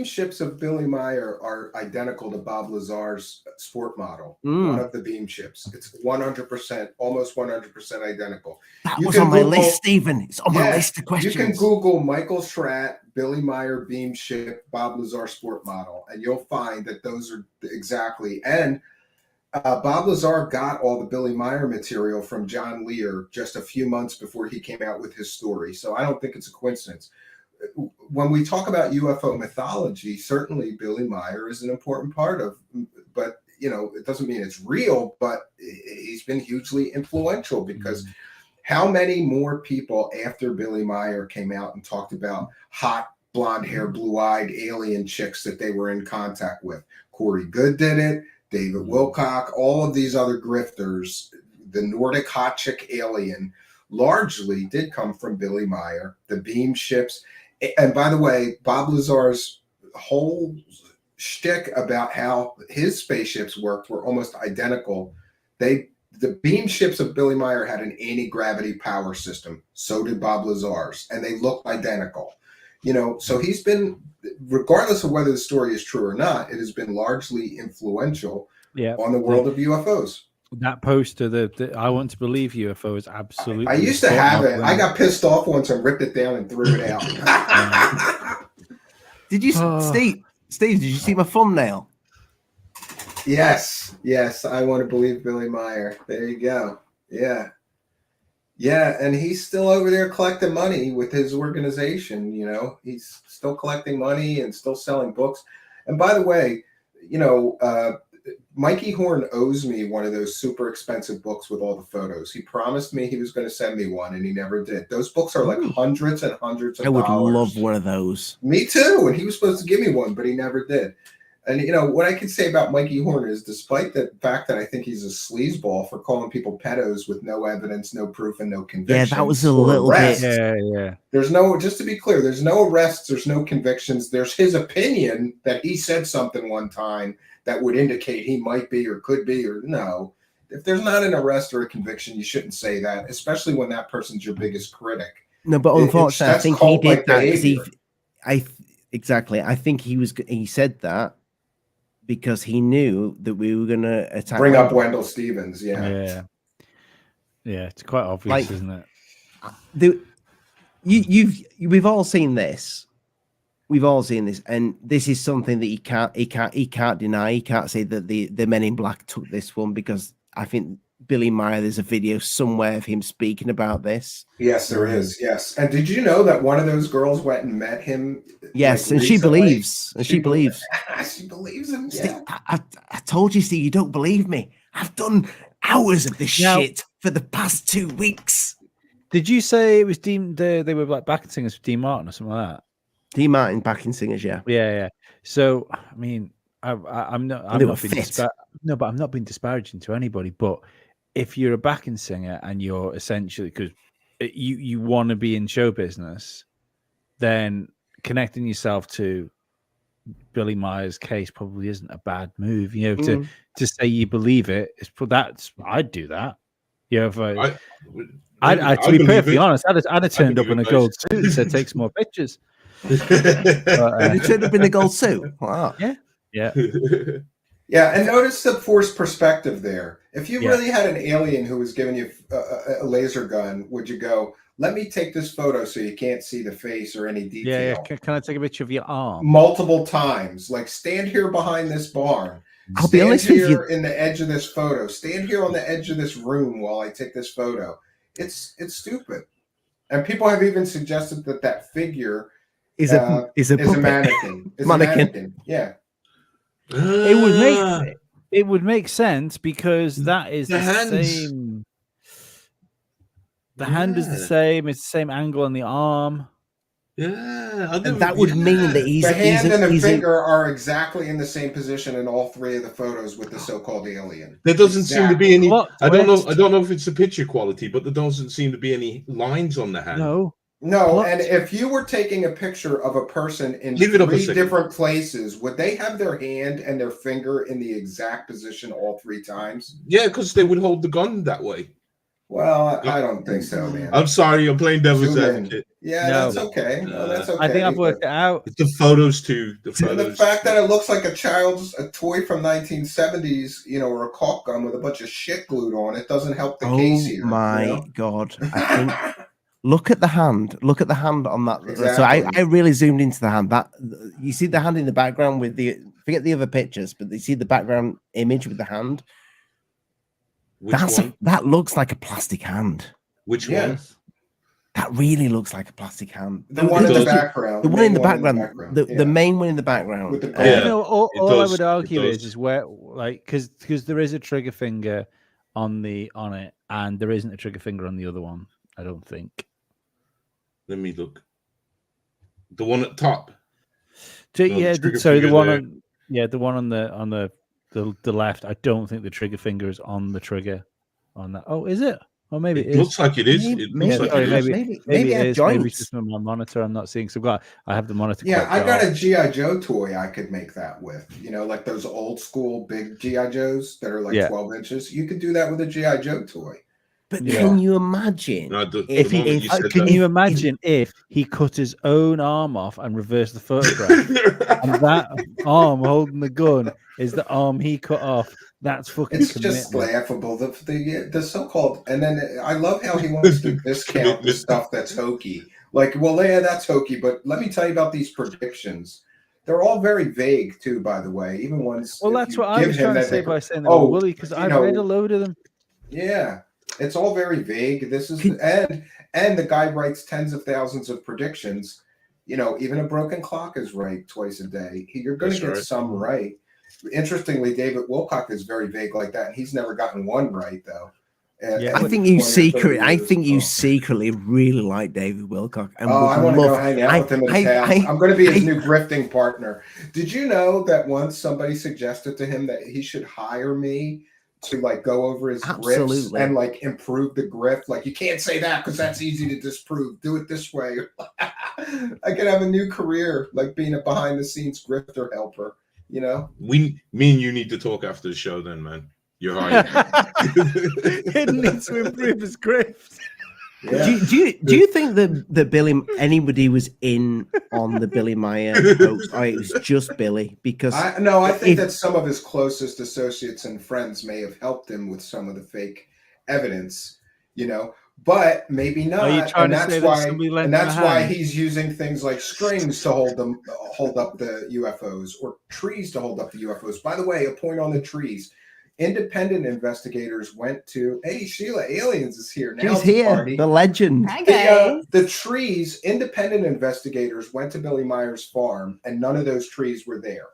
ships of Billy Meier are identical to Bob Lazar's sport model. One of the beam ships. It's 100%, almost 100% identical. That was on my list, Stephen. It's on my list of questions. You can Google Michael Schratt, Billy Meier beam ship, Bob Lazar sport model, and you'll find that those are exactly. And Bob Lazar got all the Billy Meier material from John Lear just a few months before he came out with his story. So I don't think it's a coincidence. When we talk about UFO mythology, certainly Billy Meier is an important part of, but you know, it doesn't mean it's real, but he's been hugely influential because how many more people after Billy Meier came out and talked about hot blonde hair, blue-eyed alien chicks that they were in contact with? Corey Good did it. David Wilcock, all of these other grifters, the Nordic hot chick alien largely did come from Billy Meier, the beam ships. And by the way, Bob Lazar's whole shtick about how his spaceships worked were almost identical. The beam ships of Billy Meier had an anti-gravity power system. So did Bob Lazar's, and they looked identical. You know, so he's been, regardless of whether the story is true or not, it has been largely influential on the world of UFOs. That poster, the I want to believe UFO is absolutely. I used to have it. I got pissed off once and ripped it down and threw it out. Did you, Steve? Did you see my thumbnail? Yes. I want to believe Billy Meier. There you go. Yeah, and he's still over there collecting money with his organization. You know, he's still collecting money and still selling books. And by the way, you know, Micheal Horn owes me one of those super expensive books with all the photos. He promised me he was going to send me one, and he never did. Those books are like hundreds and hundreds of dollars. I would love one of those. Me too. And he was supposed to give me one, but he never did. And, you know, what I can say about Micheal Horn is, despite the fact that I think he's a sleazeball for calling people pedos with no evidence, no proof, and no convictions. Yeah, that was a little bit. Yeah. There's no, just to be clear, there's no arrests, there's no convictions. There's his opinion that he said something one time that would indicate he might be or could be or no. If there's not an arrest or a conviction, you shouldn't say that, especially when that person's your biggest critic. No, but unfortunately, I think he did that. Exactly. I think he said that because he knew that we were going to attack. Bring up Wendell Stevens, yeah. It's quite obvious, isn't it? We've all seen this. we've all seen this, and this is something that he can't deny. He can't say that the Men in Black took this one, because I think Billy Meier, there's a video somewhere of him speaking about this. Yes, there is. Yes. And did you know that one of those girls went and met him? Yes, like, and she recently? believes. And she believes. She believes him. Steve, Yeah. I told you, Steve, you don't believe me. I've done hours of this shit for the past 2 weeks. Did you say it was Dean? They were like backing singers for Dean Martin or something like that? Dean Martin backing singers, yeah. Yeah. So I mean, I'm not being disparaging to anybody, but if you're a backing singer and you're essentially, because you want to be in show business, then connecting yourself to Billy Meier's case probably isn't a bad move. You know, to say you believe it is I'd do that. You know, if to be perfectly honest, I'd have turned up in a gold suit and said, "Take some more pictures." You turned up in a gold suit. Wow. Yeah. Yeah, and notice the forced perspective there. If you really had an alien who was giving you a laser gun, would you go, let me take this photo so you can't see the face or any detail? Yeah. Can I take a picture of your arm? Multiple times. Like, stand here behind this barn. I'll be honest with you. In the edge of this photo. Stand here on the edge of this room while I take this photo. It's stupid. And people have even suggested that figure is a mannequin. It's a mannequin. Yeah. It would make sense, because that is the same. The hand is the same. It's the same angle on the arm. Yeah, and that would mean that the hand and the finger are exactly in the same position in all three of the photos with the so-called alien. There doesn't seem to be any. I don't know if it's the picture quality, but there doesn't seem to be any lines on the hand. No, and if you were taking a picture of a person in 3 different places, would they have their hand and their finger in the exact position all 3 times? Yeah, because they would hold the gun that way. Well, I don't think so, man. I'm sorry, I'm playing devil's advocate. Yeah, that's okay. No, that's okay. I think I've worked it out. It's the photos too. The fact that it looks like a toy from 1970s, or a caulk gun with a bunch of shit glued on it, doesn't help the case here. Oh my God! I think. Look at the hand. Look at the hand on that. Exactly. So I really zoomed into the hand. That you see the hand in the background with forget the other pictures, but you see the background image with the hand. That looks like a plastic hand. Which one? That really looks like a plastic hand. The one in the background. The one in the background. The main one in the background. All I would argue is where, like, because there is a trigger finger on it, and there isn't a trigger finger on the other one. I don't think. Let me look. The one at top. The one on the left. I don't think the trigger finger is on the trigger on that. Oh, is it? Or maybe it is. Looks like it is. Maybe it is. Maybe it's just on my monitor. I'm not seeing. So I have the monitor. Yeah, I got a G.I. Joe toy I could make that with. Like those old school big G.I. Joes that are like 12 inches. You could do that with a G.I. Joe toy. But can you imagine if he cut his own arm off and reversed the photograph, and that arm holding the gun is the arm he cut off? That's fucking. It's just laughable. The so-called, and then I love how he wants to discount the stuff that's hokey. Like, well, yeah, that's hokey, but let me tell you about these predictions. They're all very vague too, by the way. Even ones. Well, that's what I was trying to say by saying that, Willie, because I've read a load of them. Yeah. It's all very vague. This is and the guy writes tens of thousands of predictions. Even a broken clock is right twice a day. You're going to get some right. Interestingly, David Wilcock is very vague like that, and he's never gotten one right though. I think you secretly really like David Wilcock. And I want to go hang out with him in town. I'm going to be his new grifting partner. Did you know that once somebody suggested to him that he should hire me to go over his grifts and improve the grift? Like, you can't say that because that's easy to disprove. Do it this way. I could have a new career, being a behind the scenes grifter helper. Me and you need to talk after the show, then, man. You're hired. He needs to improve his grift. Yeah. Do you think that anybody was in on the Billy Meier hoax, or it was just Billy? Because I think that some of his closest associates and friends may have helped him with some of the fake evidence, but maybe not. Are you trying and to that's say that why, somebody lent and him a that's why hand? he's using things like strings to hold up the UFOs, or trees to hold up the UFOs. By the way, a point on the trees. Independent investigators went to. Hey, Sheila Aliens is here now. She's here, party. the legend. Hi guys. The trees. Independent investigators went to Billy Meier's farm, and none of those trees were there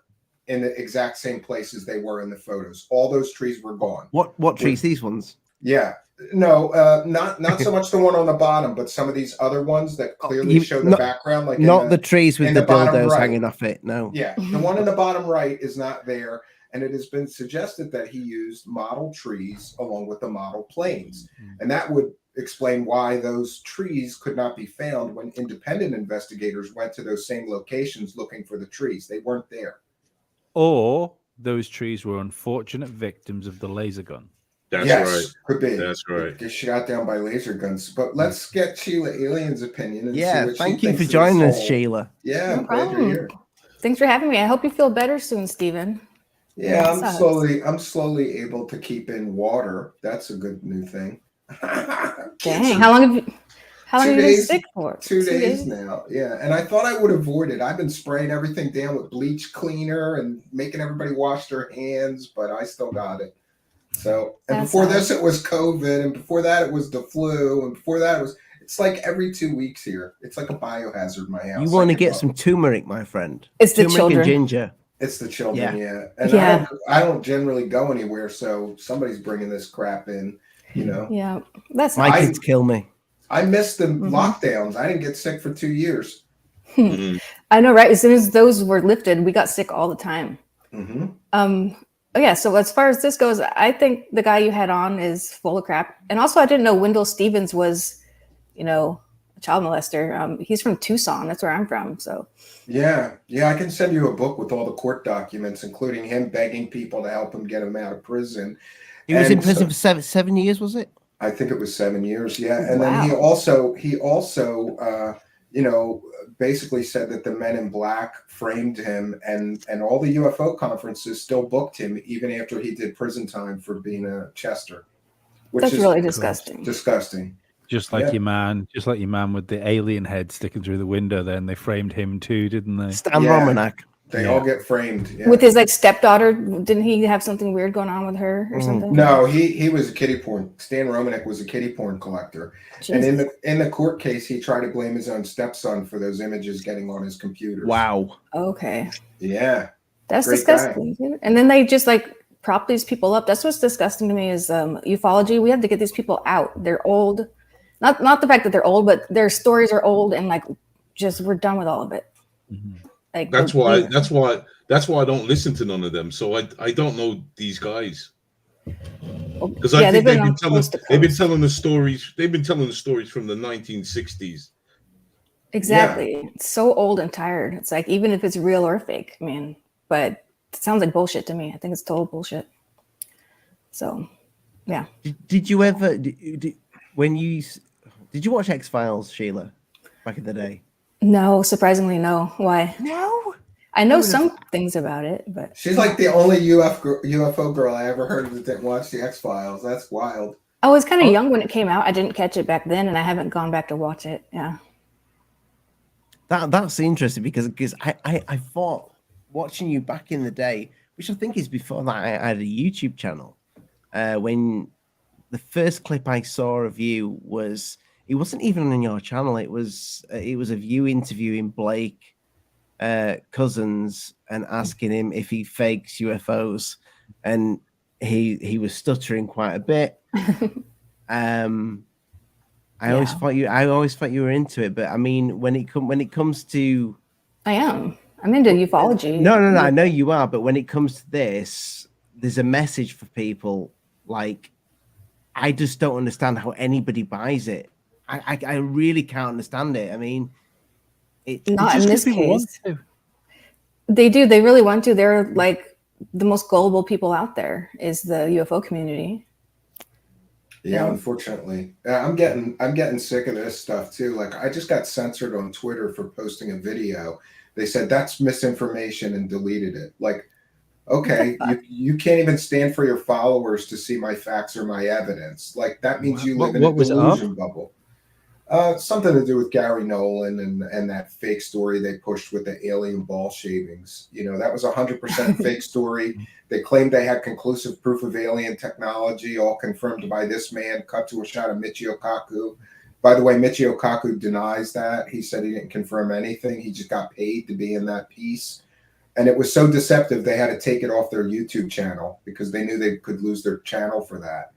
in the exact same places they were in the photos. All those trees were gone. What trees? These ones? Yeah. No, not so much the one on the bottom, but some of these other ones that clearly show the background, like not the trees with the dildos hanging off it. No. Yeah, the one in the bottom right is not there, and it has been suggested that he used model trees along with the model planes, and that would explain why those trees could not be found when independent investigators went to those same locations looking for the trees. They weren't there. Or those trees were unfortunate victims of the laser gun. That's right. Could be. That's right. Get shot down by laser guns. But let's get Sheila Alien's opinion. And see what thank she you for thinks joining of us, this whole- Sheila. Yeah, No I'm glad you're problem. here. Thanks for having me. I hope you feel better soon, Stephen. Yeah, That I'm slowly able to keep in water. That's a good new thing. Dang, how long have you been sick for? 2 days now. Yeah, and I thought I would avoid it. I've been spraying everything down with bleach cleaner and making everybody wash their hands, but I still got it. So, and That's before nice. this, it was COVID, and before that, it was the flu, and before that, it's like every 2 weeks here. It's like a biohazard in my house. You want to get some turmeric, my friend? It's the turmeric children. and ginger. It's the children, yeah. And Yeah. I don't generally go anywhere, so somebody's bringing this crap in, you know. Yeah, that's My nice. kids kill me. I missed the lockdowns. I didn't get sick for 2 years. I know, right? As soon as those were lifted, we got sick all the time. Oh yeah. So as far as this goes, I think the guy you had on is full of crap. And also, I didn't know Wendell Stevens was, a child molester. He's from Tucson. That's where I'm from. So. Yeah. I can send you a book with all the court documents, including him begging people to help him get him out of prison. He was in prison for 7 years, was it? I think it was 7 years. Yeah, and Wow. then he also basically said that the Men in Black framed him, and all the UFO conferences still booked him even after he did prison time for being a Chester, which That's is really disgusting. Disgusting. Just like your man with the alien head sticking through the window. Then they framed him too, didn't they? Stan Romanak. They all get framed. Yeah. With his stepdaughter, didn't he have something weird going on with her or something? No, he was a kiddie porn. Stan Romanek was a kiddie porn collector, and in the court case, he tried to blame his own stepson for those images getting on his computer. Wow. Okay. Yeah. That's Great disgusting. And then they just prop these people up. That's what's disgusting to me is ufology. We have to get these people out. They're old. Not the fact that they're old, but their stories are old and we're done with all of it. That's why I don't listen to none of them. So I don't know these guys. Because I think they've been telling the stories. They've been telling the stories from the 1960s. Exactly. Yeah. It's so old and tired. It's even if it's real or fake, but it sounds like bullshit to me. I think it's total bullshit. So, yeah. Did you ever did you watch X-Files, Sheila, back in the day? No, surprisingly, no. Why? No. I know some things about it, but she's like the only UFO girl I ever heard of that didn't watch the X-Files. That's wild. I was kind of young when it came out. I didn't catch it back then, and I haven't gone back to watch it. Yeah. That's interesting because I thought watching you back in the day, which I think is before that I had a YouTube channel, when the first clip I saw of you it wasn't even on your channel. It was of you interviewing Blake Cousins and asking him if he fakes UFOs, and he was stuttering quite a bit. I always thought you were into it, but I mean, when it comes to, I'm into ufology. No, I know you are, but when it comes to this, there's a message for people. I just don't understand how anybody buys it. I really can't understand it. I mean, not in this case. They do. They really want to. They're the most gullible people out there is the UFO community. Yeah, unfortunately, I'm getting sick of this stuff too. I just got censored on Twitter for posting a video. They said that's misinformation and deleted it. Okay, you can't even stand for your followers to see my facts or my evidence. Like that means you live in a delusion bubble. Something to do with Gary Nolan and that fake story they pushed with the alien ball shavings. You know, that was 100% fake story. They claimed they had conclusive proof of alien technology, all confirmed by this man. Cut to a shot of Michio Kaku. By the way, Michio Kaku denies that. He said he didn't confirm anything. He just got paid to be in that piece. And it was so deceptive, they had to take it off their YouTube channel because they knew they could lose their channel for that.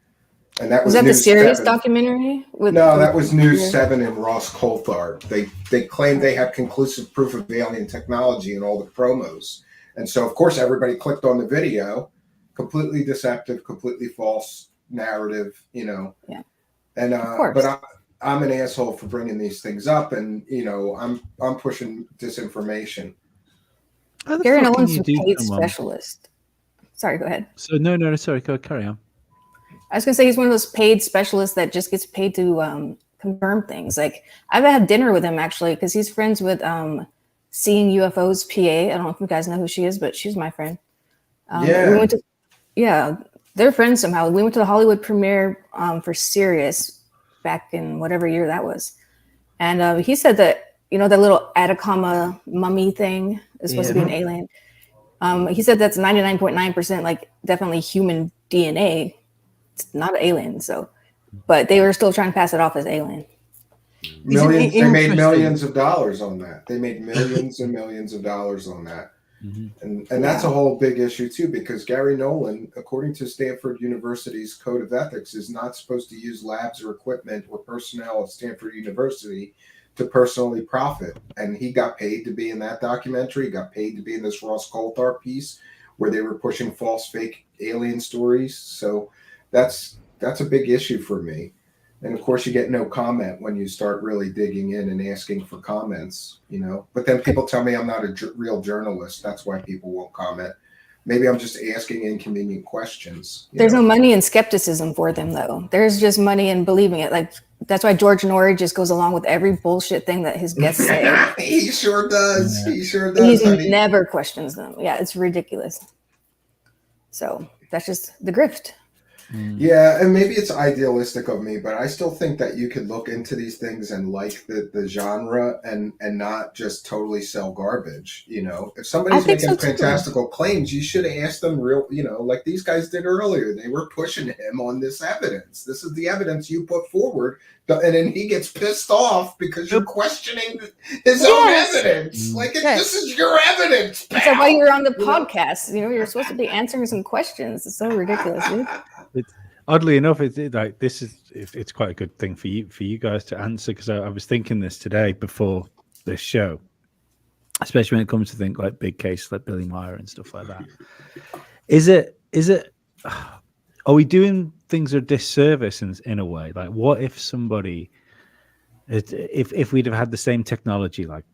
And that was that the News serious 7. documentary? No, that was News 7 and Ross Coulthard. They claimed they had conclusive proof of alien technology in all the promos. And so, of course, everybody clicked on the video. Completely deceptive, completely false narrative, you know. Yeah. And but I'm an asshole for bringing these things up, and you know, I'm pushing disinformation. Gary Nolan's a paid specialist. Sorry, go ahead. So no, sorry, go carry on. I was gonna say he's one of those paid specialists that just gets paid to confirm things. Like I've had dinner with him actually because he's friends with Seeing UFO's PA. I don't know if you guys know who she is, but she's my friend. We went to, they're friends somehow. We went to the Hollywood premiere for Sirius back in whatever year that was, and he said that that little Atacama mummy thing is supposed to be an alien. He said that's 99.9% like definitely human DNA. It's not an alien, but they were still trying to pass it off as alien. Millions. They made millions of dollars on that. They made millions and millions of dollars on that. And that's a whole big issue too, because Gary Nolan, according to Stanford University's Code of Ethics, is not supposed to use labs or equipment or personnel at Stanford University to personally profit. And he got paid to be in that documentary. He got paid to be in this Ross Coulthard piece where they were pushing false fake alien stories. So that's a big issue for me. And of course, you get no comment when you start really digging in and asking for comments, But then people tell me I'm not a real journalist. That's why people won't comment. Maybe I'm just asking inconvenient questions. There's no money in skepticism for them, though. There's just money in believing it. Like that's why George Norrie just goes along with every bullshit thing that his guests say. He sure does. Yeah. He sure does. He never questions them. Yeah, it's ridiculous. So that's just the grift. Yeah, and maybe it's idealistic of me, but I still think that you could look into these things and like the genre and not just totally sell garbage. If somebody's making fantastical claims, you should ask them real, like these guys did earlier. They were pushing him on this evidence. This is the evidence you put forward. And then he gets pissed off because you're questioning his own evidence. Like, this is your evidence, pal. So while you're on the podcast, you're supposed to be answering some questions. It's so ridiculous, dude. Oddly enough, it's quite a good thing for you guys to answer, because I was thinking this today before this show, especially when it comes to things like big case like Billy Meier and stuff like that. Is it? Are we doing things a disservice in a way? Like, what if somebody, if we'd have had the same technology like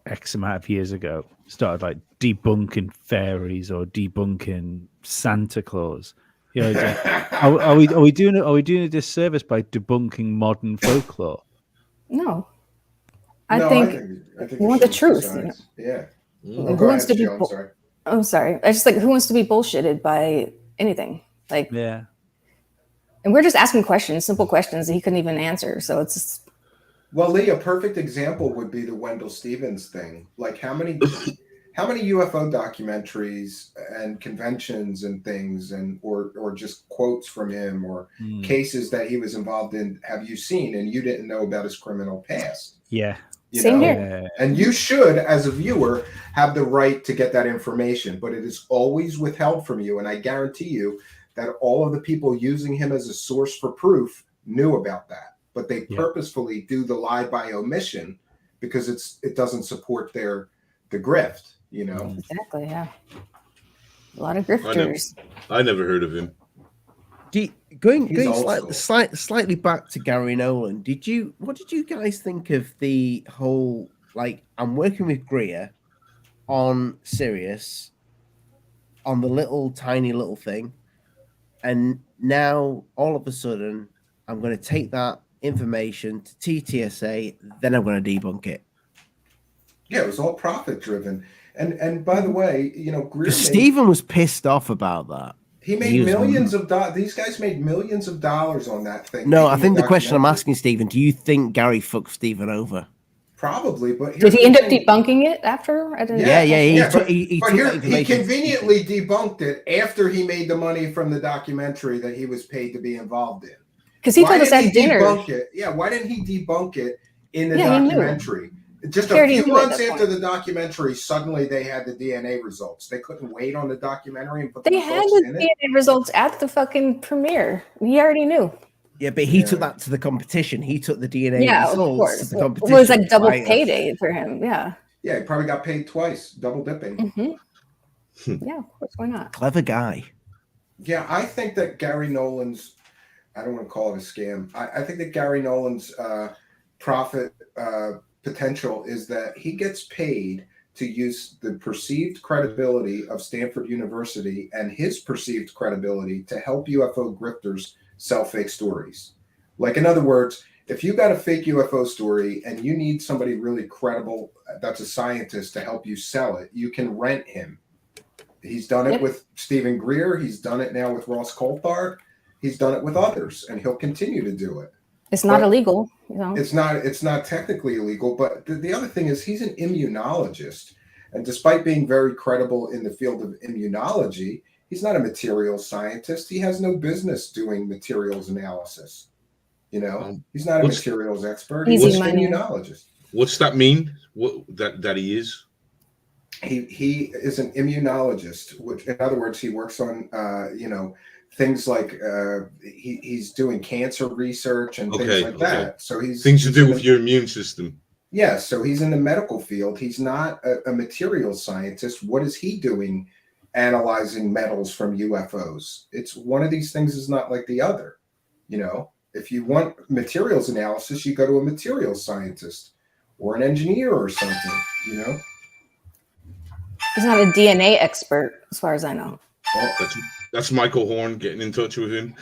X amount of years ago, started like debunking fairies or debunking Santa Claus? Are we doing a disservice by debunking modern folklore? No, I think we want the truth. Yeah. Who wants to be? I'm sorry. I just who wants to be bullshitted by anything? And we're just asking questions, simple questions that he couldn't even answer. So it's just... Well, Lee, a perfect example would be the Wendell Stevens thing. Like, how many UFO documentaries and conventions and things or just quotes from him or cases that he was involved in have you seen, and you didn't know about his criminal past? Yeah. Same here. And you should, as a viewer, have the right to get that information, but it is always withheld from you. And I guarantee you that all of the people using him as a source for proof knew about that, but they purposefully do the lie by omission because it doesn't support the grift, Exactly, yeah. A lot of grifters. I never heard of him. Going slightly back to Gary Nolan, what did you guys think of the whole, I'm working with Greer on Sirius on the tiny little thing, and now all of a sudden I'm going to take that information to TTSA, then I'm going to debunk it. Yeah, it was all profit driven. And by the way, you know, Greer Stephen was pissed off about that. He made millions of dollars. These guys made millions of dollars on that thing. No, I think the question I'm asking, Stephen, do you think Gary fucked Stephen over? Probably, but did he end up debunking it after? He conveniently debunked it after he made the money from the documentary that he was paid to be involved in. Because he told us at dinner. Why didn't he debunk it in the documentary? Just a few months after the documentary, suddenly they had the DNA results. They couldn't wait on the documentary and put the results in it. They had the DNA results at the fucking premiere. We already knew. Yeah, but he took that to the competition. He took the DNA results to the competition. It was like double payday for him. Yeah. Yeah, he probably got paid twice, double dipping. Yeah, of course. Why not? Clever guy. Yeah, I think that Gary Nolan's, I don't want to call it a scam. I think that Gary Nolan's profit potential is that he gets paid to use the perceived credibility of Stanford University and his perceived credibility to help UFO grifters sell fake stories. Like, in other words, if you got a fake UFO story and you need somebody really credible that's a scientist to help you sell it, you can rent him. He's done it with Stephen Greer. He's done it now with Ross Coulthard. He's done it with others, and he'll continue to do it. It's not illegal. You know? It's not technically illegal, but the other thing is he's an immunologist. And despite being very credible in the field of immunology, he's not a materials scientist. He has no business doing materials analysis. You know, he's not a materials expert. He's an immunologist. What's that mean? What that he is? He is an immunologist, which, in other words, he works on things like he's doing cancer research and things like that. So he's things to do with your immune system. Yeah, so he's in the medical field. He's not a materials scientist. What is he doing analyzing metals from UFOs? It's one of these things is not like the other. You know, if you want materials analysis, you go to a materials scientist or an engineer or something, you know. He's not a DNA expert, as far as I know. Well, that's Micheal Horn getting in touch with him.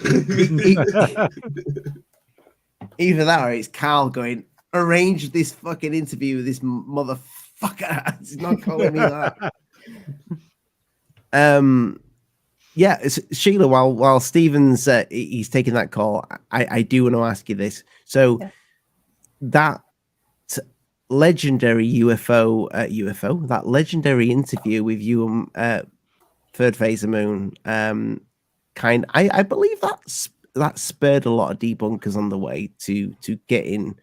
Either that or it's Carl going, arrange this fucking interview with this motherfucker. He's not calling me that. Yeah, it's Sheila, while Stephen's he's taking that call, I do want to ask you this. So that legendary UFO, that legendary interview with you Third Phase of Moon, I believe that spurred a lot of debunkers on the way to getting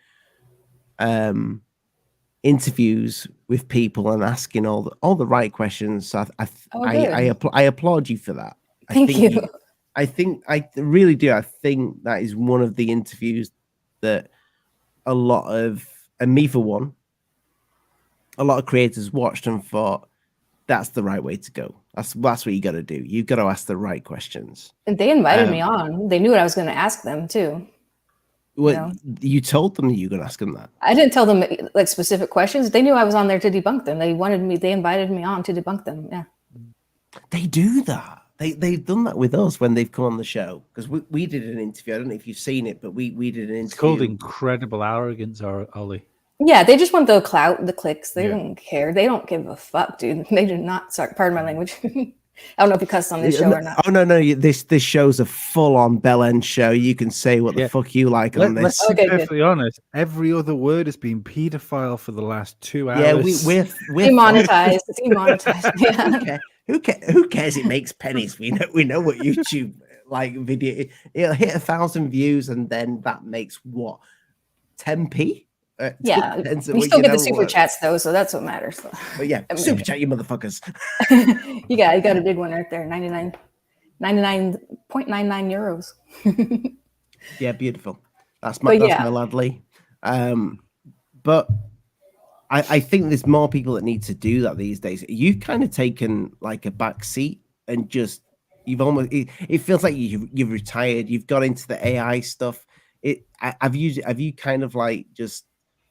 interviews with people and asking all the right questions. So I applaud you for that. Thank you. I really do. I think that is one of the interviews that a lot of, and me for one, a lot of creators watched and thought that's the right way to go. That's what you got to do. You've got to ask the right questions. And they invited me on. They knew what I was going to ask them too. Well, you told them you were going to ask them that. I didn't tell them like specific questions. They knew I was on there to debunk them. They invited me on to debunk them. Yeah. They do that. They've done that with us when they've come on the show, because we did an interview. I don't know if you've seen it, but we did an interview. It's called Incredible Arrogance, Ollie. Yeah, they just want the clout, the clicks. They don't care. They don't give a fuck, dude. They do not. Sorry, pardon my language. I don't know if you cussed on this show or not. Oh no, this show's a full-on bell end show. You can say what the fuck you like on this. Let's be perfectly honest. Every other word has been pedophile for the last 2 hours. Yeah, we're demonetized. Demonetized. Yeah. Who cares? It makes pennies. We know what YouTube like video. It'll hit 1,000 views, and then that makes what 10p. Yeah, we still get the super chats though, so that's what matters. But yeah, super chat, you motherfuckers. you got a big one right there. 99.99 euros. Yeah, beautiful. That's my lovely. But I think there's more people that need to do that these days. You've kind of taken like a back seat and just it feels like you've retired. You've got into the AI stuff. Have you kind of like just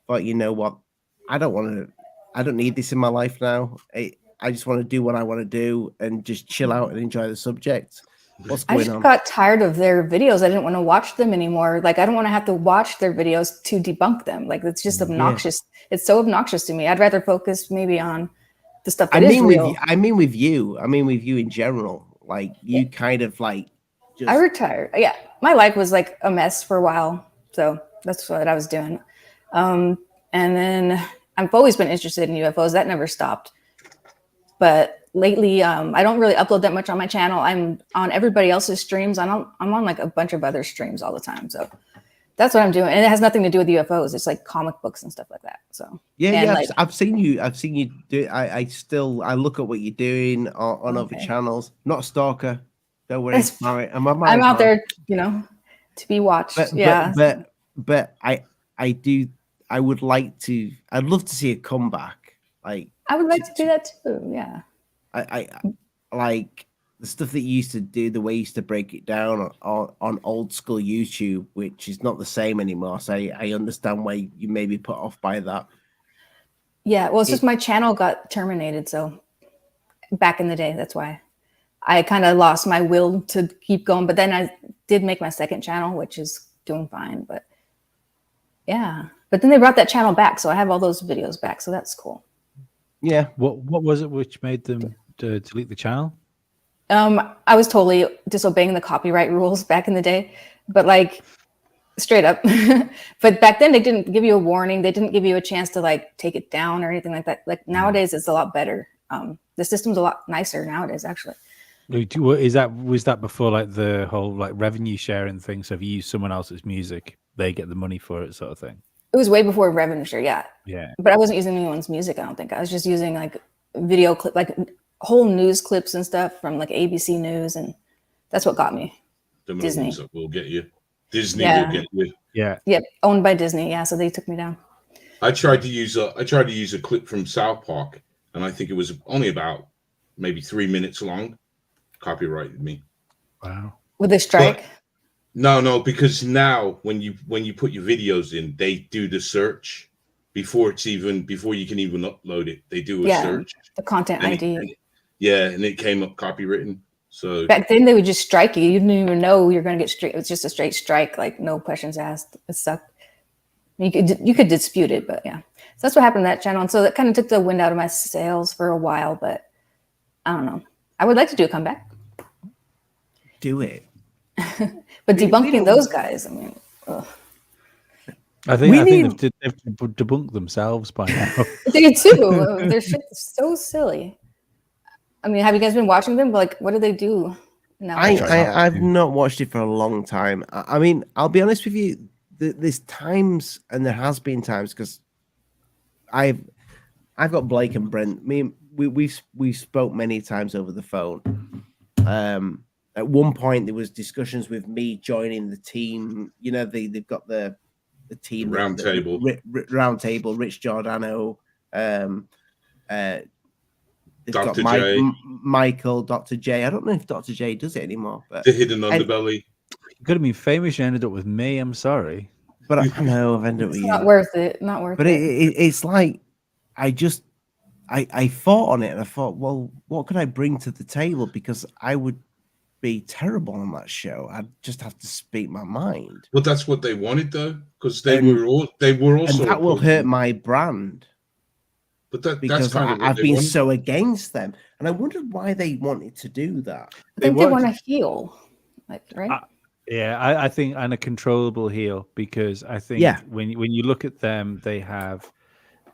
thought, you know what, I don't need this in my life now. I just want to do what I want to do and just chill out and enjoy the subject. What's I going just on? got tired of their videos. I didn't want to watch them anymore. Like, I don't want to have to watch their videos to debunk them. Like, it's just obnoxious. It's so obnoxious to me. I'd rather focus maybe on the stuff that is real. I mean with you in general. Like, you kind of like just. I retired. Yeah, my life was like a mess for a while, so that's what I was doing. And then I've always been interested in UFOs. That never stopped. But lately, I don't really upload that much on my channel. I'm on everybody else's streams. I'm on like a bunch of other streams all the time. So that's what I'm doing, and it has nothing to do with UFOs. It's like comic books and stuff like that. So Like, I've seen you do. I look at what you're doing on other channels. Not a stalker. Don't worry. All right, I'm out there, to be watched. But I would like to. I'd love to see a comeback. Like, I would like to do that too. Yeah. I like the stuff that you used to do, the way you used to break it down on old school YouTube, which is not the same anymore. So I understand why you may be put off by that. Yeah, well, it's just my channel got terminated. So back in the day, that's why I kind of lost my will to keep going. But then I did make my second channel, which is doing fine. But yeah, but then they brought that channel back. So I have all those videos back. So that's cool. Yeah. What was it which made them delete the channel? I was totally disobeying the copyright rules back in the day, but like straight up. But back then they didn't give you a warning. They didn't give you a chance to like take it down or anything like that. Like nowadays it's a lot better. The system's a lot nicer nowadays, actually. Was that before like the whole like revenue sharing thing? So if you use someone else's music, they get the money for it, sort of thing. It was way before revenue share, yeah. Yeah. But I wasn't using anyone's music, I don't think. I was just using like video clip, like whole news clips and stuff from like ABC News, and that's what got me. Disney will get you. Disney will get you. Yeah. Yep, owned by Disney. Yeah, so they took me down. I tried to use a clip from South Park, and I think it was only about maybe 3 minutes long. Copyrighted me. Wow. With a strike? But, no, because now when you put your videos in, they do the search before you can even upload it. They do a search. The content ID. And it came up copywritten. So back then they would just strike you. You didn't even know you're going to get straight. It was just a straight strike, like no questions asked. It sucked. You could dispute it, but yeah. So that's what happened to that channel. And so that kind of took the wind out of my sails for a while, but I don't know. I would like to do a comeback. Do it. But debunking those guys, I mean, ugh. I think they've debunked themselves by now. They too. Their shit is so silly. I mean, have you guys been watching them? Like, what do they do now? I've not watched it for a long time. I mean, I'll be honest with you. There's times, and there has been times, because I've got Blake and Brent. We've spoke many times over the phone. At one point, there was discussions with me joining the team. You know, they've got the team round table. Rich Giordano. They've Dr. got J. Michael, Dr. J. I don't know if Dr. J does it anymore. But the Hidden Underbelly. You could have been famous. You ended up with me. I'm sorry. But I know I've ended up with you. Not worth it. Not worth it. But it's like, I thought on it, and I thought, well, what could I bring to the table? Because I would be terrible on that show. I'd just have to speak my mind. Well, that's what they wanted, though, because they were also. And that will hurt my brand. But that's because kind of I've been so against them, and I wondered why they wanted to do that. I think they want to heal, like, right? I think, and a controllable heel, because I think when you look at them, they have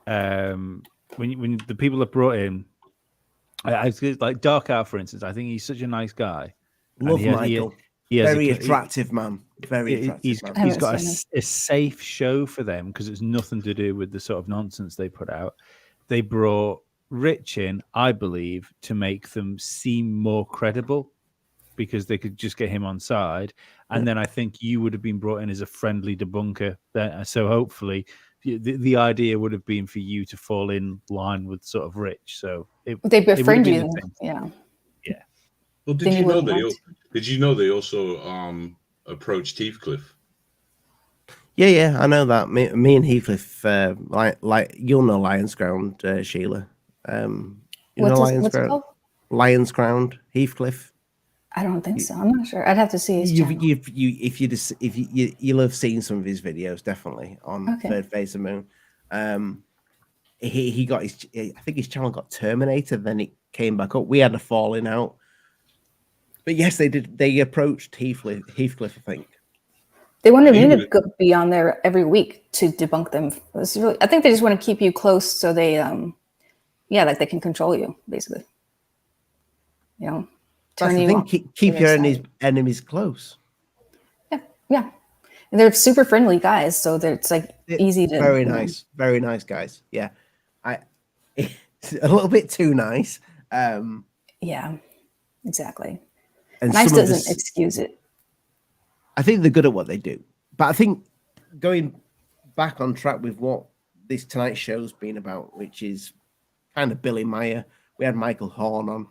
when the people are brought in, I like Dark Hour, for instance. I think he's such a nice guy. Love Michael. Very attractive man. Very attractive man. He's got a safe show for them because it's nothing to do with the sort of nonsense they put out. They brought Rich in, I believe, to make them seem more credible because they could just get him on side. And then I think you would have been brought in as a friendly debunker. So hopefully the idea would have been for you to fall in line with sort of Rich. So they befriend you. Yeah. Yeah. Well, did you know they also approached Heathcliff? Yeah, I know that. Me and Heathcliff, like you'll know Lion's Ground, Sheila. You know Lion's Ground? Lion's Ground, Heathcliff. I don't think so. I'm not sure. I'd have to see his channel. You'll have seen some of his videos definitely on Third Phase of Moon. He got his, I think his channel got terminated, then it came back up. We had a falling out, but yes, they did. They approached Heathcliff, I think. They wanted me to be on there every week to debunk them. It's really, I think they just want to keep you close so they, like they can control you, basically. You know, turn you on. Keep your enemies close. Yeah. And they're super friendly guys, so it's like easy to. Very nice guys. Yeah, it's a little bit too nice. Yeah, exactly. And nice doesn't excuse it. I think they're good at what they do, but I think going back on track with what this tonight's show's been about, which is kind of Billy Meier. We had Micheal Horn on.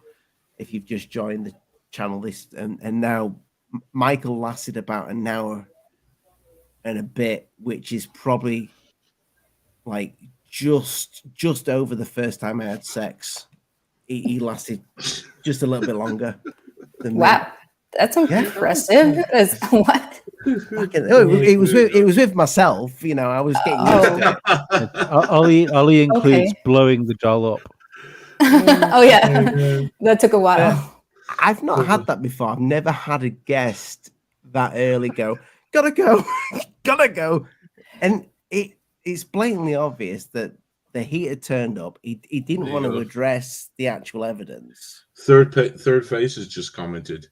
If you've just joined the channel, and now Michael lasted about an hour and a bit, which is probably like just over the first time I had sex. He lasted just a little bit longer than wow. me. That's impressive. What? It was with myself, you know. I was getting used to it. Ollie includes blowing the doll up. Oh yeah, that took a while. I've not had that before. I've never had a guest that early go, gotta go, and it's blatantly obvious that the heat had turned up. He didn't want to address the actual evidence. Third Phase has just commented.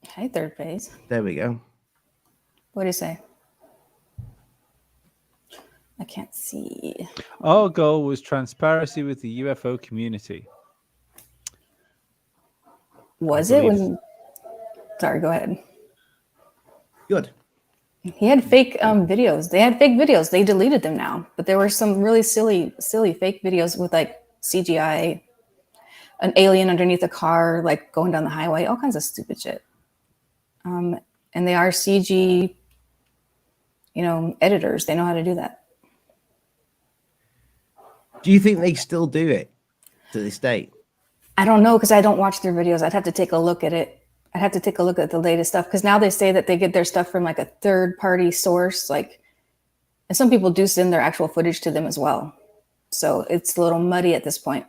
Hey, Third Phase. There we go. What do you say? I can't see. Our goal was transparency with the UFO community. Was it when? Sorry, go ahead. Good. He had fake videos. They had fake videos. They deleted them now, but there were some really silly fake videos with like CGI, an alien underneath a car, like going down the highway, all kinds of stupid shit. And they are CG, editors. They know how to do that. Do you think they still do it to this day? I don't know because I don't watch their videos. I'd have to take a look at it. I'd have to take a look at the latest stuff because now they say that they get their stuff from like a third-party source, and some people do send their actual footage to them as well. So it's a little muddy at this point.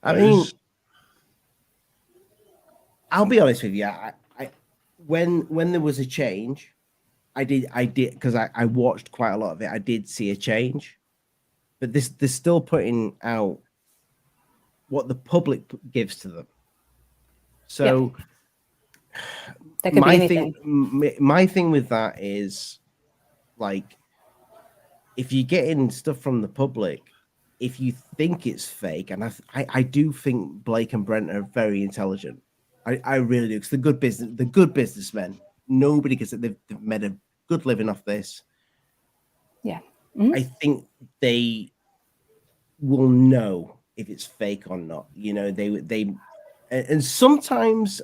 I mean, I'll be honest with you. When there was a change, I did because I watched quite a lot of it. I did see a change, but they're still putting out what the public gives to them. So that could be anything. My thing with that is like, if you're getting stuff from the public, if you think it's fake, and I do think Blake and Brent are very intelligent. I really do, because the good businessmen. Nobody gets it. They've made a good living off this. Yeah. Mm-hmm. I think they will know if it's fake or not. They and sometimes,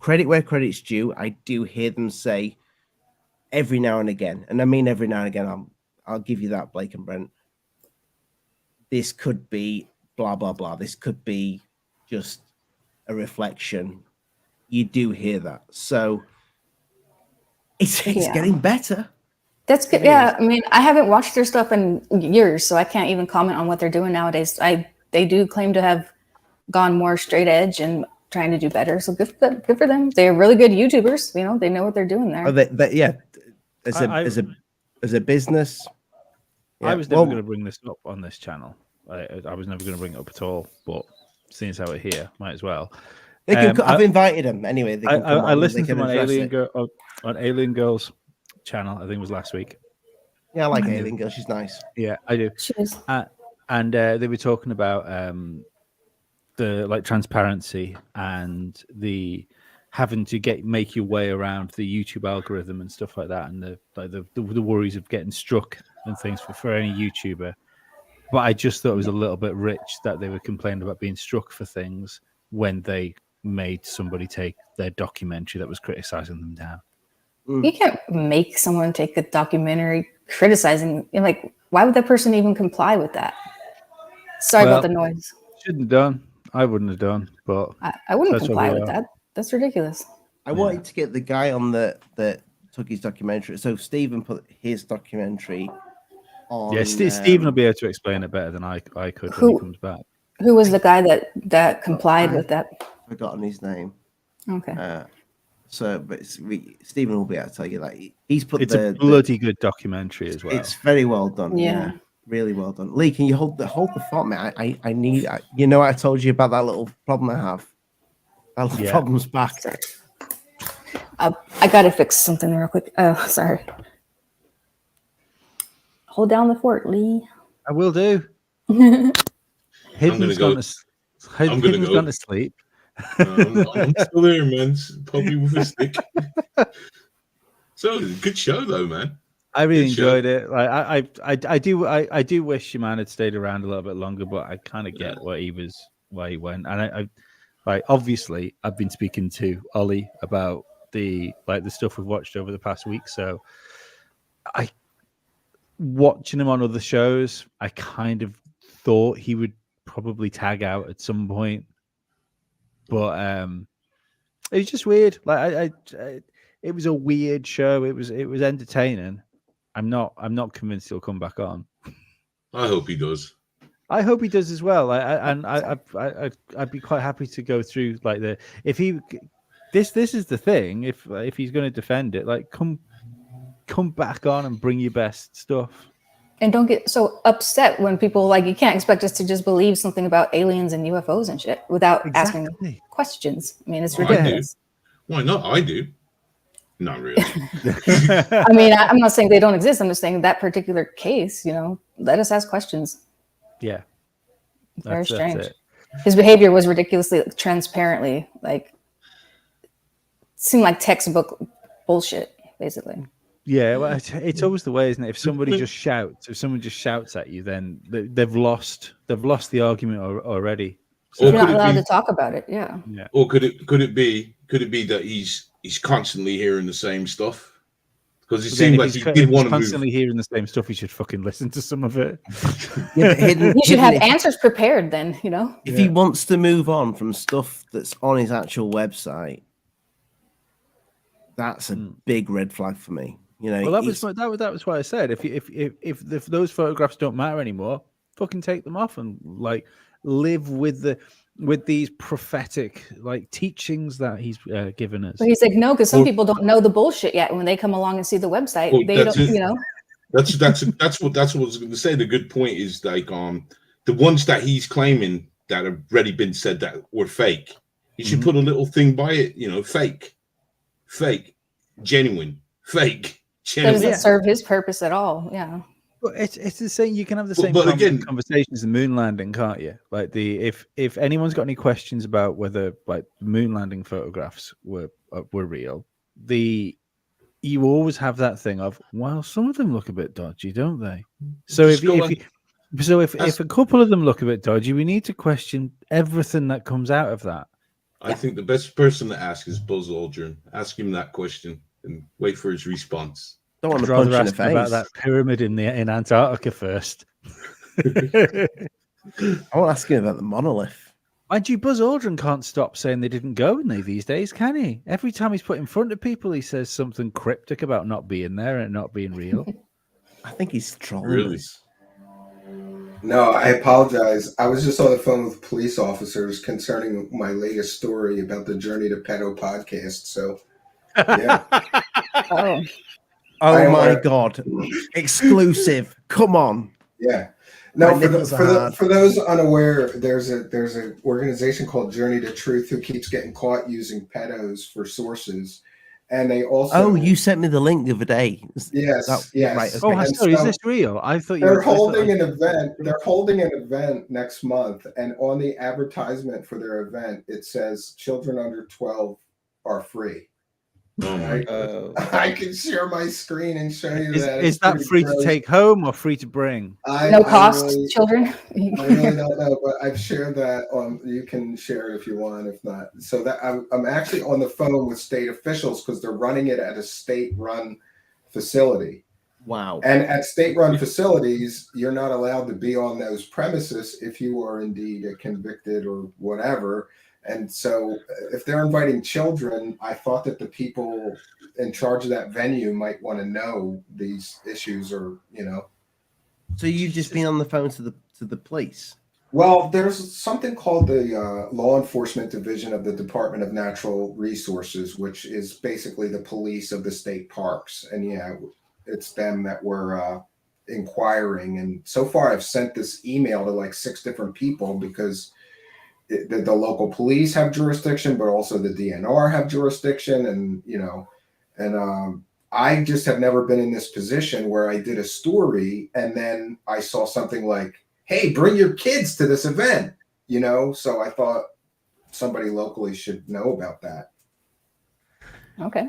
credit where credit's due, I do hear them say every now and again, and I mean every now and again, I'll give you that, Blake and Brent. This could be blah blah blah. This could be just a reflection. You do hear that, so it's getting better. That's good. Yeah, I mean, I haven't watched their stuff in years, so I can't even comment on what they're doing nowadays. They do claim to have gone more straight edge and trying to do better. So good for them. They're really good YouTubers. They know what they're doing there. As a business. Yeah. I was never going to bring this up on this channel. I was never going to bring it up at all. But seeing as how we're here, might as well. They can. I've invited them anyway. They can I listened to them on Alien Girls channel. I think it was last week. Yeah, I like Alien Girl. She's nice. Yeah, I do. She is. And they were talking about the transparency and the having to make your way around the YouTube algorithm and stuff like that, and the worries of getting struck and things for any YouTuber. But I just thought it was a little bit rich that they were complaining about being struck for things when they made somebody take their documentary that was criticizing them down. You can't make someone take a documentary criticizing. Why would that person even comply with that? Sorry about the noise. Shouldn't have done. I wouldn't have done, but I wouldn't that's what comply we with are. that. That's ridiculous. I wanted to get the guy on that took his documentary. So Stephen put his documentary on. Yeah, Stephen will be able to explain it better than I could when he comes back. Who was the guy that complied with that? I've forgotten his name. Okay. But Stephen will be able to tell you that he's put. It's a bloody good documentary as well. It's very well done. Yeah, really well done. Lee, can you hold the thought, man? I need. You know, I told you about that little problem I have. That little problem's back. Sorry. I gotta fix something real quick. Oh, sorry. Hold down the fort, Lee. I will do. Hidden's gone to sleep. I'm still there, man. Puppy with a stick. So good show, though, man. I really enjoyed it. Like I do wish your man had stayed around a little bit longer, but I kind of get why he went. And I obviously I've been speaking to Ollie about the stuff we've watched over the past week. So watching him on other shows, I kind of thought he would probably tag out at some point, but it was just weird. Like it was a weird show. It was entertaining. I'm not convinced he'll come back on. I hope he does. I hope he does as well. I'd be quite happy to go through this is the thing. If he's going to defend it, like come back on and bring your best stuff. And don't get so upset when people you can't expect us to just believe something about aliens and UFOs and shit without asking questions. I mean, it's ridiculous. Why not? I do. Not really. I mean, I'm not saying they don't exist. I'm just saying that particular case, let us ask questions. Yeah. Very strange. His behavior was ridiculously transparently seemed like textbook bullshit, basically. Yeah, well, it's always the way, isn't it? If someone just shouts at you, then they've lost the argument already. So you're not allowed to talk about it. Yeah. Or could it be that he's constantly hearing the same stuff? Because it seemed like he did want to constantly hearing the same stuff. He should fucking listen to some of it. He should have answers prepared. Then if he wants to move on from stuff that's on his actual website, that's a big red flag for me. Well, that was what I said. If those photographs don't matter anymore, fucking take them off and live with these prophetic teachings that he's given us. But he's like, no, because some people don't know the bullshit yet. When they come along and see the website, they don't. That's what I was going to say. The good point is the ones that he's claiming that have already been said that were fake. He should put a little thing by it. Fake, genuine, fake. That doesn't serve his purpose at all. Yeah. But it's the same. You can have the same conversations in moon landing, can't you? If anyone's got any questions about whether moon landing photographs were real, you always have that thing of, well, some of them look a bit dodgy, don't they? So if a couple of them look a bit dodgy, we need to question everything that comes out of that. I think the best person to ask is Buzz Aldrin. Ask him that question and wait for his response. Don't want to punch in the face. About that pyramid in Antarctica first. I won't ask him about the monolith. Mind you, Buzz Aldrin can't stop saying they didn't go in there these days, can he? Every time he's put in front of people, he says something cryptic about not being there and not being real. I think he's trolling. Really? No, I apologize. I was just on the phone with police officers concerning my latest story about the Journey to Pedo podcast. So, yeah. Oh my God. Exclusive. Come on. Yeah. No, for those unaware, there's an organization called Journey to Truth who keeps getting caught using pedos for sources. And they also... Oh, you sent me the link the other day. Yes, yes. Right, okay. Oh, is this real? I thought they're holding an event. They're holding an event next month, and on the advertisement for their event, it says children under 12 are free. Oh my God. I can share my screen and show you that. Is that free to take home or free to bring? No cost, children. I really don't know, but I've shared that. You can share it if you want. If not, so that I'm actually on the phone with state officials because they're running it at a state-run facility, Wow. And at state-run facilities, you're not allowed to be on those premises if you are indeed a convicted or whatever. And so if they're inviting children, I thought that the people in charge of that venue might want to know these issues, or, you know. So you've just been on the phone to the police? Well, there's something called the Law Enforcement Division of the Department of Natural Resources, which is basically the police of the state parks. And yeah, it's them that were inquiring. And so far I've sent this email to like 6 different people, because the local police have jurisdiction, but also the DNR have jurisdiction. And, you know, and I just have never been in this position where I did a story and then I saw something like, hey, bring your kids to this event, you know? So I thought somebody locally should know about that. Okay.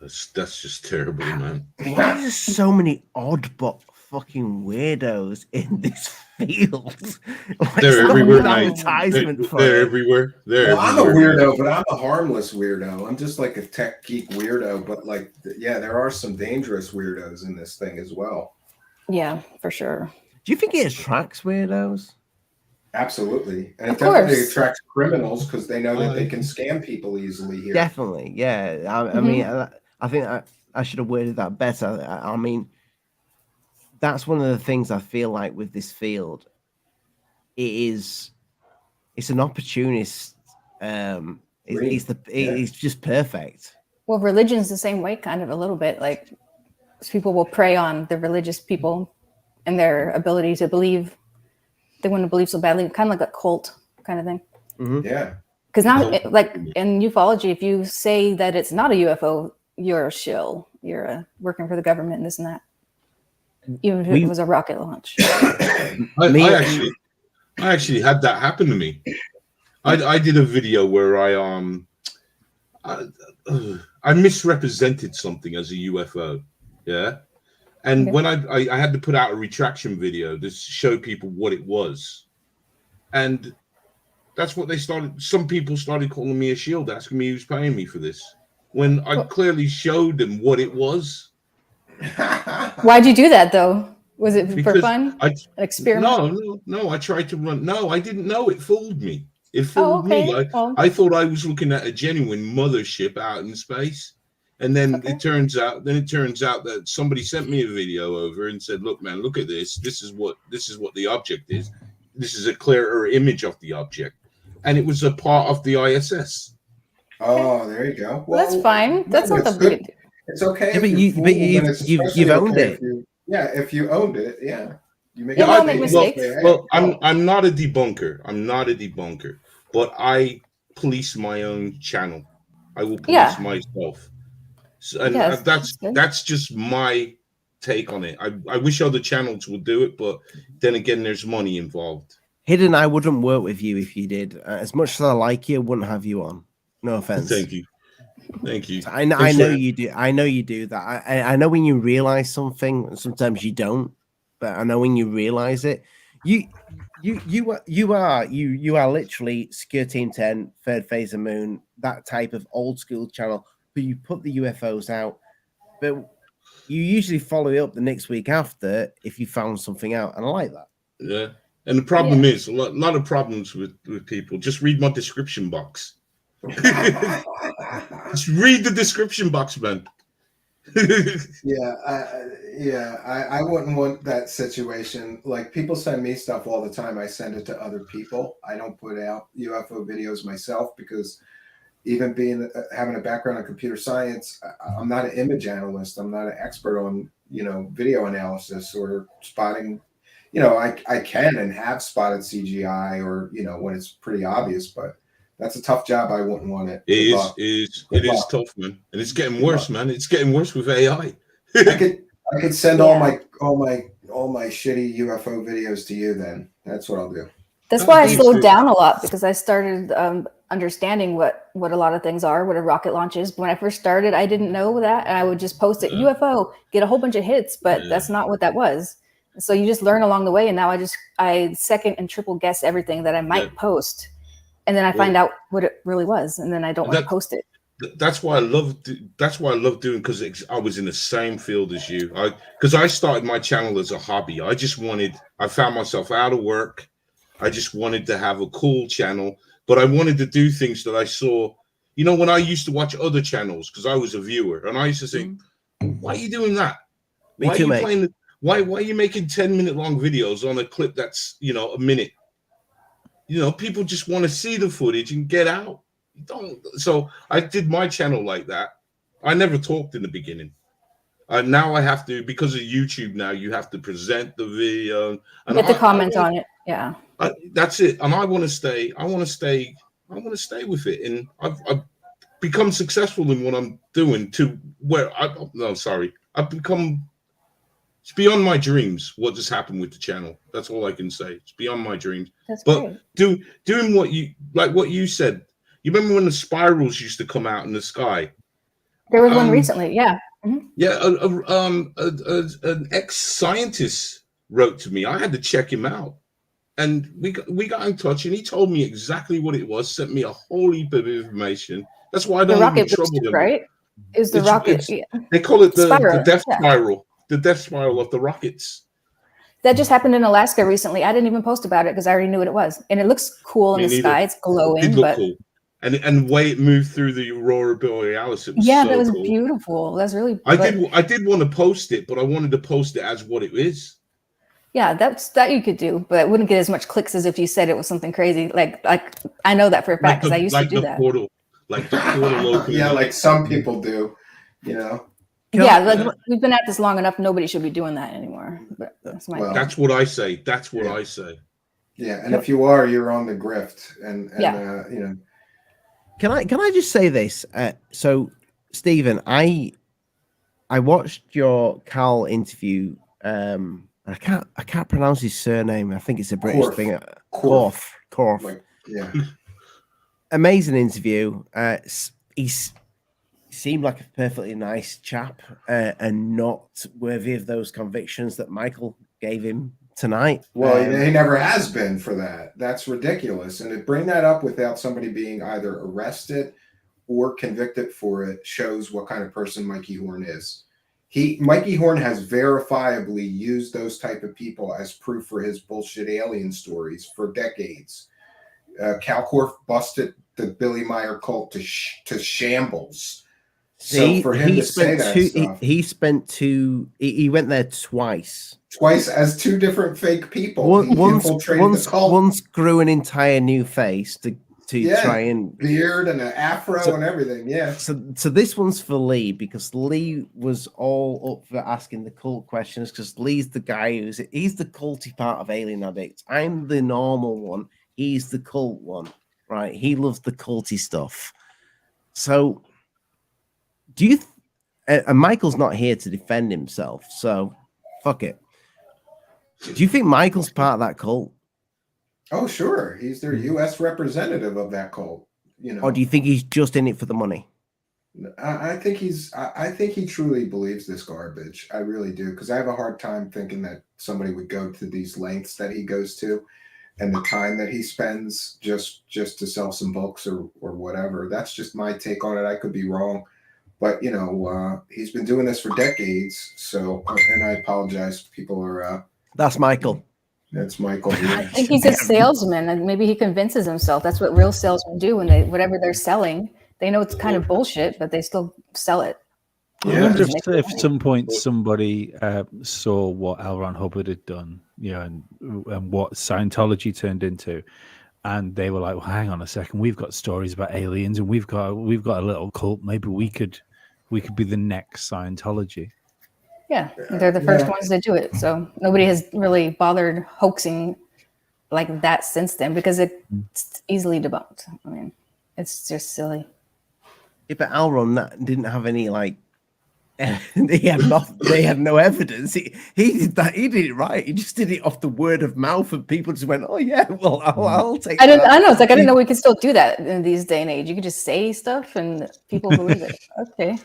That's just terrible, man. Why are there so many odd but fucking weirdos in this field? Like, They're everywhere, mate. Advertisement for They're it. everywhere. Well, I'm a weirdo, but I'm a harmless weirdo. I'm just like a tech geek weirdo, but like, yeah, there are some dangerous weirdos in this thing as well. Yeah, for sure. Do you think it attracts weirdos? Absolutely. And Of it definitely course. attracts criminals because they know that they can scam people easily here. Definitely, yeah. I mean, I think I should have worded that better. I mean, that's one of the things I feel like with this field. It's an opportunist. It's just perfect. Well, religion's the same way, kind of a little bit. Like people will prey on the religious people and their ability to believe. They want to believe so badly, kind of like a cult kind of thing. Mm-hmm. Yeah. Because now, like in ufology, if you say that it's not a UFO, you're a shill. You're working for the government and this and that. Even if it was a rocket launch. I actually had that happen to me. I did a video where I misrepresented something as a UFO. Yeah. And when I had to put out a retraction video to show people what it was. And that's what they started. Some people started calling me a shield, asking me who's paying me for this, when I clearly showed them what it was. Why'd you do that though? Was it Because for fun? An experiment? No. I tried to run. No, I didn't know. It fooled me. It fooled me. I thought I was looking at a genuine mothership out in space. And then it turns out that somebody sent me a video over and said, look, man, look at this. This is what the object is. This is a clearer image of the object. And it was a part of the ISS. Oh, there you go. Well, that's fine. That's not the big. It's okay. Yeah, but you've owned it. If you owned it, yeah. You make mistakes. Well, I'm not a debunker. But I police my own channel. I will police myself. So, and that's just my take on it. I wish other channels would do it, but then again, there's money involved. Hidden, I wouldn't work with you if you did. As much as I like you, I wouldn't have you on. No offense. Thank you. I know you do. I know you do that. I know when you realize something. Sometimes you don't, but I know when you realize it. You are literally Secure Team 10, Third Phase of Moon, that type of old school channel. But you put the UFOs out, but you usually follow it up the next week after if you found something out, and I like that. Yeah, and the problem is a lot of problems with people. Just read my description box. Just read the description box, man. I wouldn't want that situation. Like, people send me stuff all the time. I send it to other people. I don't put out UFO videos myself because even having a background in computer science, I'm not an image analyst. I'm not an expert on, video analysis or spotting. I can and have spotted CGI or, when it's pretty obvious, but that's a tough job. I wouldn't want it. It is tough, man. And it's getting worse, man. It's getting worse with AI. I could send all my shitty UFO videos to you then. That's what I'll do. That's why I slowed down a lot, because I started understanding what a lot of things are, what a rocket launch is. When I first started, I didn't know that, and I would just post it UFO, get a whole bunch of hits, but that's not what that was. So you just learn along the way, and now I second and triple guess everything that I might post, and then I find out what it really was, and then I don't want to post it. That's why I love. That's why I love doing, because I was in the same field as you. Because I started my channel as a hobby. I found myself out of work. I just wanted to have a cool channel, but I wanted to do things that I saw. You know, when I used to watch other channels, because I was a viewer, and I used to think, why are you doing that? Me Why too, are you mate. playing? Why are you making 10-minute long videos on a clip that's, a minute? People just want to see the footage and get out. So I did my channel like that. I never talked in the beginning. Now I have to, because of YouTube. Now you have to present the video and Get the comment on it. Yeah. That's it. And I want to stay with it. And I've become successful in what I'm doing, to where I've become. It's beyond my dreams what just happened with the channel. That's all I can say. It's beyond my dreams. That's but great. Doing what you said. You remember when the spirals used to come out in the sky? There was one recently. Yeah. Mm-hmm. Yeah. An ex-scientist wrote to me. I had to check him out, and we got in touch, and he told me exactly what it was. Sent me a whole heap of information. That's why I don't even trouble them. Right? Is the rocket? They call it the death spiral. The death spiral of the rockets. That just happened in Alaska recently. I didn't even post about it because I already knew what it was, and it looks cool in the sky. It's glowing. It did look cool, and the way it moved through the aurora borealis, it was that was cool. beautiful. That's really. I did want to post it, but I wanted to post it as what it is. Yeah, that you could do, but it wouldn't get as much clicks as if you said it was something crazy. Like I know that for a fact because I used to do that. Like the portal opening. Yeah, like some people do. We've been at this long enough. Nobody should be doing that anymore. But that's what I say. That's what I say. Yeah, and if you are, you're on the grift, and Can I just say this? So, Stephen, I watched your Carl interview. I can't pronounce his surname. I think it's a British thing. Korf. Yeah. Amazing interview. He seemed like a perfectly nice chap and not worthy of those convictions that Michael gave him tonight. Well, he never has been for that. That's ridiculous. And to bring that up without somebody being either arrested or convicted for it shows what kind of person Micheal Horn is. Micheal Horn has verifiably used those type of people as proof for his bullshit alien stories for decades. Cal Korf busted the Billy Meier cult to shambles. So for him to say that stuff, he went there twice as two different fake people. Once grew an entire new face to try and beard and an afro and everything. Yeah. So this one's for Lee, because Lee was all up for asking the cult questions, because Lee's the guy he's the culty part of Alien Addict. I'm the normal one. He's the cult one, right? He loves the culty stuff. So do you and Michael's not here to defend himself, so fuck it. Do you think Michael's part of that cult? Oh, sure. He's their U.S. representative of that cult. Or do you think he's just in it for the money? I think he truly believes this garbage. I really do, because I have a hard time thinking that somebody would go to these lengths that he goes to, and the time that he spends just to sell some books or whatever. That's just my take on it. I could be wrong. But, he's been doing this for decades. So, and I apologize. People are... That's Michael. That's Michael. I think he's a salesman, and maybe he convinces himself. That's what real salesmen do when whatever they're selling, they know it's kind of bullshit, but they still sell it. I wonder if at some point somebody saw what L. Ron Hubbard had done, and what Scientology turned into. And they were like, well, hang on a second, we've got stories about aliens, and we've got a little cult. Maybe we could be the next Scientology. Yeah, they're the first ones to do it. So nobody has really bothered hoaxing like that since then, because it's easily debunked. I mean, it's just silly. Yeah, but Alron didn't have any they had no evidence. He did that. He did it right. He just did it off the word of mouth, and people just went, "Oh yeah, well, I'll take." I know. It's like I didn't know we could still do that in these day and age. You could just say stuff and people believe it. Okay.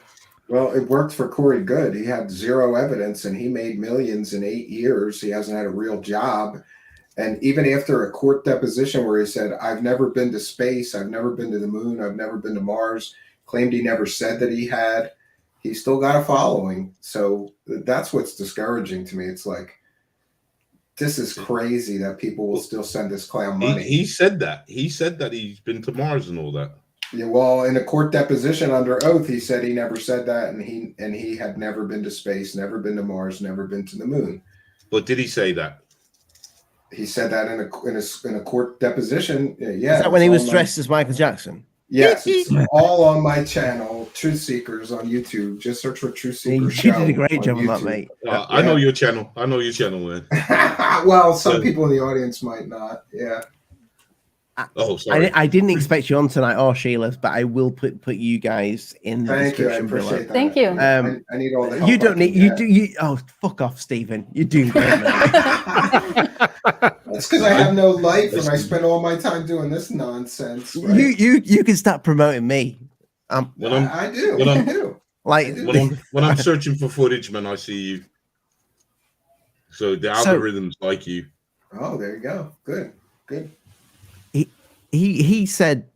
Well, it worked for Corey Good. He had zero evidence, and he made millions in 8 years. He hasn't had a real job, and even after a court deposition where he said, "I've never been to space. I've never been to the moon. I've never been to Mars." claimed he never said that he had. He's still got a following. So that's what's discouraging to me. It's like, this is crazy that people will still send this clown money. He said that. He said that he's been to Mars and all that. Yeah, well, in a court deposition under oath, he said he never said that, and he had never been to space, never been to Mars, never been to the moon. But did he say that? He said that in a court deposition. Yeah. Is that when he was dressed as Michael Jackson? Yes, it's all on my channel, Truth Seekers on YouTube. Just search for Truth Seekers. You did a great job on that, mate. I know your channel. I know your channel, man. Well, some people in the audience might not. Yeah. Oh, sorry. I didn't expect you on tonight, or Sheila, but I will put you guys in the description below. That. Thank you. I need all the help. You don't need you do you. Oh, fuck off, Stephen. You're doing great. That's because I have no life and I spend all my time doing this nonsense. Right? You can start promoting me. I do. Like when I'm searching for footage, man, I see you. So the algorithms like you. Oh, there you go. Good. He said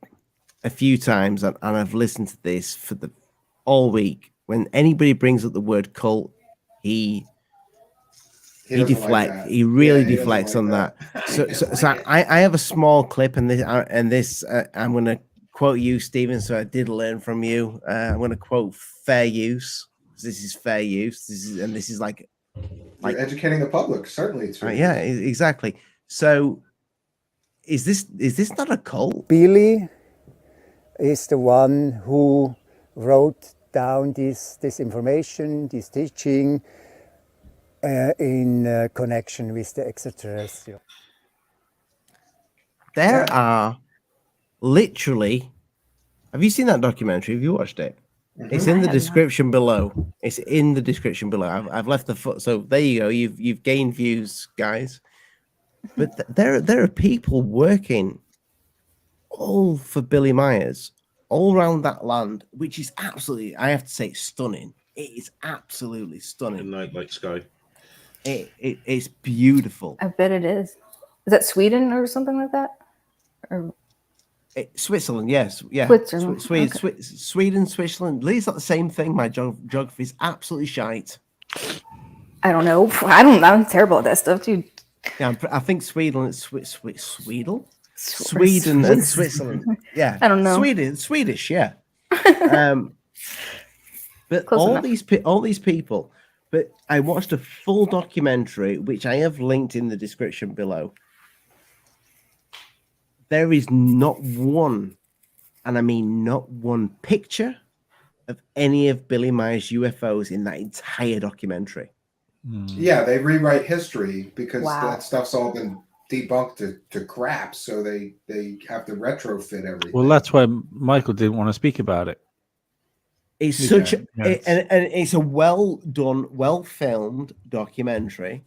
a few times, and I've listened to this for all week. When anybody brings up the word cult, he deflects. Like he really deflects on that. So I have a small clip, and this I'm going to quote you, Stephen. So I did learn from you. I'm going to quote fair use. This is fair use. This is like you're educating the public. Certainly, it's right. Yeah, exactly. So. Is this not a cult? Billy is the one who wrote down this information, this teaching in connection with the extraterrestrial. There are literally. Have you seen that documentary? Have you watched it? Mm-hmm. It's in the description below. It's in the description below. I've left the foot. So there you go. You've gained views, guys. But there are people working all for Billy Meier's all around that land, which is absolutely, I have to say, stunning. It is absolutely stunning. Night like sky. It's beautiful. I bet it is. Is that Sweden or something like that? Or Switzerland, yes, yeah. Switzerland, Sweden, Switzerland. It's not the same thing. My geography is absolutely shite. I don't know. I'm terrible at that stuff, dude. Yeah, I think Sweden and Switzerland. Yeah, I don't know. Swedish, yeah. But Close all enough. these people. But I watched a full documentary, which I have linked in the description below. There is not one, and I mean not one picture of any of Billy Meier's UFOs in that entire documentary. Yeah, they rewrite history because that stuff's all been debunked to crap. So they have to retrofit everything. Well, that's why Michael didn't want to speak about it. It's and it's a well done, well filmed documentary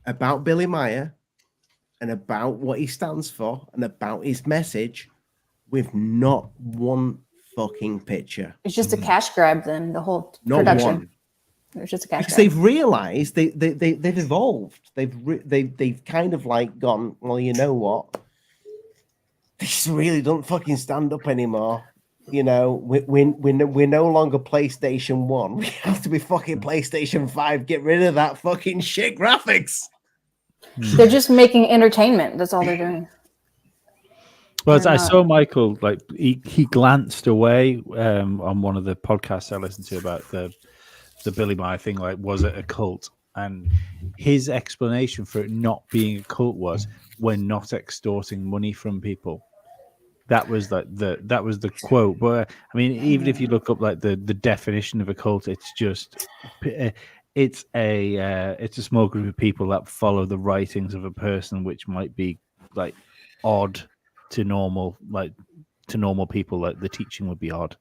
about Billy Meier and about what he stands for and about his message, with not one fucking picture. It's just a cash grab. Then the whole not production. One. It's just a cash because grab. they've realized they've evolved. They've kind of like gone, well, you know what? This really don't fucking stand up anymore. You know, we're no longer PlayStation 1. We have to be fucking PlayStation 5. Get rid of that fucking shit graphics. They're just making entertainment. That's all they're doing. Well, I saw Michael, like he glanced away on one of the podcasts I listened to about the Billy Meier thing, like, was it a cult? And his explanation for it not being a cult was, we're not extorting money from people. That was like that was the quote. But I mean, even if you look up like the definition of a cult, it's just it's a small group of people that follow the writings of a person, which might be like odd to normal people. Like the teaching would be odd.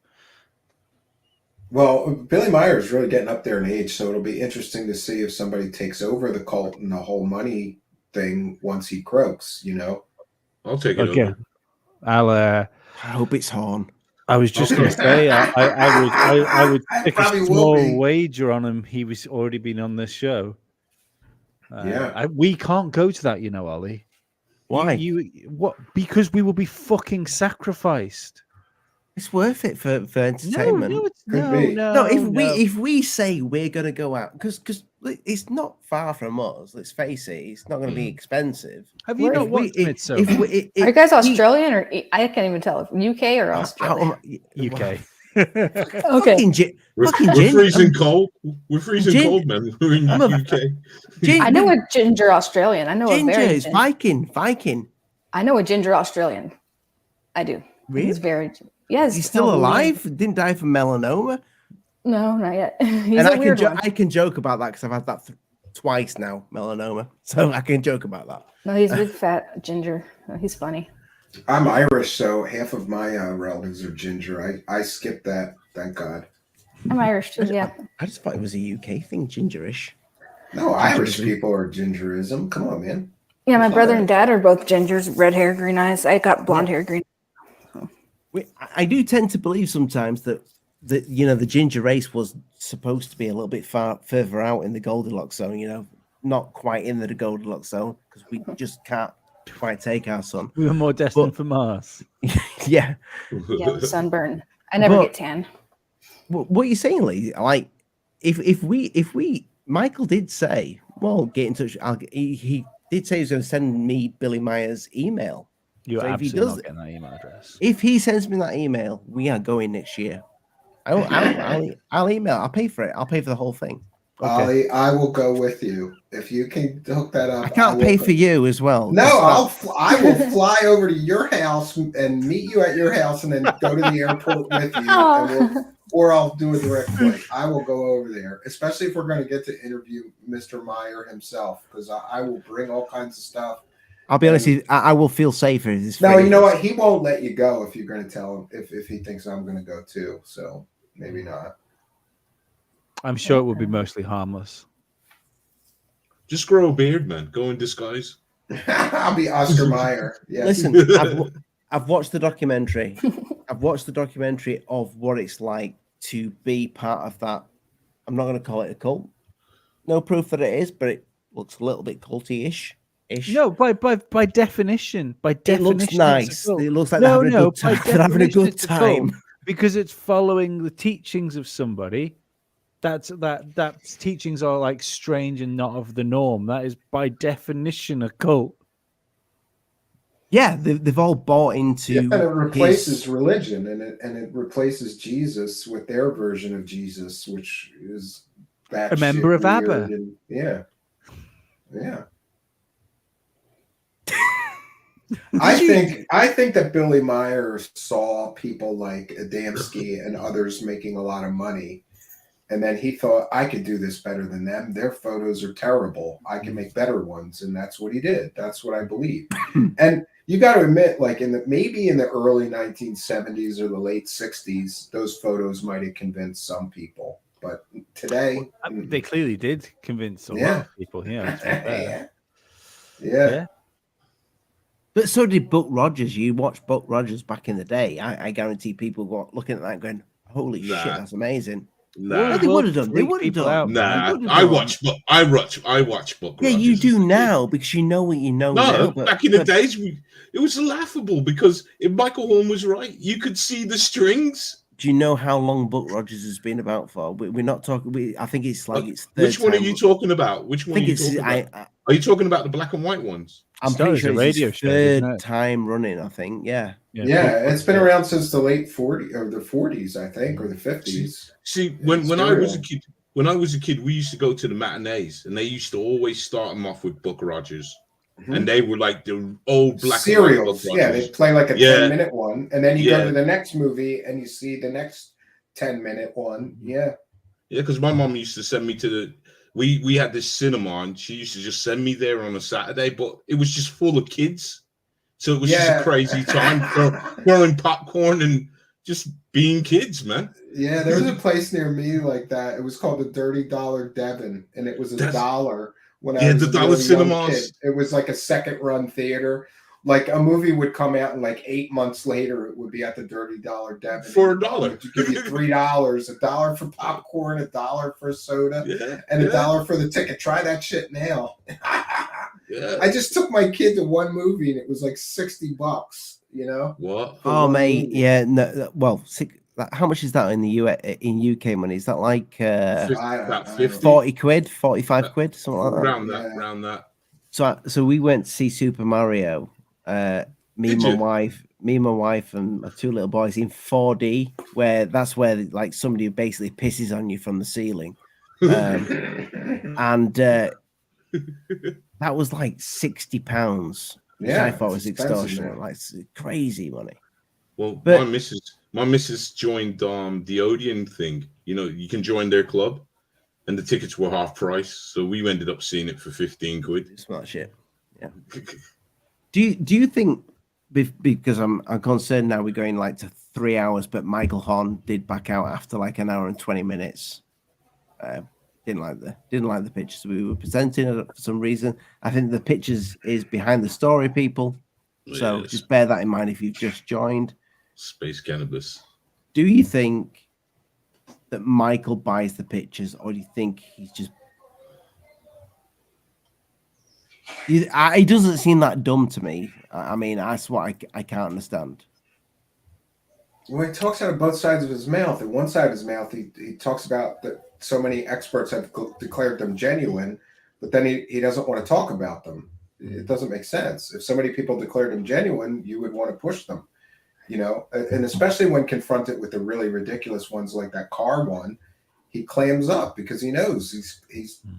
Well, Billy Meier is really getting up there in age, so it'll be interesting to see if somebody takes over the cult and the whole money thing once he croaks. You know, I'll take it over. I hope it's Horn. I was just going to say, I would take a small wager on him. He was already been on this show. We can't go to that, you know, Ollie. Why? What? Because we will be fucking sacrificed. It's worth it for entertainment. No, if we say we're going to go out, because it's not far from us. Let's face it, it's not going to be expensive. Have you not watched Midsummer? Are you guys Australian or I can't even tell. UK or Australia? UK. Okay. We're freezing cold. We're freezing cold, man. We're in UK. I know a ginger Australian. I know ginger a very is Viking. I know a ginger Australian. I do. Really? He's very. Yes. He's still alive. Didn't die from melanoma. No, not yet. He's and I can joke about that because I've had that twice now, melanoma. So I can joke about that. No, he's a big fat ginger. He's funny. I'm Irish, so half of my relatives are ginger. I skipped that, thank God. I'm Irish too, yeah. I just thought it was a UK thing, gingerish. No, Irish people are gingerism. Come on, man. Yeah, my brother and dad are both gingers, red hair, green eyes. I got blonde hair, green. I do tend to believe sometimes that the ginger race was supposed to be a little bit further out in the Goldilocks zone, not quite in the Goldilocks zone because we just can't quite take our sun. We were more destined for Mars. Yeah. Yeah, sunburn. I never get tan. What are you saying, Lee? Like, if we Michael did say, well, get in touch. He did say he was going to send me Billy Meier's email. You're absolutely not getting that email address. If he sends me that email, we are going next year. I'll email. I'll pay for it. I'll pay for the whole thing. Okay. I will go with you if you can hook that up. I can't pay for you as well. No, I will fly over to your house and meet you at your house, and then go to the airport with you, or I'll do a direct flight. I will go over there, especially if we're going to get to interview Mr. Meier himself, because I will bring all kinds of stuff. I'll be honest, I will feel safer. No, you know what? He won't let you go if you're going to tell him if he thinks I'm going to go too. So maybe not. I'm sure it will be mostly harmless. Just grow a beard, man. Go in disguise. I'll be Oscar Meier. Yeah. Listen, I've watched the documentary. I've watched the documentary of what it's like to be part of that. I'm not going to call it a cult. No proof that it is, but it looks a little bit culty-ish. No, by definition, it looks nice. It looks like they're having a good time because it's following the teachings of somebody. That teachings are like strange and not of the norm. That is by definition a cult. Yeah, they've all bought into. Yeah, and it replaces religion, and it replaces Jesus with their version of Jesus, which is a member of ABBA. Yeah. I think that Billy Meier saw people like Adamski and others making a lot of money, and then he thought, I could do this better than them. Their photos are terrible. I can make better ones, and that's what he did. That's what I believe. And you got to admit, like maybe in the early 1970s or the late 60s, those photos might have convinced some people. But today, they clearly did convince a lot of people. Yeah. But so did Buck Rogers. You watched Buck Rogers back in the day. I guarantee people were looking at that going, holy shit, that's amazing. Nah, they would have done. They would have done. I watch Buck Rogers. Yeah, you do now because you know what you know. No, back in the days, it was laughable because if Micheal Horn was right, you could see the strings. Do you know how long Buck Rogers has been about for? We're not talking. I think it's like it's. Which one are you talking about? Which one? Are you talking about the black and white ones? I'm pretty sure it's his third time running. I think. Yeah. It's been around since the late 40s or the 40s, I think, or the 50s. See, when I was a kid, we used to go to the matinees, and they used to always start them off with Buck Rogers. Mm-hmm. And they were like the old black serials. Yeah, they play like a 10-minute one, and then you go to the next movie and you see the next 10-minute one. Yeah, because my mom used to send me to the. We had this cinema, and she used to just send me there on a Saturday, but it was just full of kids, so it was just a crazy time throwing popcorn and just being kids, man. Yeah, there was a place near me like that. It was called the Dirty Dollar Devon, and it was $1. When I was the dollar cinemas. It was like a second-run theater. Like a movie would come out, and like 8 months later, it would be at the Dirty Dollar Devon for $1. To give you $3, $1 for popcorn, $1 for soda, and $1 for the ticket. Try that shit now. I just took my kid to one movie, and it was like $60. You know What? For Oh, one mate, movie. yeah. No, well, how much is that in the UK money? Is that like About 50? 40 quid, 45 quid, something like that? Around that. So we went to see Super Mario. Me and Did my wife and my two little boys in 4D, where like somebody basically pisses on you from the ceiling. And that was like £60, which I thought was extortionate. Like, it's crazy money. Well, But my missus joined the Odeon thing. You know, you can join their club, and the tickets were half price. So we ended up seeing it for 15 quid. Smart shit. Yeah. Do you think, because I'm concerned now we're going like to 3 hours, but Micheal Horn did back out after like an hour and 20 minutes. Didn't like the pictures we were presenting for some reason. I think the pictures is behind the story, people. So Yes. just bear that in mind if you've just joined. Space cannabis. Do you think that Micheal buys the pictures, or do you think he's just... He doesn't seem that dumb to me. I mean, that's what I can't understand. Well, he talks out of both sides of his mouth. And one side of his mouth, he talks about that so many experts have declared them genuine, but then he doesn't want to talk about them. It doesn't make sense. If so many people declared them genuine, you would want to push them, you know, and especially when confronted with the really ridiculous ones like that car one, he clams up because he knows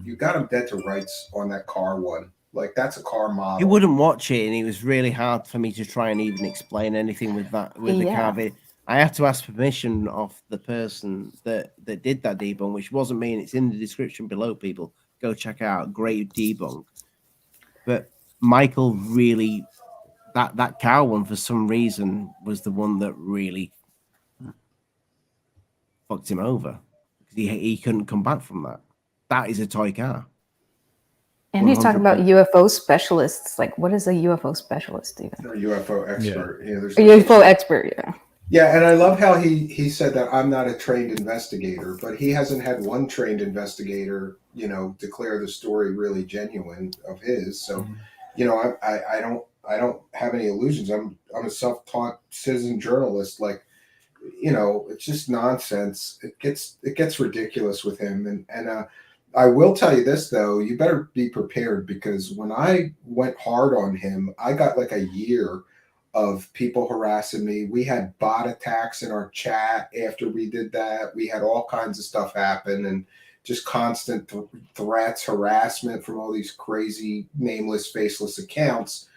you got him dead to rights on that car one. Like, that's a car model. He wouldn't watch it, and it was really hard for me to try and even explain anything with the car video. I had to ask permission of the person that did that debunk, which wasn't me, and it's in the description below. People, go check out. Great debunk. But Micheal really, that cow one for some reason was the one that really fucked him over. He couldn't come back from that. That is a toy car. And he's talking about UFO specialists. Like, what is a UFO specialist even? Or UFO expert. Yeah, there's a UFO expert, yeah. Yeah, and I love how he said that I'm not a trained investigator, but he hasn't had one trained investigator, you know, declare the story really genuine of his. So, you know, I don't have any illusions. I'm a self-taught citizen journalist. Like, you know, it's just nonsense. It gets ridiculous with him. And I will tell you this, though, you better be prepared, because when I went hard on him, I got like a year of people harassing me. We had bot attacks in our chat after we did that. We had all kinds of stuff happen, and just constant threats, harassment from all these crazy nameless, faceless accounts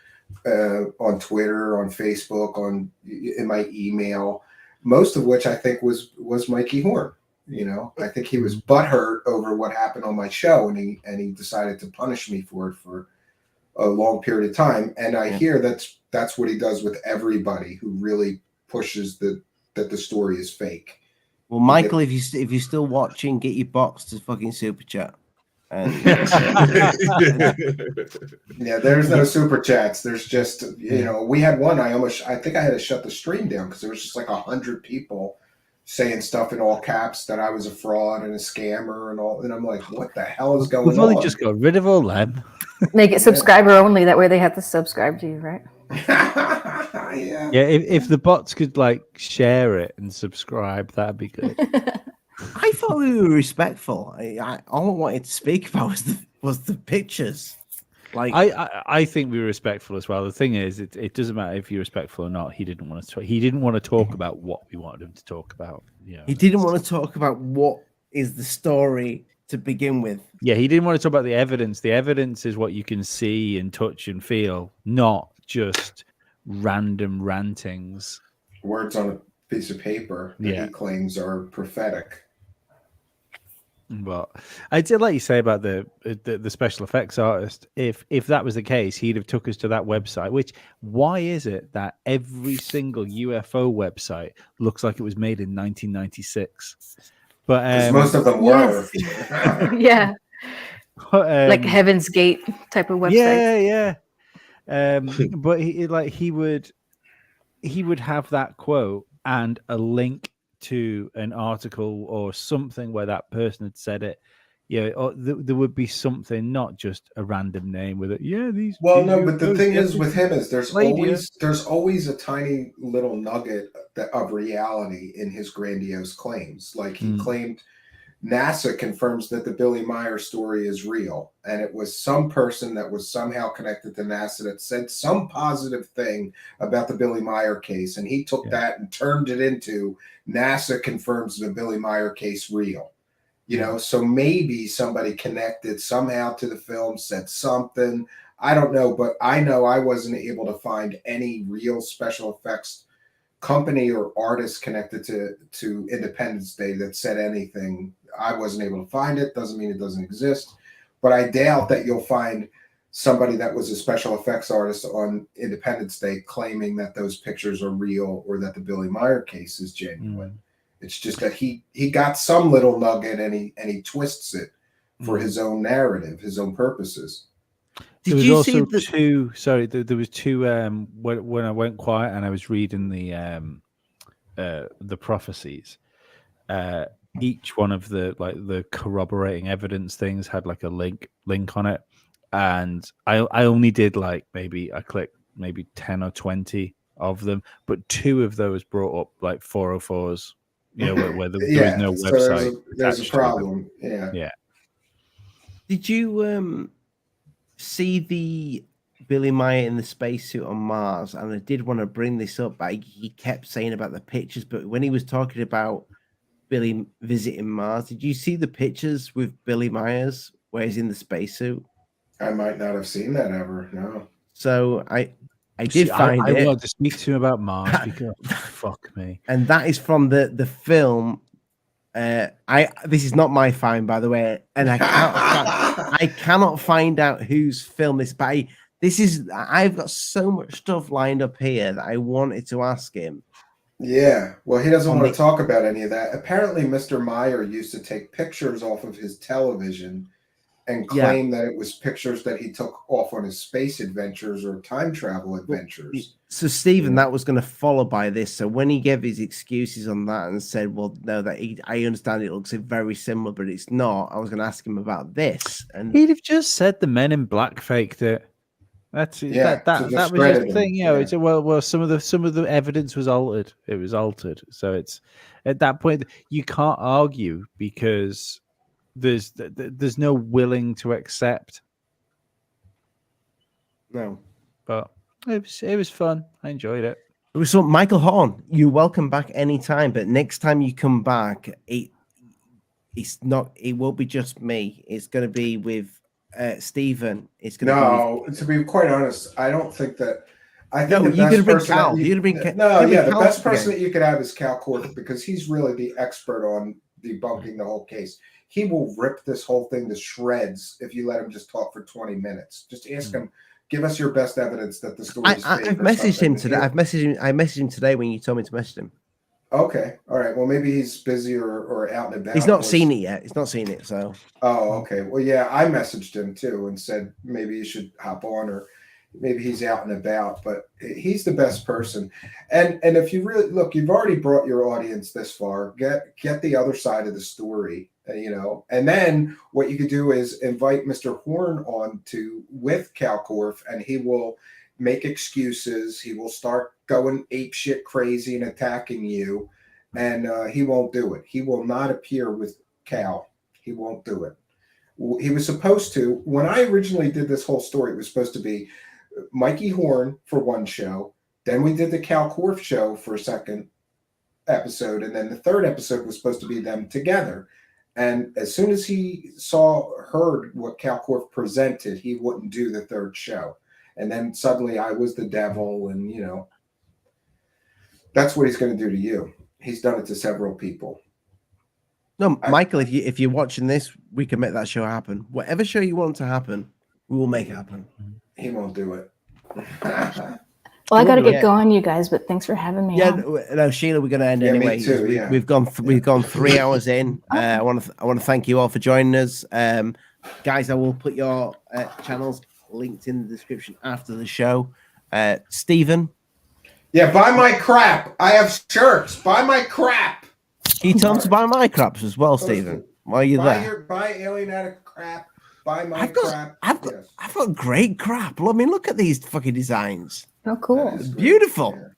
on Twitter, on Facebook, in my email, most of which I think was Micheal Horn. You know, I think he was butthurt over what happened on my show, and he decided to punish me for it for a long period of time. And I hear that's what he does with everybody who really pushes that the story is fake. Well, Micheal, if you're still watching, get your box to fucking super chat. And yeah, there's no super chats. There's just, you know, we had one. I think I had to shut the stream down because there was just like 100 people saying stuff in all caps that I was a fraud and a scammer and all. And I'm like, what the hell is going on? We've only just got rid of all them. Make it subscriber only. That way they have to subscribe to you, right? Yeah. Yeah, if the bots could like share it and subscribe, that'd be good. I thought we were respectful. All I wanted to speak about was the pictures. Like, I think we were respectful as well. The thing is, it doesn't matter if you're respectful or not. He didn't want to. He didn't want to talk about what we wanted him to talk about. You know, he didn't want to talk about what is the story to begin with. Yeah, he didn't want to talk about the evidence. The evidence is what you can see and touch and feel, not just random rantings. Words on a piece of paper that he claims are prophetic. But I did like you say about the special effects artist. If that was the case, he'd have took us to that website. Which, why is it that every single UFO website looks like it was made in 1996? But most of them were. Yeah, like Heaven's Gate type of website. Yeah. But he would have that quote and a link to an article or something where that person had said it. Yeah, or there would be something, not just a random name with it. Yeah, these. Well, these no, but the UFOs, thing yeah, is with him is there's radio. always a tiny little nugget of reality in his grandiose claims. Like he claimed NASA confirms that the Billy Meier story is real, and it was some person that was somehow connected to NASA that said some positive thing about the Billy Meier case, and he took that and turned it into NASA confirms the Billy Meier case real. You know, so maybe somebody connected somehow to the film, said something. I don't know, but I know I wasn't able to find any real special effects company or artist connected to Independence Day that said anything. I wasn't able to find it. Doesn't mean it doesn't exist, but I doubt that you'll find somebody that was a special effects artist on Independence Day claiming that those pictures are real or that the Billy Meier case is genuine. It's just that he got some little nugget and he twists it for his own narrative, his own purposes. There was also two. Sorry, there was two. When I went quiet and I was reading the prophecies, each one of the corroborating evidence things had like a link on it, and I only did I clicked maybe 10 or 20 of them, but two of those brought up like 404s. You know, where there was no website. So there's a problem. Yeah. Did you see the Billy Meier in the spacesuit on Mars? And I did want to bring this up, but he kept saying about the pictures. But when he was talking about Billy visiting Mars, did you see the pictures with Billy Myers where he's in the spacesuit? I might not have seen that ever. No. So I did find it. I wanted to speak to him about Mars because fuck me. And that is from the film. This is not my find, by the way, and I cannot find out whose film this. But I've got so much stuff lined up here that I wanted to ask him. Yeah, well, he doesn't want to talk about any of that. Apparently, Mr. Meier used to take pictures off of his television and claim that it was pictures that he took off on his space adventures or time travel adventures. So, Stephen, that was going to follow by this. So when he gave his excuses on that and said, well, no, I understand it looks very similar, but it's not, I was going to ask him about this. And he'd have just said the Men in Black faked it. That was just the thing, you know. It's well, some of the evidence was altered. It was altered, so it's at that point you can't argue because there's no willing to accept. No, but it was fun. I enjoyed it. It was so Micheal Horn. You're welcome back anytime, but next time you come back, it won't be just me. It's going to be with Stephen. It's going to be. To be quite honest, I don't think that. I think you're going to bring Cal. You're going to bring the best person that you could have is Cal Korth because he's really the expert on debunking the whole case. He will rip this whole thing to shreds if you let him just talk for 20 minutes. Just ask him, give us your best evidence that the story is fake. I've messaged him today. I messaged him today when you told me to message him. Okay. All right. Well, maybe he's busy or out and about. He's not seen it yet. He's not seen it. So. Oh, okay. Well, yeah, I messaged him too and said maybe you should hop on or maybe he's out and about, but he's the best person. And if you really look, you've already brought your audience this far. Get the other side of the story, you know. And then what you could do is invite Mr. Horn on with Cal Korth, and he will make excuses. He will start going apeshit crazy and attacking you, and he won't do it. He will not appear with Cal. He won't do it. He was supposed to. When I originally did this whole story, it was supposed to be Micheal Horn for one show. Then we did the Cal Korth show for a second episode, and then the third episode was supposed to be them together. And as soon as he heard what Cal Korth presented, he wouldn't do the third show. And then suddenly I was the devil, and you know, that's what he's going to do to you. He's done it to several people. No, Michael, if you're watching this, we can make that show happen. Whatever show you want to happen, we will make it happen. He won't do it. Well, I got to get going, you guys, but thanks for having me. No, Sheila, we're going to end anyway. Me too, We've gone 3 hours in. I want to thank you all for joining us, guys. I will put your channels linked in the description after the show. Stephen, buy my crap. I have shirts. Buy my crap. Can you tell them to buy my craps as well, Stephen? While you're there, buy Alien Addict crap. Buy my crap. I've got great crap. I mean, look at these fucking designs. Oh, cool. Beautiful. Yeah.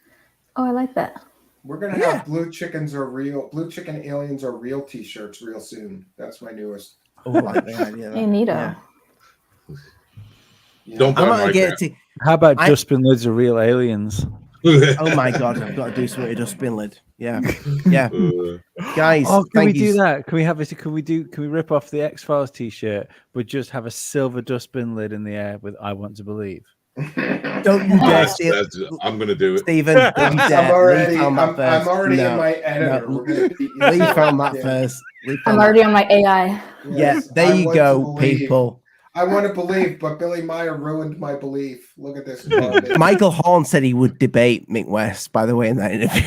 Oh, I like that. We're gonna have Blue Chicken Aliens are real T-shirts real soon. That's my newest. Oh, I like the idea. Hey, neato. Yeah. Don't buy my crap. How about dustbin lids are real aliens? Oh my god, I've got to do something with a dustbin lid. Yeah, yeah. Guys, can we do that? Can we have it? Can we rip off the X-Files T-shirt, but just have a silver dustbin lid in the air with "I want to believe"? Don't you dare steal. I'm gonna do it, Stephen. I'm already in my editor. Lee found that first. I'm already on my AI. Yeah, there you go, people. I want to believe, but Billy Meier ruined my belief. Look at this. Micheal Horn said he would debate Mick West, by the way, in that interview.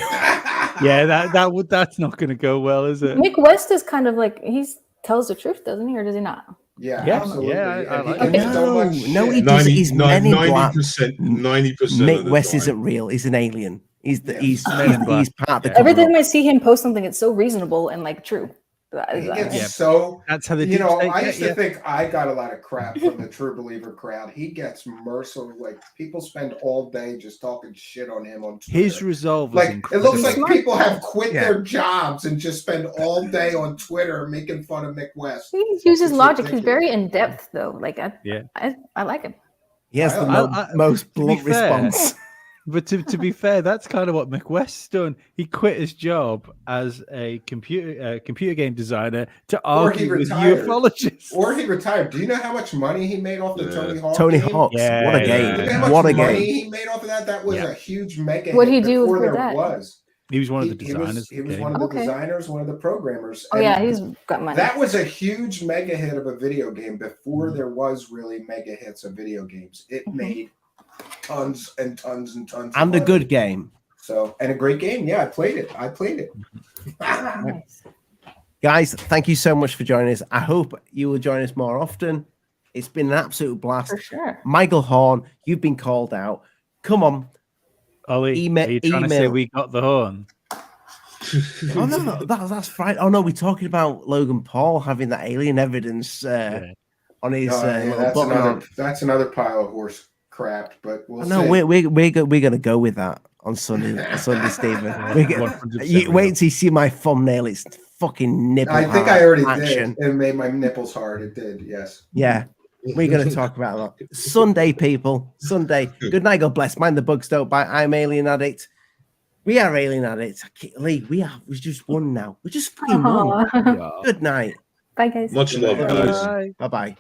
Yeah, that's not going to go well, is it? Mick West is kind of like, he tells the truth, doesn't he, or does he not? Yeah, absolutely. Yeah, I like it. No, he doesn't. He's 90%. Mick West isn't real. He's an alien. He's part of the. Every time I see him post something, it's so reasonable and like true. So that's how they do. I used to think I got a lot of crap from the True Believer crowd. He gets merciless. Like people spend all day just talking shit on him on Twitter. His resolve, like it looks like people have quit their jobs and just spend all day on Twitter making fun of Mick West. He uses logic. He's very in depth, though. Like I like him. He has the most blunt response. But to be fair, that's kind of what Mick West's done. He quit his job as a computer game designer to argue with ufologists. Or he retired. Do you know how much money he made off the Tony Hawk? Tony Hawk. Yeah, what a game! Look how much money he made off of that. That was a huge mega. What did he do for that? He was one of the designers. He was one of the designers, one of the programmers. Oh, yeah, he's got money. That was a huge mega hit of a video game before there was really mega hits of video games. It made tons and tons and tons. And a good game. So, and a great game. Yeah, I played it. Nice. Guys, thank you so much for joining us. I hope you will join us more often. It's been an absolute blast. For sure. Micheal Horn, you've been called out. Come on. Ollie, are you trying to say we got the horn? Oh, no, that's right. Oh, no, we're talking about Logan Paul having that alien evidence on his that's another pile of horse crap, but we'll see. No, we're going to go with that on Sunday, Stephen. Wait till you see my thumbnail. It's fucking nipple I think hard I already action. did. It made my nipples hard. It did, yes. Yeah. We're going to talk about that. Sunday, people. Sunday. Good night. God bless. Mind the bugs don't bite. I'm Alien Addict. We are Alien Addicts. Lee, we just won now. We just fucking won. Good night. Bye, guys. Much love, guys. Bye-bye.